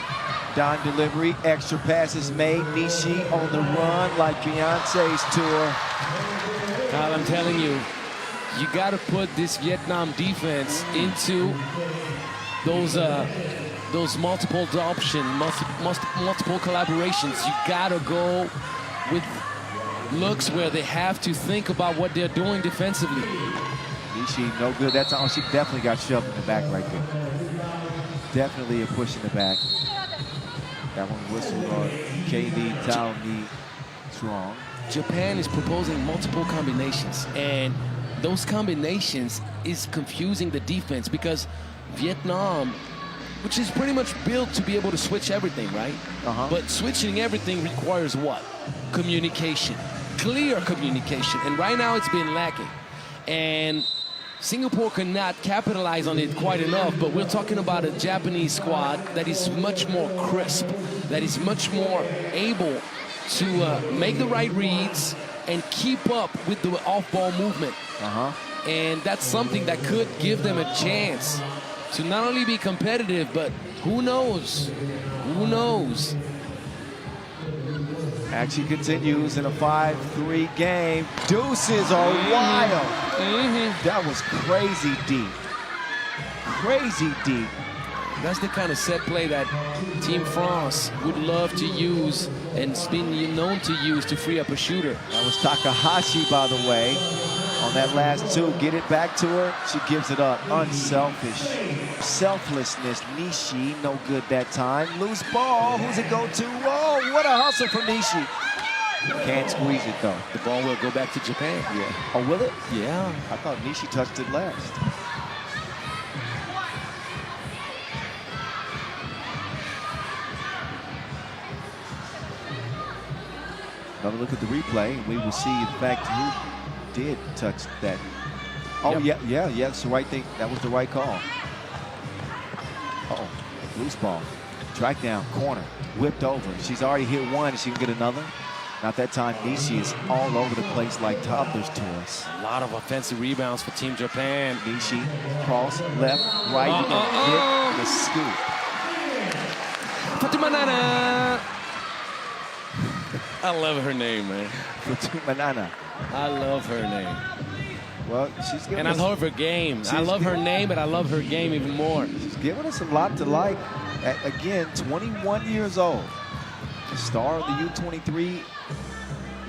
Don delivery, extra passes made. Nishi on the run like Beyonce's tour. Kyle, I'm telling you, you got to put this Vietnam defense into those multiple options, multiple collaborations. You got to go with looks where they have to think about what they're doing defensively. Nishi, no good. That's all. She definitely got shoved in the back right there. Definitely a push in the back. That one whistled on KD Tao Ni Strong. Japan is proposing multiple combinations, and those combinations is confusing the defense because Vietnam, which is pretty much built to be able to switch everything, right? But switching everything requires what? Communication, clear communication, and right now it's been lacking. And Singapore cannot capitalize on it quite enough, but we're talking about a Japanese squad that is much more crisp, that is much more able to make the right reads and keep up with the off-ball movement. And that's something that could give them a chance to not only be competitive, but who knows? Who knows? Action continues in a 5-3 game. Deuces are wild. That was crazy deep. Crazy deep. That's the kind of set play that Team France would love to use and has been known to use to free up a shooter. That was Takahashi, by the way, on that last two. Get it back to her. She gives it up. Unselfish. Selflessness. Nishi, no good that time. Loose ball. Who's it go to? Oh, what a hustle from Nishi. Can't squeeze it, though. The ball will go back to Japan. Yeah. Oh, will it? Yeah. I thought Nishi touched it last. Another look at the replay, and we will see, in fact, who did touch that. Oh, yeah, it's the right thing. That was the right call. Uh-oh, loose ball. Track down, corner, whipped over. She's already hit one, and she can get another. Not that time. Nishi is all over the place like toddlers to us. A lot of offensive rebounds for Team Japan. Nishi, cross, left, right, and get the scoop. Fatima Nana. I love her name, man. Fatima Nana. I love her name. Well, she's giving and us, I love her game. I love her name, but I love her game even more. She's giving us a lot to like. Again, 21 years old. Star of the U23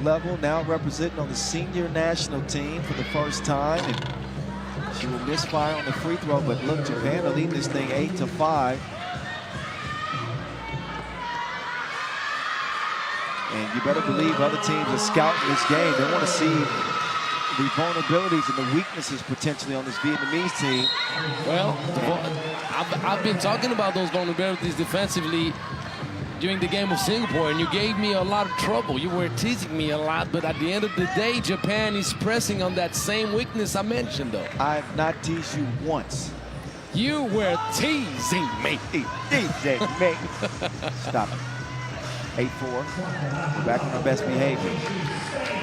level, now representing on the senior national team for the first time. And she will misfire on the free throw, but look, Japan will lead this thing 8-5. And you better believe other teams are scouting this game. They want to see the vulnerabilities and the weaknesses potentially on this Vietnamese team. Well, I've been talking about those vulnerabilities defensively during the game of Singapore, and you gave me a lot of trouble. You were teasing me a lot, but at the end of the day, Japan is pressing on that same weakness I mentioned, though. I have not teased you once. You were teasing me. Teasing me. Stop it. 8-4. We're back on our best behavior.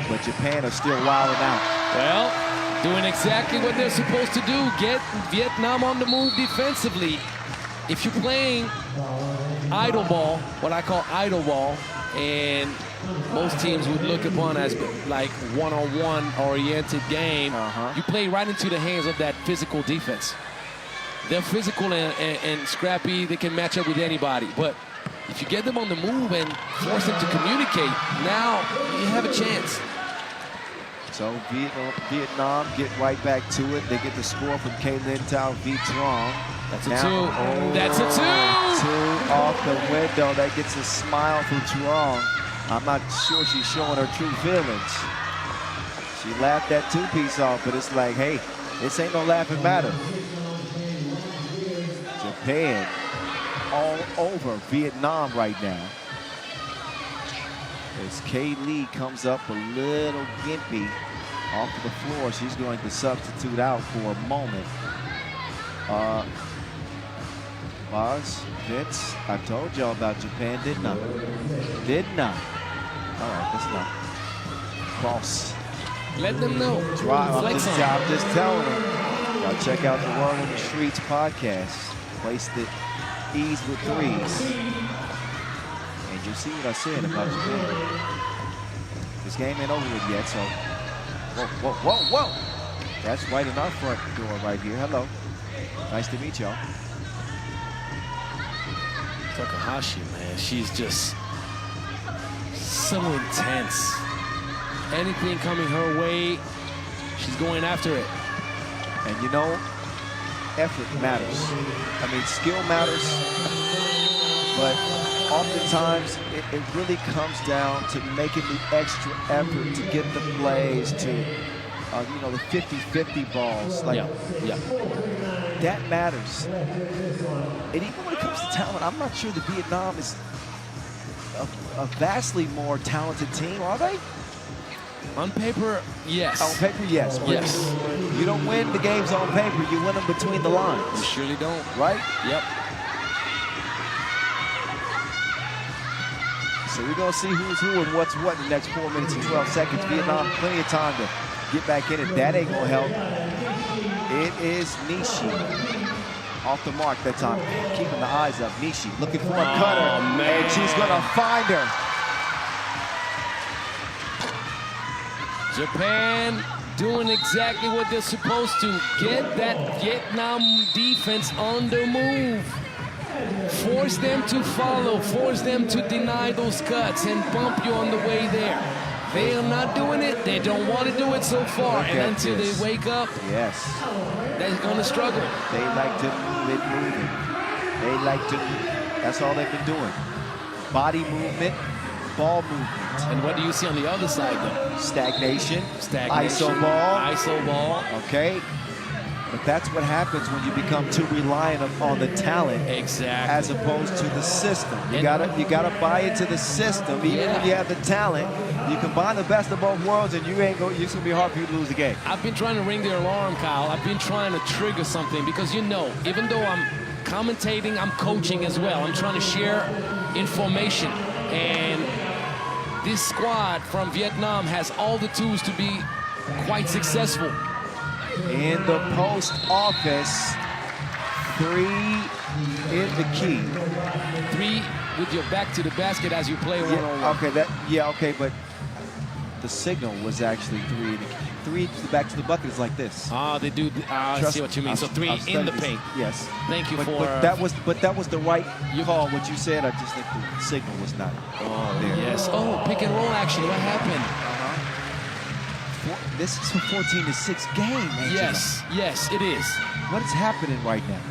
But Japan are still wilding out. Well, doing exactly what they're supposed to do. Get Vietnam on the move defensively. If you're playing idle ball, what I call idle ball, and most teams would look upon as like one-on-one oriented game, you play right into the hands of that physical defense. They're physical and scrappy. They can match up with anybody. But if you get them on the move and force them to communicate, now you have a chance. So Vietnam get right back to it. They get the score from Kaylin Tao Vietron. That's a two. That's a two. Two off the window. That gets a smile from Truong. I'm not sure she's showing her true feelings. She laughed that two-piece off, but it's like, hey, this ain't no laughing matter. Japan all over Vietnam right now. As Kay Lee comes up a little gimpy off of the floor, she's going to substitute out for a moment. Boz, Vince, I told y'all about Japan, didn't I? Didn't I? All right, let's not. Cross. Let them know. I'm just telling them. Y'all check out the Word on the Streets podcast. Place the E's with threes. And you'll see what I said about Japan. This game ain't over with yet, so. Whoa. That's right in our front door right here. Hello. Nice to meet y'all. Takahashi, man, she's just so intense. Anything coming her way, she's going after it. And you know, effort matters. I mean, skill matters, but oftentimes it really comes down to making the extra effort to get the plays to, you know, the 50-50 balls. Like, that matters. And even when it comes to talent, I'm not sure that Vietnam is a vastly more talented team, are they? On paper, yes. On paper, yes. Yes. You don't win the games on paper, you win them between the lines. You surely don't. Right? Yep. So we're going to see who's who and what's what in the next 4 minutes and 12 seconds. Vietnam, plenty of time to get back in it. That ain't going to help. It is Nishi. Off the mark that time. Keeping the eyes up. Nishi looking for a cutter. Man. And she's going to find her. Japan doing exactly what they're supposed to. Get that Vietnam defense on the move. Force them to follow. Force them to deny those cuts and bump you on the way there. They are not doing it. They don't want to do it so far. And until they wake up, yes, they're going to struggle. They like to move it moving. They like to, that's all they've been doing. Body movement, ball movement. And what do you see on the other side, though? Stagnation. Stagnation. ISO ball. ISO ball. Okay. But that's what happens when you become too reliant on the talent, exactly, as opposed to the system. You gotta buy into the system. Even when you have the talent, you combine the best of both worlds, and it's gonna be hard for you to lose the game. I've been trying to ring the alarm, Kyle. I've been trying to trigger something because, you know, even though I'm commentating, I'm coaching as well. I'm trying to share information, and this squad from Vietnam has all the tools to be quite successful. In the post office, 3 in the key. 3 with your back to the basket as you play one-on-one. Okay, okay, but the signal was actually 3 in the key. 3 to the back to the bucket is like this. Ah, they do. I see what you mean. So 3 in the paint. Yes. Thank you but that was the right call. What you said, I just think the signal was not there. Yes. Oh, pick and roll action. What happened? This is a 14-6 game, man. Yes, yes, it is. What is happening right now?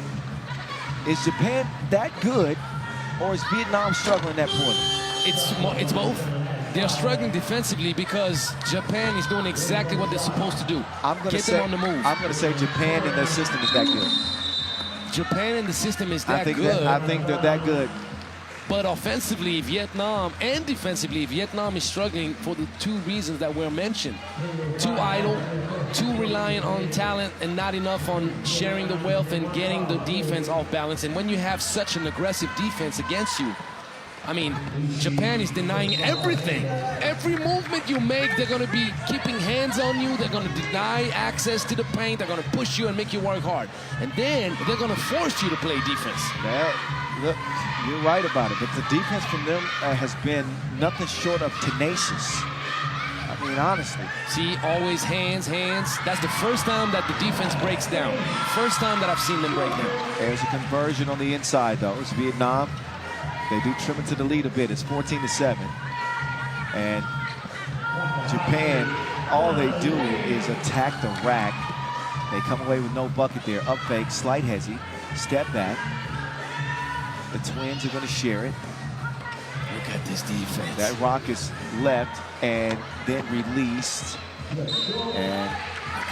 Is Japan that good, or is Vietnam struggling that poorly? It's both. They're struggling defensively because Japan is doing exactly what they're supposed to do. Get them on the move. I'm going to say Japan and their system is that good. Japan and the system is that good. I think they're that good. But offensively, Vietnam, and defensively, Vietnam is struggling for the 2 reasons that were mentioned. Too idle, too reliant on talent, and not enough on sharing the wealth and getting the defense off balance. And when you have such an aggressive defense against you, I mean, Japan is denying everything. Every movement you make, they're going to be keeping hands on you. They're going to deny access to the paint. They're going to push you and make you work hard. And then they're going to force you to play defense. Look, you're right about it, but the defense from them has been nothing short of tenacious. I mean, honestly. See, always hands, hands. That's the first time that the defense breaks down. First time that I've seen them break down. There's a conversion on the inside, though. It's Vietnam. They do trim it to the lead a bit. It's 14-7. And Japan, all they do is attack the rack. They come away with no bucket there. Up fake, slight hezzy, step back. The Twins are going to share it. Look at this defense. That rock is left and then released. And look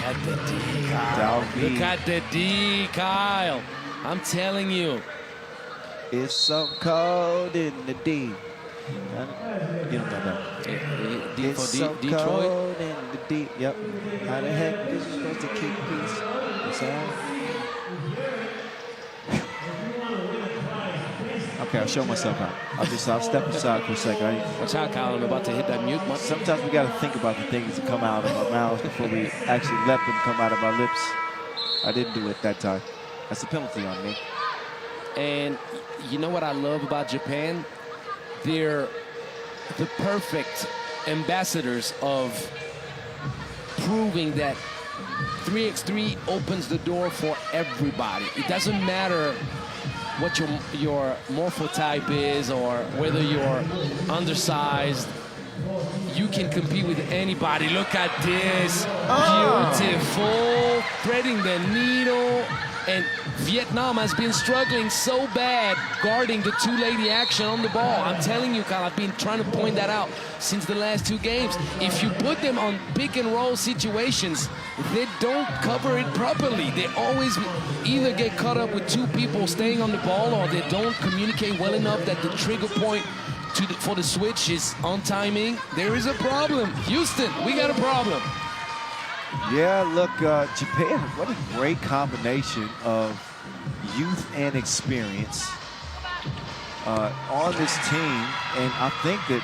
at the D, Kyle. Look at the D, Kyle. I'm telling you. It's so cold in the D. You don't know that. D it's for so Detroit. Cold in the D. Yep. How the heck is you supposed to keep peace? It's all. Okay, I'll show myself out. I'll step aside for a second. Watch out, Kyle. I'm about to hit that mute button. Sometimes we got to think about the things that come out of our mouths before we actually let them come out of our lips. I didn't do it that time. That's a penalty on me. And you know what I love about Japan? They're the perfect ambassadors of proving that 3x3 opens the door for everybody. It doesn't matter what your morphotype is or whether you're undersized. you can compete with anybody. Look at this. Beautiful. Threading the needle. And Vietnam has been struggling so bad guarding the two-lady action on the ball. I'm telling you, Kyle, I've been trying to point that out since the last 2 games. If you put them on pick-and-roll situations, they don't cover it properly. They always either get caught up with 2 people staying on the ball, or they don't communicate well enough that the trigger point for the switch is on timing. There is a problem. Houston, we got a problem. Yeah, look, Japan, what a great combination of youth and experience on this team. And I think that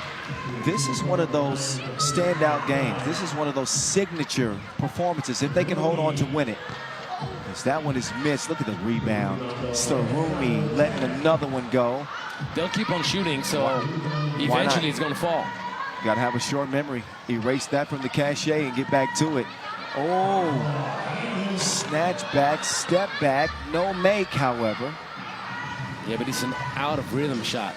this is one of those standout games. This is one of those signature performances, if they can hold on to win it. As that one is missed. Look at the rebound. Sarumi letting another one go. They'll keep on shooting, so eventually it's going to fall. Got to have a short memory. Erase that from the cachet and get back to it. Oh, snatch back, step back, no make, however. Yeah, but it's an out of rhythm shot.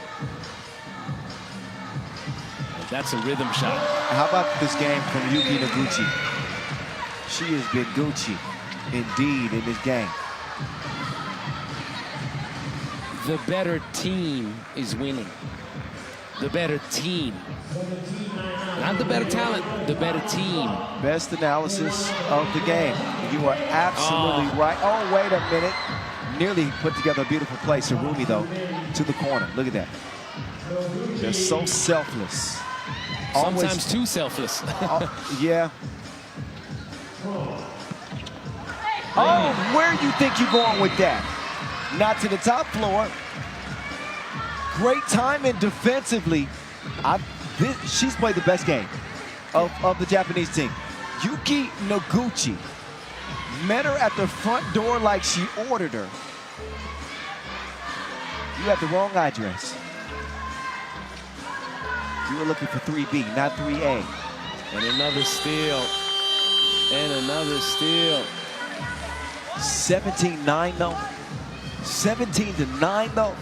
That's a rhythm shot. How about this game from Yuki Noguchi? She has been Gucci, indeed, in this game. The better team is winning. The better team. Not the better talent, the better team. Best analysis of the game. You are absolutely right. Oh, wait a minute. Nearly put together a beautiful play. Sarumi, though, to the corner. Look at that. They're so selfless. Sometimes too selfless. Yeah. Oh, where do you think you're going with that? Not to the top floor. Great timing defensively. She's played the best game of the Japanese team. Yuki Noguchi met her at the front door like she ordered her. You have the wrong address. You were looking for 3B, not 3A. And another steal. And another steal. 17-9 though. 17-9 though.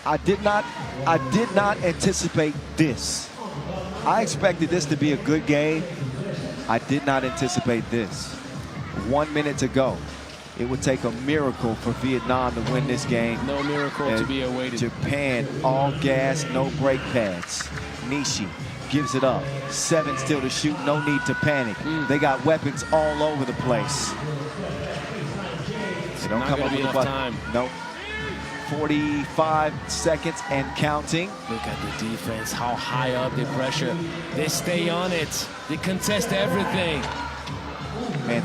I did not anticipate this. I expected this to be a good game. I did not anticipate this. 1 minute to go. It would take a miracle for Vietnam to win this game. No miracle to be awaited. Japan, all gas, no brake pads. Nishi gives it up. 7 still to shoot, no need to panic. They got weapons all over the place. They don't come up with a button. Nope. 45 seconds and counting. Look at the defense, how high up they pressure. They stay on it. They contest everything. Man,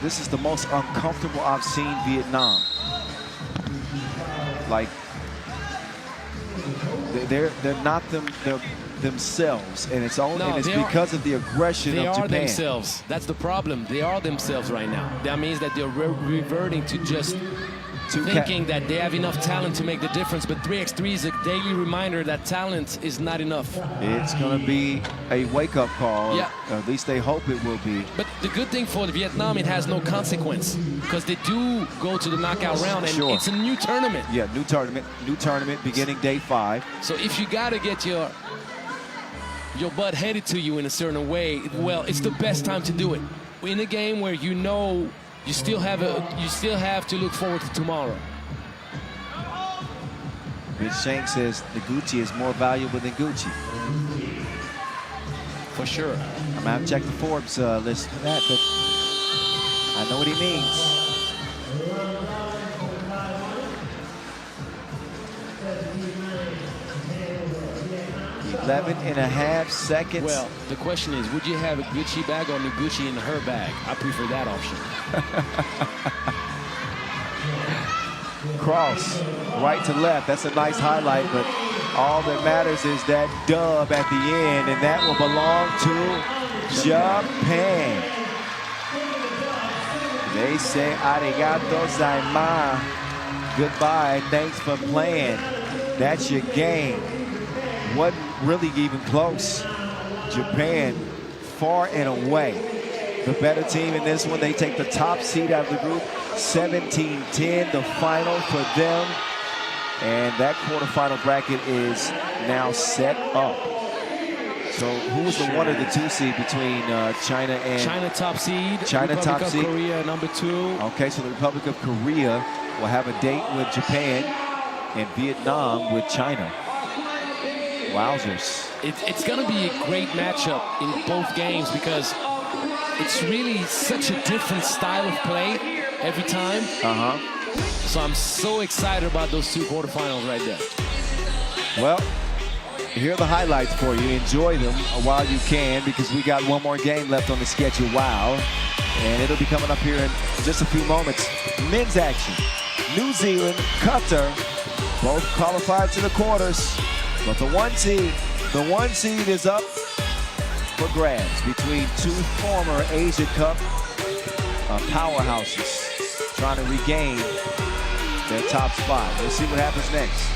this is the most uncomfortable I've seen Vietnam. Like, they're not themselves, and it's because of the aggression of Japan. They are themselves. That's the problem. They are themselves right now. That means that they're reverting to just thinking that they have enough talent to make the difference, but 3x3 is a daily reminder that talent is not enough. It's going to be a wake-up call. Yeah. At least they hope it will be. But the good thing for Vietnam, it has no consequence because they do go to the knockout round, and it's a new tournament. Yeah, new tournament beginning day 5. So if you got to get your butt handed to you in a certain way, well, it's the best time to do it. In a game where you know you still have to look forward to tomorrow. Rich Shank says the Gucci is more valuable than Gucci. For sure. I'm gonna have to check the Forbes list for that, but I know what he means. 11.5 seconds. Well, the question is, would you have a Gucci bag or Noguchi in her bag? I prefer that option. Cross, right to left. That's a nice highlight, but all that matters is that dub at the end, and that will belong to Japan. They say arigato gozaimasu. Goodbye, thanks for playing. That's your game. Wasn't really even close. Japan, far and away the better team in this one. They take the top seed out of the group. 17-10, the final for them. And that quarterfinal bracket is now set up. So who was the 1 or the 2 seed between China and... China top seed. China Republic top of seed. Korea number 2. Okay, so the Republic of Korea will have a date with Japan and Vietnam with China. Wowzers. It's going to be a great matchup in both games because it's really such a different style of play every time. So I'm so excited about those 2 quarterfinals right there. Well, here are the highlights for you. Enjoy them while you can because we got one more game left on the schedule. Wow. And it'll be coming up here in just a few moments. Men's action. New Zealand, Qatar, both qualified to the quarters. But the 1 seed is up for grabs between 2 former Asia Cup powerhouses trying to regain their top spot. We'll see what happens next.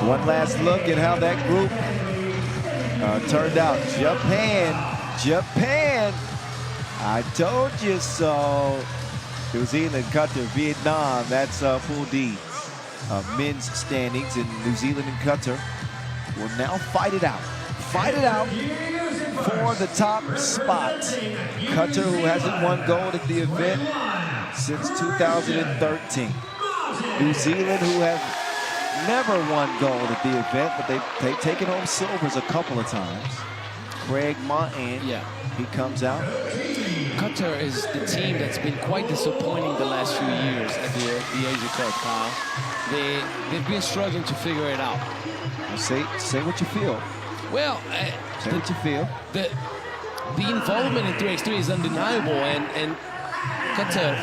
One last look at how that group turned out. Japan, I told you so. New Zealand, Qatar, Vietnam, that's Pool D. Men's standings in New Zealand and Qatar will now fight it out. Fight it out for the top spot. Qatar, who hasn't won gold at the event since 2013. New Zealand, who have never won gold at the event, but they've taken home silvers a couple of times. Craig Martin, he comes out. Qatar is the team that's been quite disappointing the last few years at the Asia Cup, Kyle. They've been struggling to figure it out. Say what you feel. Well, say what you feel. The involvement in 3x3 is undeniable, and Qatar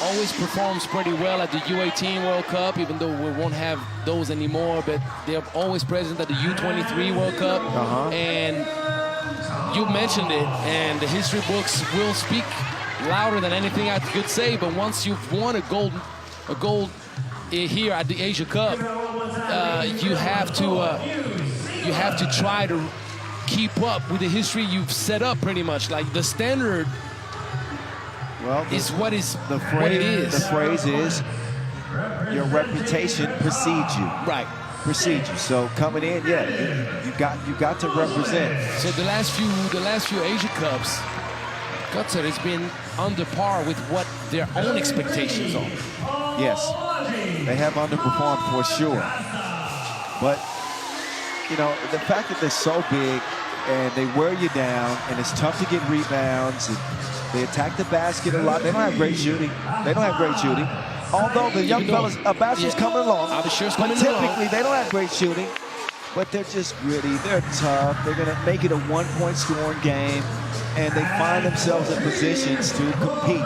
always performs pretty well at the U18 World Cup, even though we won't have those anymore, but they're always present at the U23 World Cup. And you mentioned it, and the history books will speak louder than anything I could say, but once you've won a gold here at the Asia Cup, you have to try to keep up with the history you've set up pretty much. Like the standard is what it is. The phrase is, your reputation precedes you. Right. Precedes you. So coming in, you got to represent. So the last few Asia Cups, Qatar has been under par with what their own expectations are. Yes, they have underperformed for sure. But you know, the fact that they're so big and they wear you down, and it's tough to get rebounds. And they attack the basket a lot. They don't have great shooting. Although the young fellas, Abashu's coming along. But typically, they don't have great shooting. But they're just gritty. They're tough. They're going to make it a one-point scoring game. And they find themselves in positions to compete.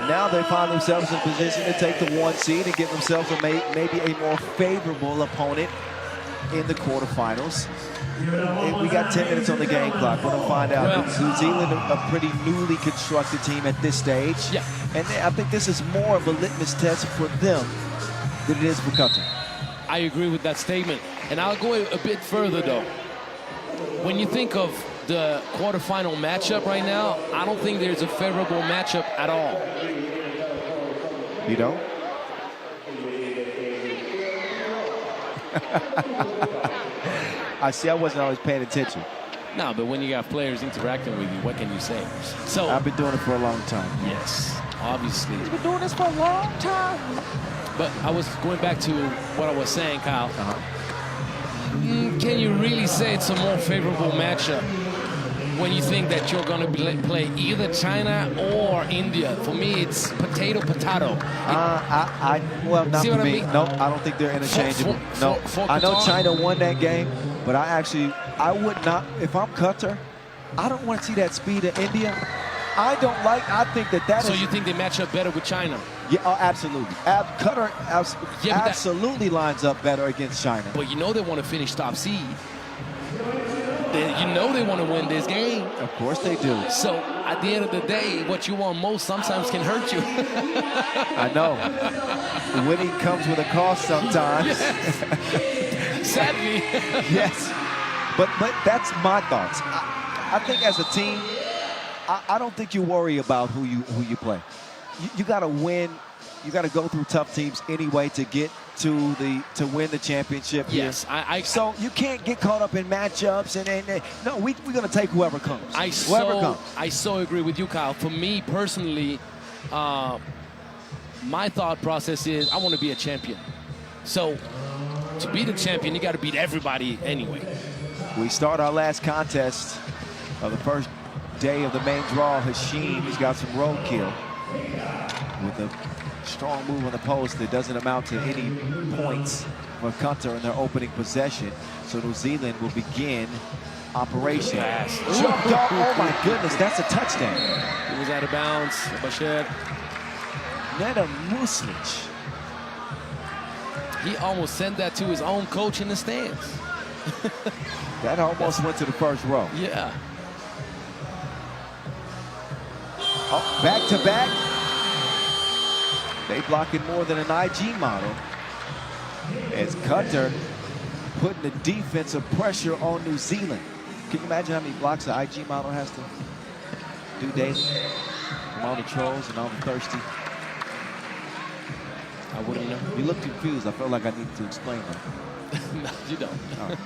Now they find themselves in position to take the 1 seed and give themselves maybe a more favorable opponent in the quarterfinals. We got 10 minutes on the game clock. We're going to find out. New Zealand, a pretty newly constructed team at this stage. Yeah. And I think this is more of a litmus test for them than it is for Qatar. I agree with that statement. And I'll go a bit further, though. When you think of the quarterfinal matchup right now, I don't think there's a favorable matchup at all. You don't? I wasn't always paying attention. No, but when you got players interacting with you, what can you say? So I've been doing it for a long time. Yes, obviously. He's been doing this for a long time. But I was going back to what I was saying, Kyle. Can you really say it's a more favorable matchup when you think that you're going to play either China or India? For me, it's potato. Well, not See for what I me. mean? No, I don't think they're interchangeable. For I know Qatar? China won that game, but I would not, if I'm Qatar, I don't want to see that speed of India. I think that So is. you think they match up better with China? Yeah, absolutely. Qatar Yeah, but absolutely lines up better against China. But you know they want to finish top seed. You know they want to win this game. Of course they do. So at the end of the day, what you want most sometimes can hurt you. I know. Winning comes with a cost sometimes. Sadly. Yes. But that's my thoughts. I think as a team, I don't think you worry about who you play. You got to win. You got to go through tough teams anyway to get to win the championship. Yes, here. So you can't get caught up in matchups and no, we're going to take whoever comes. Whoever comes. I so agree with you, Kyle. For me personally, my thought process is I want to be a champion. So to be the champion, you got to beat everybody anyway. We start our last contest of the first day of the main draw. Hashim, he's got some roadkill with a strong move on the post that doesn't amount to any points for Qatar in their opening possession. So New Zealand will begin operation. Jumped off. Oh my goodness, that's a touchdown. He was out of bounds. Bashir. Neda Muslic. He almost sent that to his own coach in the stands. That almost went to the first row. Yeah. Oh, back to back. They blocking more than an IG model. As Qatar putting the defensive pressure on New Zealand. Can you imagine how many blocks an IG model has to do daily? From all the trolls and all the thirsty. I wouldn't know. You look confused. I felt like I needed to explain that. No, you don't. Oh,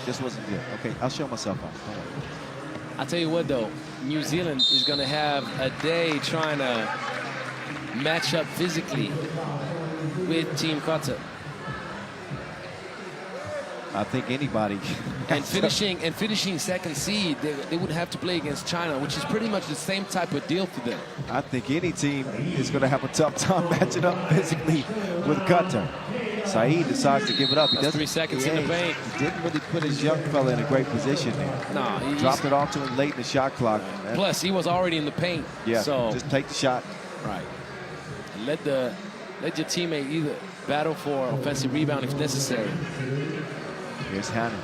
this wasn't good. Okay, I'll show myself off. Don't worry. I'll tell you what, though. New Zealand is going to have a day trying to match up physically with Team Qatar. I think anybody. And finishing second seed, they would have to play against China, which is pretty much the same type of deal for them. I think any team is going to have a tough time matching up physically with Qatar. Saeed decides to give it up. He That's 3 seconds in the paint. He didn't really put his young fella in a great position there. Nah, he dropped it off to him late in the shot clock. Plus, he was already in the paint. Yeah, so just take the shot. Right. And let your teammate either battle for offensive rebound if necessary. Here's Hannah.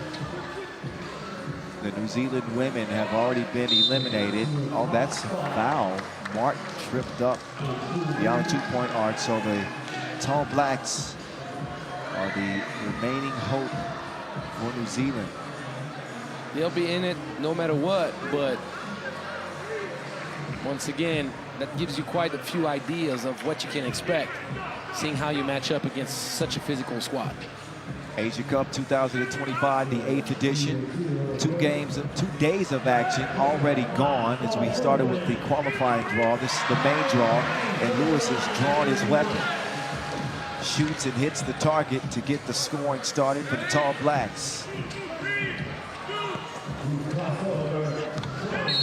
The New Zealand women have already been eliminated. Oh, that's a foul. Martin tripped up beyond 2-point arc, so the Tall Blacks are the remaining hope for New Zealand. They'll be in it no matter what, but once again, that gives you quite a few ideas of what you can expect, seeing how you match up against such a physical squad. Asia Cup 2025, the 8th edition. 2 days of action already gone as we started with the qualifying draw. This is the main draw, and Lewis has drawn his weapon. Shoots and hits the target to get the scoring started for the Tall Blacks.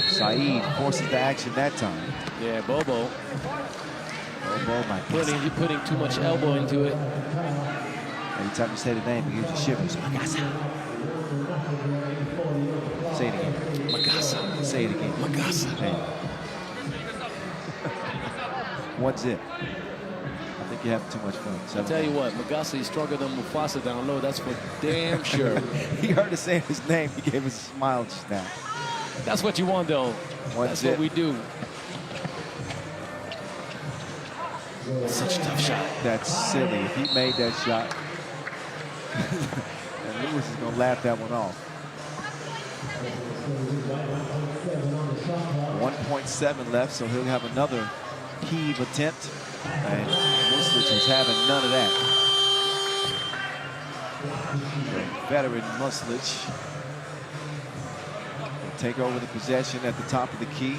Saeed forces the action that time. Yeah, Bobo. Bobo, my goodness. You're putting too much elbow into it. Every time you say the name, it gives you shivers. Magasa. Say it again. Magasa. Say it again. Magasa. Hey. One zip. I think you're having too much fun. I'll tell you what, Magasa is stronger than Mufasa down low. That's for damn sure. He heard us saying his name. He gave us a smile just now. That's what you want, though. That's what we do. That's such a tough shot. That's silly. If he made that shot, and Lewis is going to laugh that one off. 1.7 left, so he'll have another heave attempt. And Muslic was having none of that. The veteran Muslic will take over the possession at the top of the key.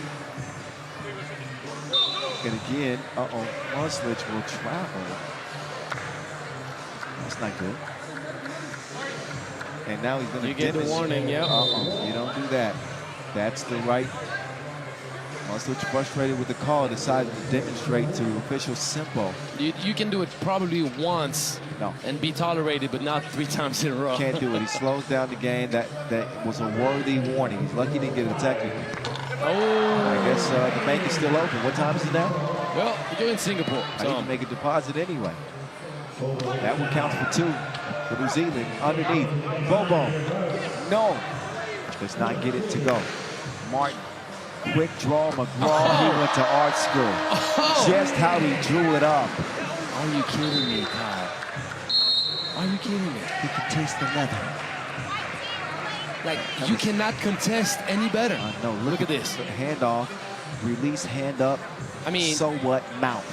And again, Muslic will travel. That's not good. And now he's going to You get the warning, yeah. You don't do that. That's the right. Muslich, frustrated with the call, decided to demonstrate to official simple. You can do it probably once and be tolerated, but not 3 times in a row. Can't do it. He slows down the game. That was a worthy warning. He's lucky he didn't get a technical. Oh. I guess the bank is still open. What time is it now? Well, you're in Singapore. I need to make a deposit anyway. That one counts for 2 for New Zealand. Underneath. Bobo. No. Does not get it to go. Martin. Quick draw. McGraw. He went to art school. Just how he drew it up. Are you kidding me, Kyle? Are you kidding me? He can taste the leather. Like, you cannot contest any better. No, look at this. Hand off. Release, hand up. I mean, so what? Mouth.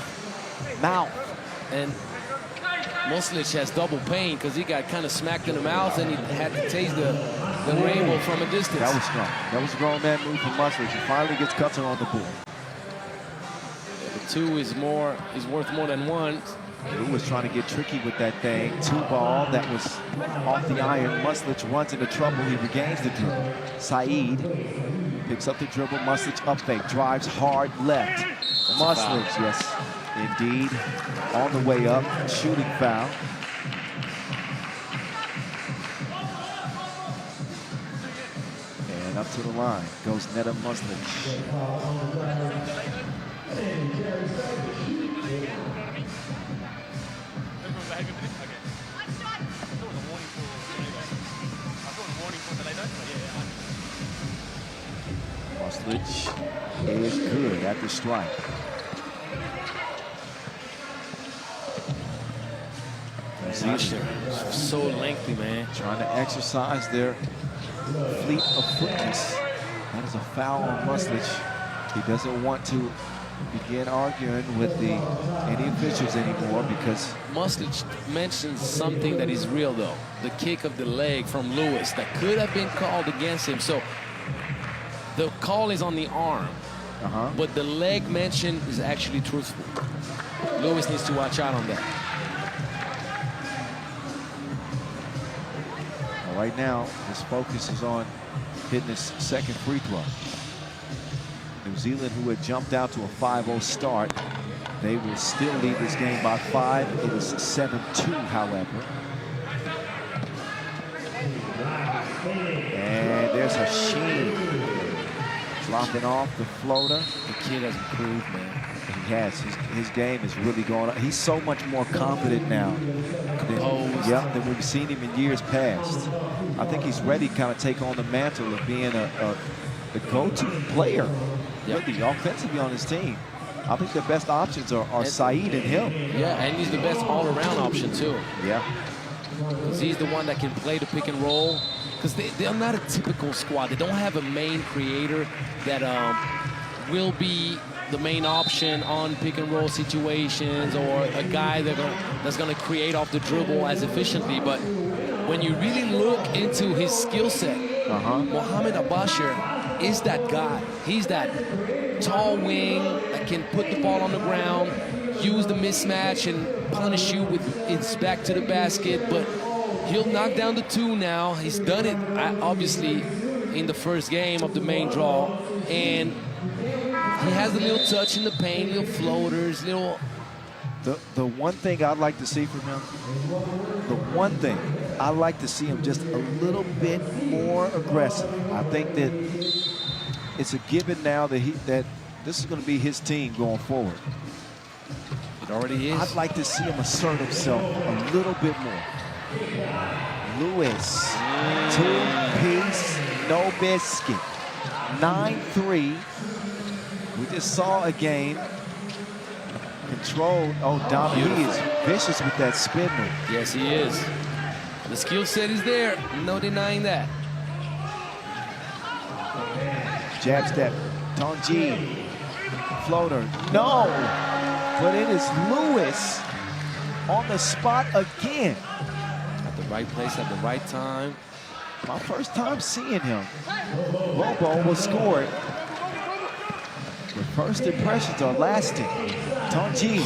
Mouth. And Muslich has double pain because he got kind of smacked in the mouth and he had to taste the rainbow from a distance. That was strong. That was a grown man move from Muslich. He finally gets Qatar on the board. Yeah, the 2 is worth more than 1. Lou was trying to get tricky with that thing. 2-ball that was off the iron. Muslich runs into trouble. He regains the dribble. Saeed picks up the dribble. Muslich up fake. Drives hard left. Muslich, yes, indeed. On the way up. Shooting foul. And up to the line goes Neda Muslich. Muslich is good at the strike. So lengthy, man. Trying to exercise their fleet of footness. That is a foul on Muslich. He doesn't want to begin arguing with any officials anymore because Muslich mentions something that is real, though. The kick of the leg from Lewis that could have been called against him. So the call is on the arm, but the leg mention is actually truthful. Lewis needs to watch out on that. Right now, his focus is on hitting his second free throw. New Zealand, who had jumped out to a 5-0 start, they will still lead this game by 5. It is 7-2, however. And there's Hashim dropping off the floater. The kid has improved, man. He has. His game is really going up. He's so much more confident now than we've seen him in years past. I think he's ready to kind of take on the mantle of being the go-to player, really, offensively on his team. I think the best options are Saeed and him. Yeah, and he's the best all-around option, too. Yeah. Because he's the one that can play the pick and roll. Because they're not a typical squad. They don't have a main creator that will be the main option on pick and roll situations, or a guy that's going to create off the dribble as efficiently. But when you really look into his skill set, Mohamed Abashir is that guy. He's that tall wing that can put the ball on the ground, use the mismatch and punish you with his back to the basket. But he'll knock down the 2 now. He's done it, obviously, in the first game of the main draw. And he has a little touch in the paint, little floaters, little... The one thing I'd like to see from him, I'd like to see him just a little bit more aggressive. I think that it's a given now that this is going to be his team going forward. It already is. I'd like to see him assert himself a little bit more. Lewis, 2-piece, no biscuit. 9-3. We just saw a game controlled. Oh, Donovan, he is vicious with that spin move. Yes, he is. The skill set is there. No denying that. Jab step. Tonji. Floater. No. But it is Lewis on the spot again. At the right place at the right time. My first time seeing him. Bobo will score it. The first impressions are lasting. Tonji,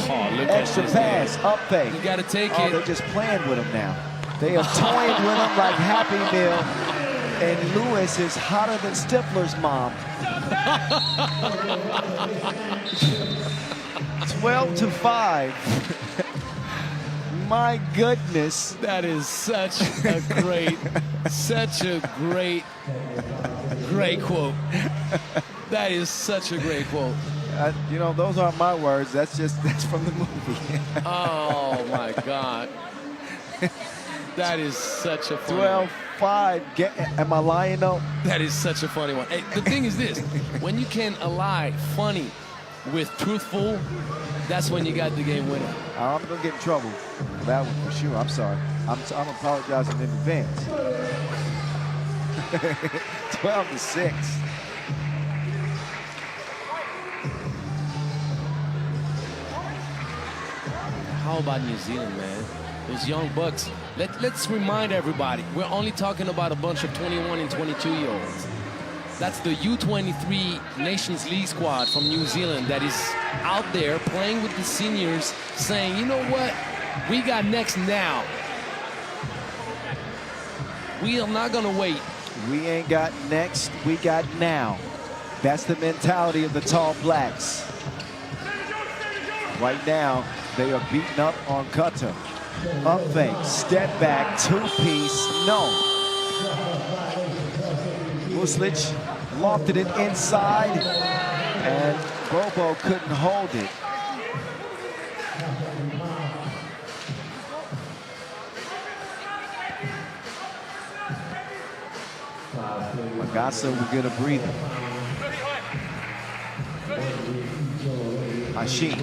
extra pass, up fake. You got to take Oh, it. they're just playing with him now. They are toying with him like Happy Meal, and Lewis is hotter than Stifler's mom. 12-5. My goodness. That is such a great quote. That is such a great quote. You know, those aren't my words. That's from the movie. Oh my God. That is such a funny 12-5. Am I lying though? That is such a funny one. Hey, the thing is this: when you can ally funny with truthful, that's when you got the game winner. I'm gonna get in trouble for that one for sure. I'm sorry. I'm apologizing in advance. 12-6. How about New Zealand, man? Those young bucks. Let's remind everybody, we're only talking about a bunch of 21 and 22-year-olds. That's the U23 Nations League squad from New Zealand that is out there playing with the seniors, saying, you know what? We got next now. We are not going to wait. We ain't got next, we got now. That's the mentality of the Tall Blacks. Right now, they are beating up on Qatar. Up fake, step back, two-piece, no. Muslic lofted it inside, and Bobo couldn't hold it. Magasa will get a breather. Hashim.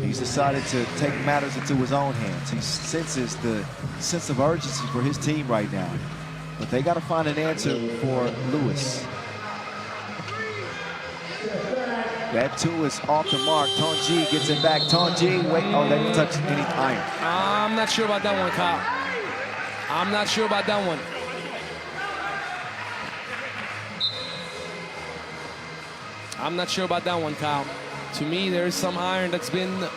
He's decided to take matters into his own hands. He senses the sense of urgency for his team right now. But they got to find an answer for Lewis. That two is off the mark. Tonji gets it back. Tonji, wait, oh, they didn't touch any iron. I'm not sure about that one, Kyle. I'm not sure about that one. I'm not sure about that one, Kyle. To me, there's some iron that's been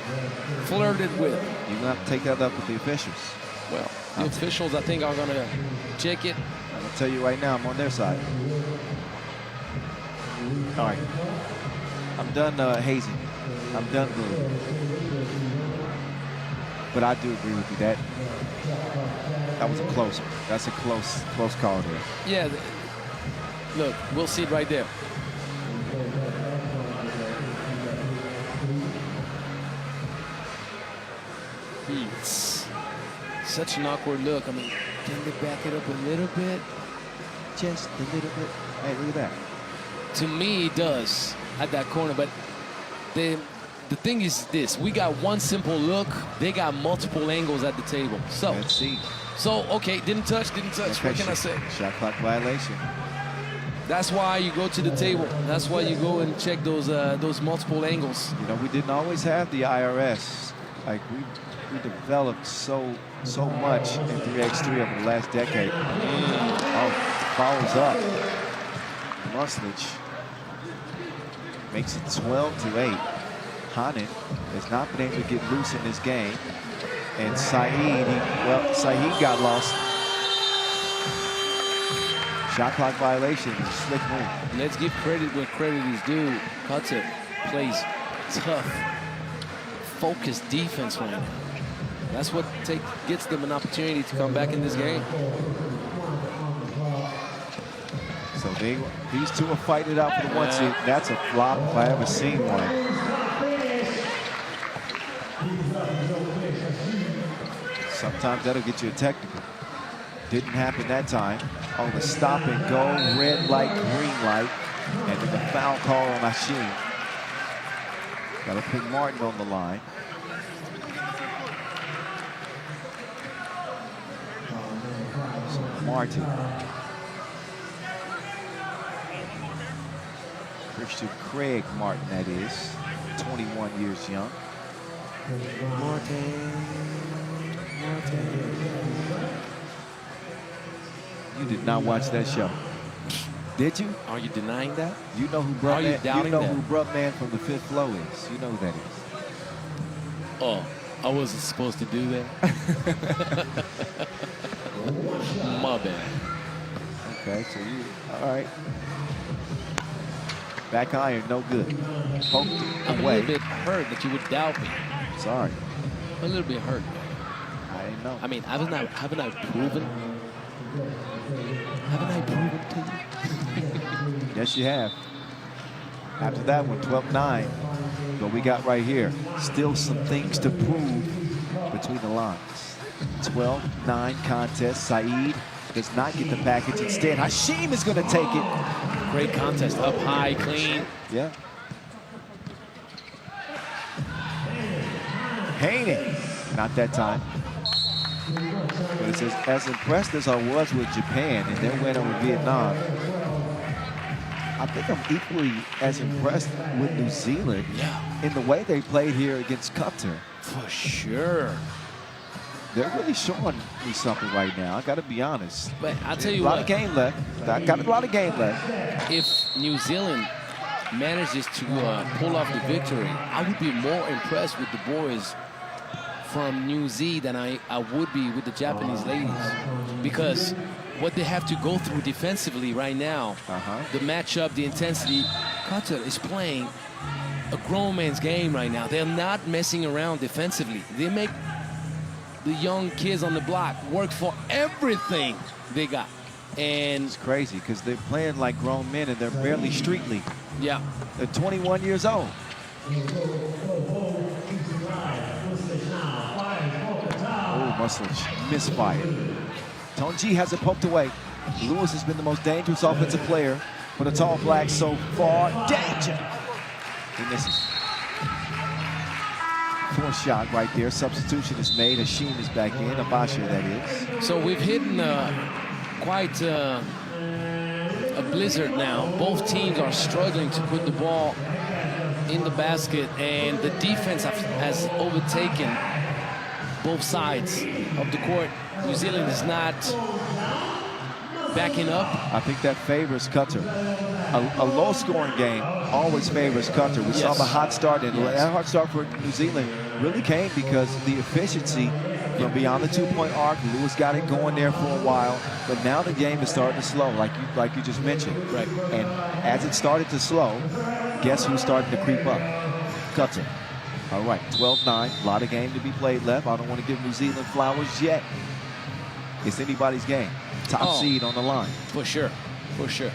flirted with. You're going to have to take that up with the officials. Well, the officials, I think, are going to check it. I'm going to tell you right now, I'm on their side. All right. I'm done hazing. I'm done booing. But I do agree with you. That was a close one. That's a close call there. Yeah. Look, we'll see it right there. It's such an awkward look. I mean, can they back it up a little bit? Just a little bit. Hey, look at that. To me, it does at that corner. But the thing is this. We got one simple look. They got multiple angles at the table. So, let's see. So, okay, didn't touch. What can I say? Shot clock violation. That's why you go to the table. That's why you go and check those multiple angles. You know, we didn't always have the IRS. Like, we developed so much in 3x3 over the last decade. Oh, follows up. Muslic makes it 12-8. Hanan has not been able to get loose in this game. And Saeed got lost. Shot clock violation, slick move. Let's give credit where credit is due. Qatar plays tough, focused defense right now. That's what gets them an opportunity to come back in this game. So these two are fighting it out for the one seed. That's a flop if I ever seen one. Sometimes that'll get you a technical. Didn't happen that time. Oh, the stop and go, red light, green light, and then the foul call on Hashim. Got to put Martin on the line. So Martin. Christian Craig Martin, that is. 21 years young. Martin. You did not watch that show. Did you? Are you denying that? You know who Are you Brutman, doubting you know that? who Brutman from the Fifth Flow is. You know who that is. Oh, I wasn't supposed to do that. My bad. Okay, so you, all right. Back iron, no good. Poked I'm a away. little bit hurt that you would doubt me. Sorry, A little bit hurt. I didn't know. I mean, haven't I proven? Haven't I proven to you? Yes, you have. After that one, 12-9. But we got right here. Still some things to prove between the lines. 12-9 contest. Saeed does not get the package. Instead, Hashim is going to take it. Great contest, up high, clean. Yeah. Haney. Not that time. But it says, as impressed as I was with Japan and then went over Vietnam, I think I'm equally as impressed with New Zealand in the way they played here against Qatar. For sure. They're really showing me something right now. I got to be honest. But I'll tell you a what. lot of game left. I got a lot of game left. If New Zealand manages to pull off the victory, I would be more impressed with the boys from New Zealand than I would be with the Japanese ladies. Because what they have to go through defensively right now, the matchup, the intensity, Qatar is playing a grown man's game right now. They're not messing around defensively. They make the young kids on the block work for everything they got. And it's crazy because they're playing like grown men and they're barely street league. Yeah. They're 21 years old. Oh, Muslish misfired. Tonji has it poked away. Lewis has been the most dangerous offensive player for the Tall Blacks so far. Danger! He misses. Fourth shot right there. Substitution is made. Hashim is back in. Abasha, that is. So we've hit quite a blizzard now. Both teams are struggling to put the ball in the basket, and the defense has overtaken both sides of the court. New Zealand is not backing up. I think that favors Qatar. A low-scoring game always favors Qatar. We saw the hot start, and that hot start for New Zealand really came because the efficiency from beyond the two-point arc. Lewis got it going there for a while, but now the game is starting to slow, like you just mentioned. Right. And as it started to slow, guess who's starting to creep up? Qatar. All right, 12-9. A lot of game to be played left. I don't want to give New Zealand flowers yet. It's anybody's game. Top seed on the line. For sure. For sure.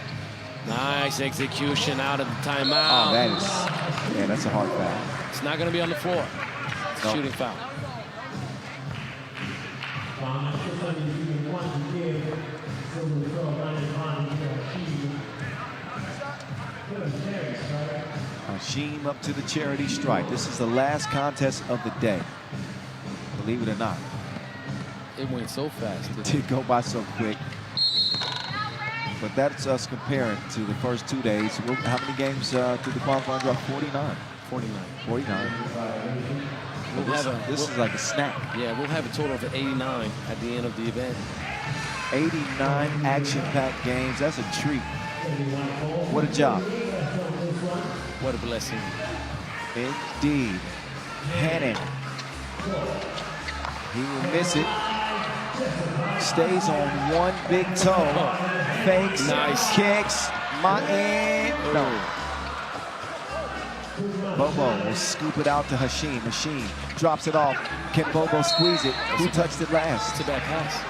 Nice execution out of the timeout. Oh, that is, yeah, that's a hard foul. It's not going to be on the floor. It's a shooting foul. Hashim up to the charity stripe. This is the last contest of the day. Believe it or not. It went so fast. It did go by so quick. But that's us comparing to the first 2 days. How many games did the qualifying drop? 49. 49. This is like a snack. Yeah, we'll have a total of 89 at the end of the event. 89 action-packed games. That's a treat. What a job. What a blessing. Indeed. Hannon. He will miss it. Stays on one big toe. Fakes. Nice. Kicks. No. Bobo will scoop it out to Hashim. Hashim drops it off. Can Bobo squeeze it? Who touched it last? It's a bad pass.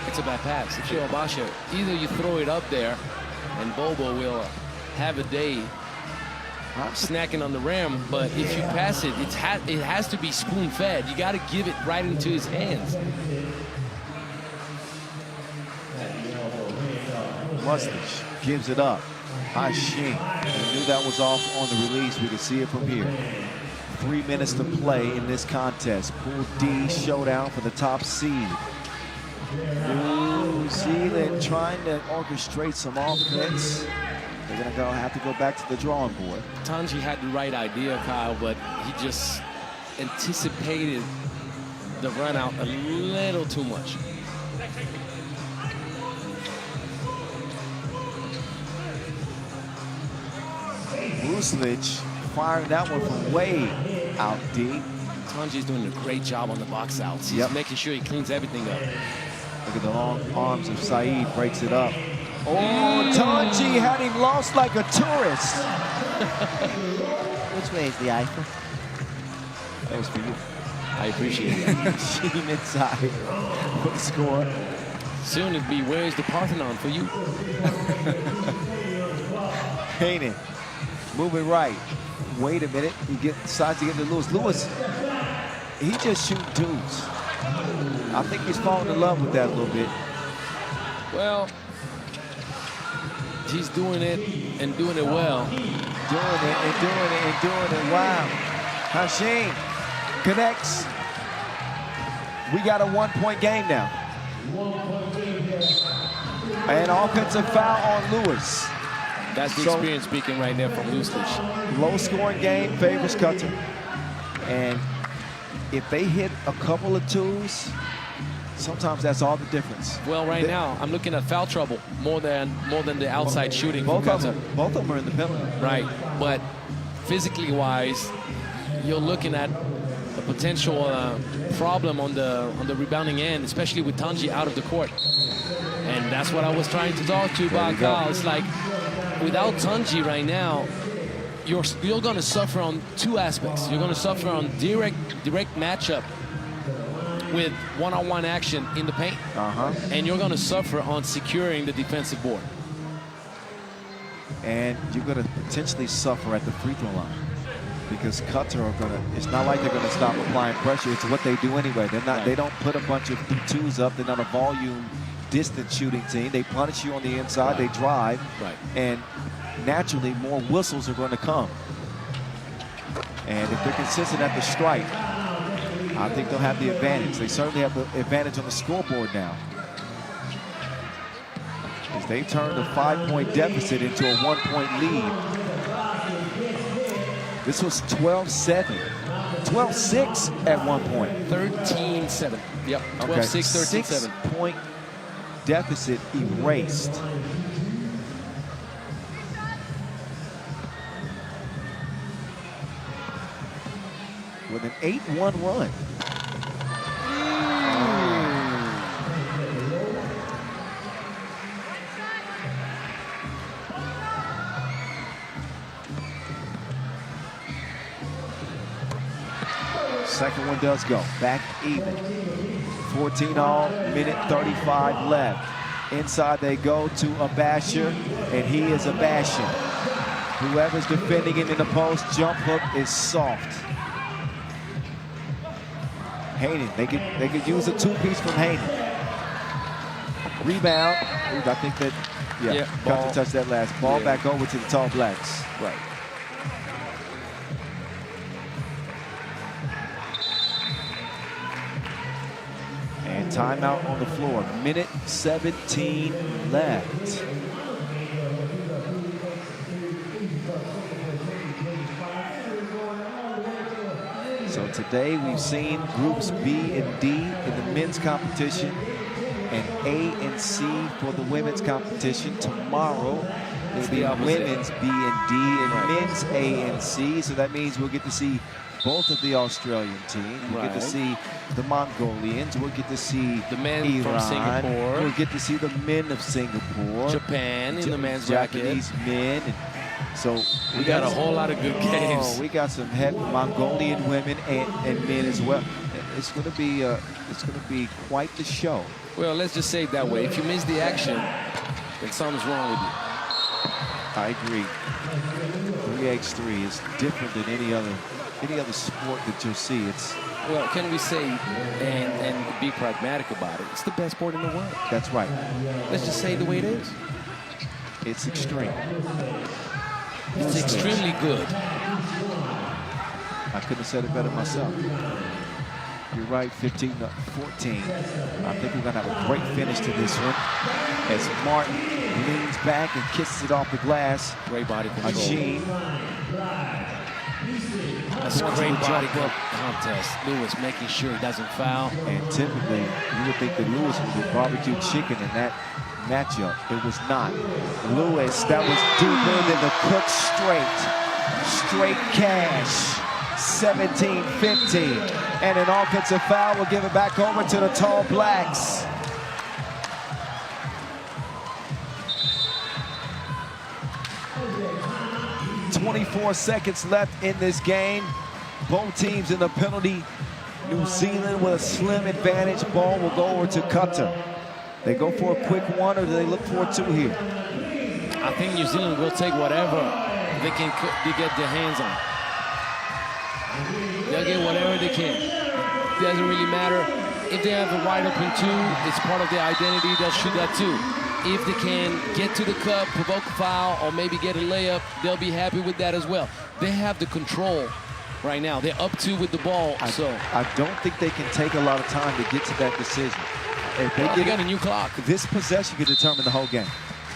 It's a bad pass. If you're Abasha, either you throw it up there and Bobo will have a day snacking on the rim, but if you pass it, it has to be spoon-fed. You got to give it right into his hands. Mustache gives it up. Hashim. He knew that was off on the release. We can see it from here. 3 minutes to play in this contest. Pool D showdown for the top seed. New Zealand trying to orchestrate some offense. They're going to have to go back to the drawing board. Tanji had the right idea, Kyle, but he just anticipated the run out a little too much. Ruslich firing that one from way out deep. Tanji's doing a great job on the box outs. He's making sure he cleans everything up. Look at the long arms of Saeed, breaks it up. Oh, Tanji had him lost like a tourist. Which way is the Eiffel? That was for you. I appreciate that. Sheen inside for the score. Soon it'll be, where's the Parthenon for you? Hayden, moving right. Wait a minute, he decides to get to Lewis. Lewis, he just shooting twos. I think he's falling in love with that a little bit. Well, he's doing it and doing it well. Doing it and doing it and doing it. Wow. Hashim connects. We got a 1-point game now. And offensive foul on Lewis. That's the experience speaking right there from Lustig. Low scoring game favors Qatar. And if they hit a couple of twos, sometimes that's all the difference. Well, right now I'm looking at foul trouble more than the outside shooting. Both of them are in the penalty. Right, but physically wise, you're looking at a potential problem on the rebounding end, especially with Tanji out of the court. And that's what I was trying to talk to you about, Kyle. It's like, without Tanji right now, you're going to suffer on two aspects. You're going to suffer on direct matchup with one-on-one action in the paint, and you're going to suffer on securing the defensive board. And you're going to potentially suffer at the free throw line, because Qatar are going to, it's not like they're going to stop applying pressure. It's what they do anyway. They're not, they don't put a bunch of twos up. They're not a volume distance shooting team. They punish you on the inside, they drive, and naturally more whistles are going to come. And if they're consistent at the stripe, I think they'll have the advantage. They certainly have the advantage on the scoreboard now, as they turned a 5-point deficit into a 1-point lead. This was 12-7. 12-6 at one point. 13-7. Yep, 12-6, 13-7. 6-point deficit erased. With an 8-1 run. Second one does go. Back even. 14 all, minute 35 left. Inside they go to Abasher, and he is Abasher. Whoever's defending him in the post, jump hook is soft. Hayden, they could use a two-piece from Hayden. Rebound. I think that, Qatar touched that last ball. Back over to the Tall Blacks. Right. And timeout on the floor. Minute 17 left. So today we've seen groups B and D in the men's competition and A and C for the women's competition. Tomorrow it'll be women's B and D and men's A and C. So that means we'll get to see both of the Australian teams. We'll get to see the Mongolians. We'll get to see the men Iran. from Singapore. We'll get to see the men of Singapore. Japan in the men's Japanese bracket. men. And so we got a whole lot of good games. We got some heavy Mongolian women and men as well. It's going to be quite the show. Well, let's just say it that way. If you miss the action, then something's wrong with you. I agree. 3x3 is different than any other sport that you'll see. It's, well, can we say and be pragmatic about it? It's the best sport in the world. That's right. Let's just say it the way it is. It's extreme. It's extremely good. I couldn't have said it better myself. You're right, 15-14. I think we're going to have a great finish to this one as Martin leans back and kisses it off the glass. Great body control. Hashim. That's a great body contest. Lewis making sure he doesn't foul. And typically, you would think that Lewis would be barbecue chicken in that matchup. It was not. Lewis, that was deeper than the Cook straight. Straight cash. 17-15. And an offensive foul will give it back over to the Tall Blacks. .24 seconds left in this game. Both teams in the penalty. New Zealand with a slim advantage. Ball will go over to Qatar. They go for a quick one, or do they look for a two here? I think New Zealand will take whatever they can get their hands on. They'll get whatever they can. It doesn't really matter. If they have a wide open two, it's part of their identity. They'll shoot that too. If they can get to the cup, provoke a foul, or maybe get a layup, they'll be happy with that as well. They have the control right now. They're up two with the ball. I don't think they can take a lot of time to get to that decision. If they got a new clock. This possession could determine the whole game.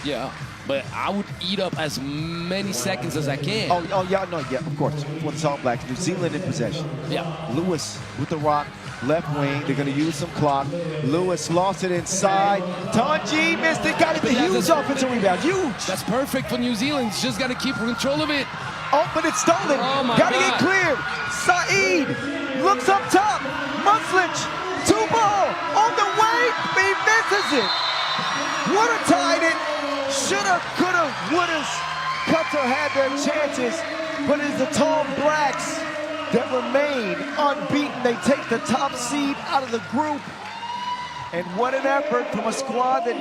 Yeah, but I would eat up as many seconds as I can. Yeah, of course. For the Tall Blacks, New Zealand in possession. Yeah. Lewis with the rock, left wing. They're going to use some clock. Lewis lost it inside. Tanji missed it. Got it. The huge offensive rebound. Huge. That's perfect for New Zealand. Just got to keep control of it. Oh, but it's stolen. Oh my Got to God. get cleared. Saeed looks up top. Muslich, two ball on the way. He misses it. Would have tied it. Shoulda, coulda, woulda. Qatar had their chances, but it's the Tall Blacks that remain unbeaten. They take the top seed out of the group. And what an effort from a squad that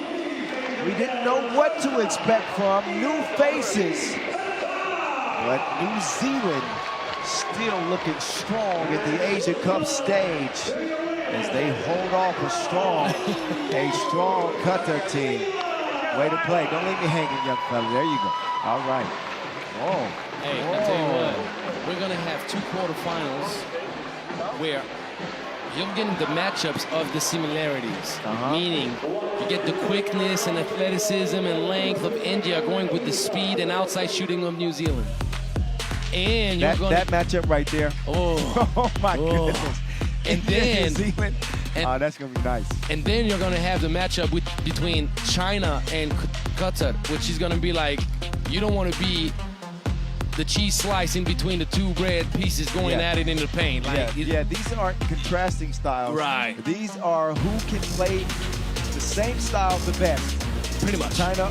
we didn't know what to expect from. New faces. But New Zealand still looking strong at the Asia Cup stage as they hold off a strong Qatar team. Way to play. Don't leave me hanging, young fella. There you go. All right. Oh. Hey, I'll tell you what. We're going to have two quarterfinals where you're getting the matchups of the similarities. Meaning you get the quickness and athleticism and length of India going with the speed and outside shooting of New Zealand. And you're going that matchup right there. Oh my goodness. And then New Zealand. That's gonna be nice. And then you're gonna have the matchup between China and Qatar, which is gonna be like, you don't want to be the cheese slice in between the two bread pieces going at it in the paint. Like, these aren't contrasting styles. Right. These are who can play the same style the best. Pretty much. China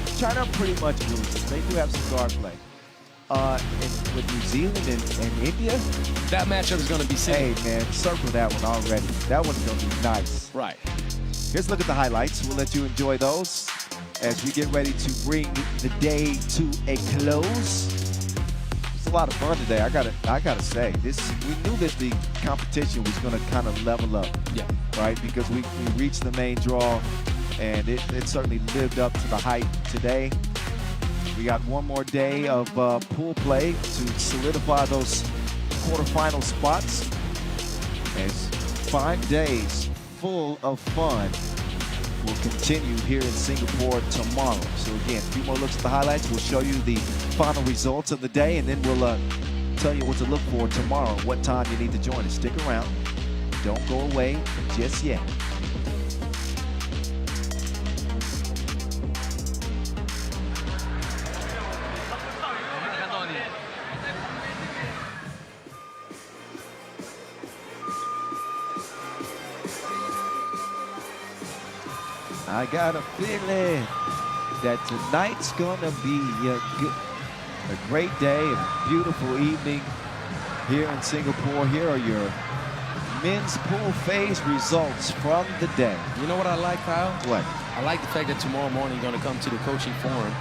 pretty much loses. They do have some guard play. And with New Zealand and India, that matchup is going to be sick. Hey, man, circle that one already. That one's going to be nice. Right. Here's a look at the highlights. We'll let you enjoy those as we get ready to bring the day to a close. It's a lot of fun today. I gotta say, we knew that the competition was going to kind of level up. Yeah. Right, because we reached the main draw, and it certainly lived up to the hype today. We got one more day of pool play to solidify those quarterfinal spots. As 5 days full of fun will continue here in Singapore tomorrow. So again, a few more looks at the highlights. We'll show you the final results of the day, and then we'll tell you what to look for tomorrow, what time you need to join us. Stick around. Don't go away just yet. I got a feeling that tonight's gonna be a great day, a beautiful evening here in Singapore. Here are your men's pool phase results from the day. You know what I like, Kyle? What? I like the fact that tomorrow morning you're going to come to the coaching forum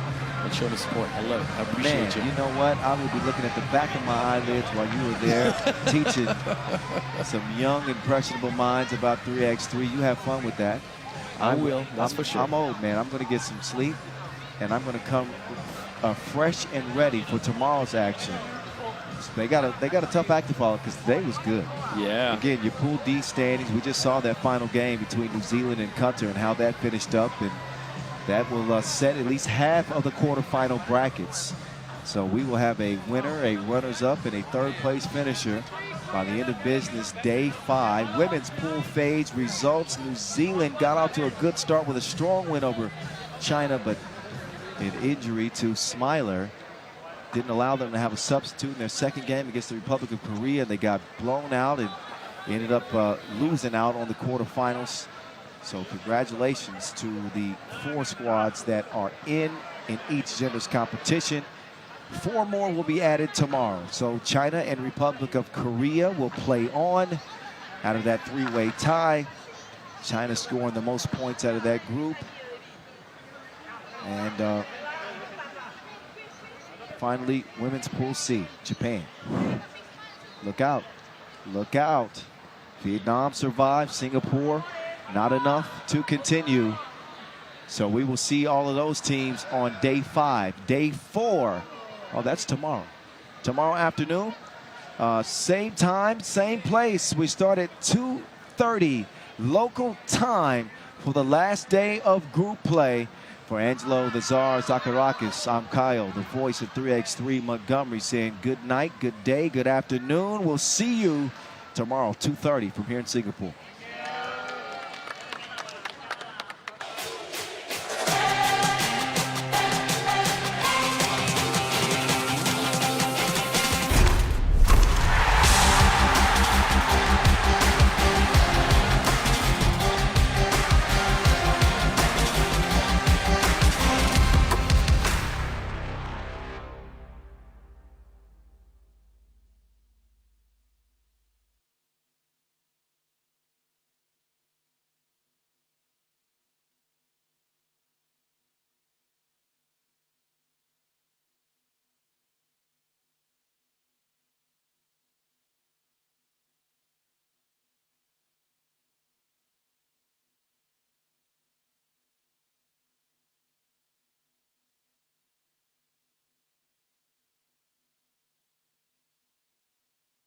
and show the support. I love it. I appreciate you. You know what? I will be looking at the back of my eyelids while you were there teaching some young, impressionable minds about 3x3. You have fun with that. I will, that's for sure. I'm old, man. I'm going to get some sleep, and I'm going to come fresh and ready for tomorrow's action. They got a tough act to follow because today was good. Yeah. Again, your Pool D standings. We just saw that final game between New Zealand and Qatar and how that finished up, and that will set at least half of the quarterfinal brackets. So we will have a winner, a runners-up, and a third-place finisher by the end of business, day 5. Women's pool phase results. New Zealand got off to a good start with a strong win over China, but an injury to Smiler didn't allow them to have a substitute in their second game against the Republic of Korea. They got blown out and ended up losing out on the quarterfinals. So congratulations to the 4 squads that are in each gender's competition. 4 more will be added tomorrow. So China and Republic of Korea will play on out of that 3-way tie. China scoring the most points out of that group. And finally, women's Pool C, Japan. Look out. Look out. Vietnam survived. Singapore, not enough to continue. So we will see all of those teams on day 5. Day 4, oh, that's tomorrow. Tomorrow afternoon, same time, same place. We start at 2:30 local time for the last day of group play. For Angelo the Czar Zakarakis, I'm Kyle, the voice of 3x3 Montgomery, saying good night, good day, good afternoon. We'll see you tomorrow, 2:30 from here in Singapore.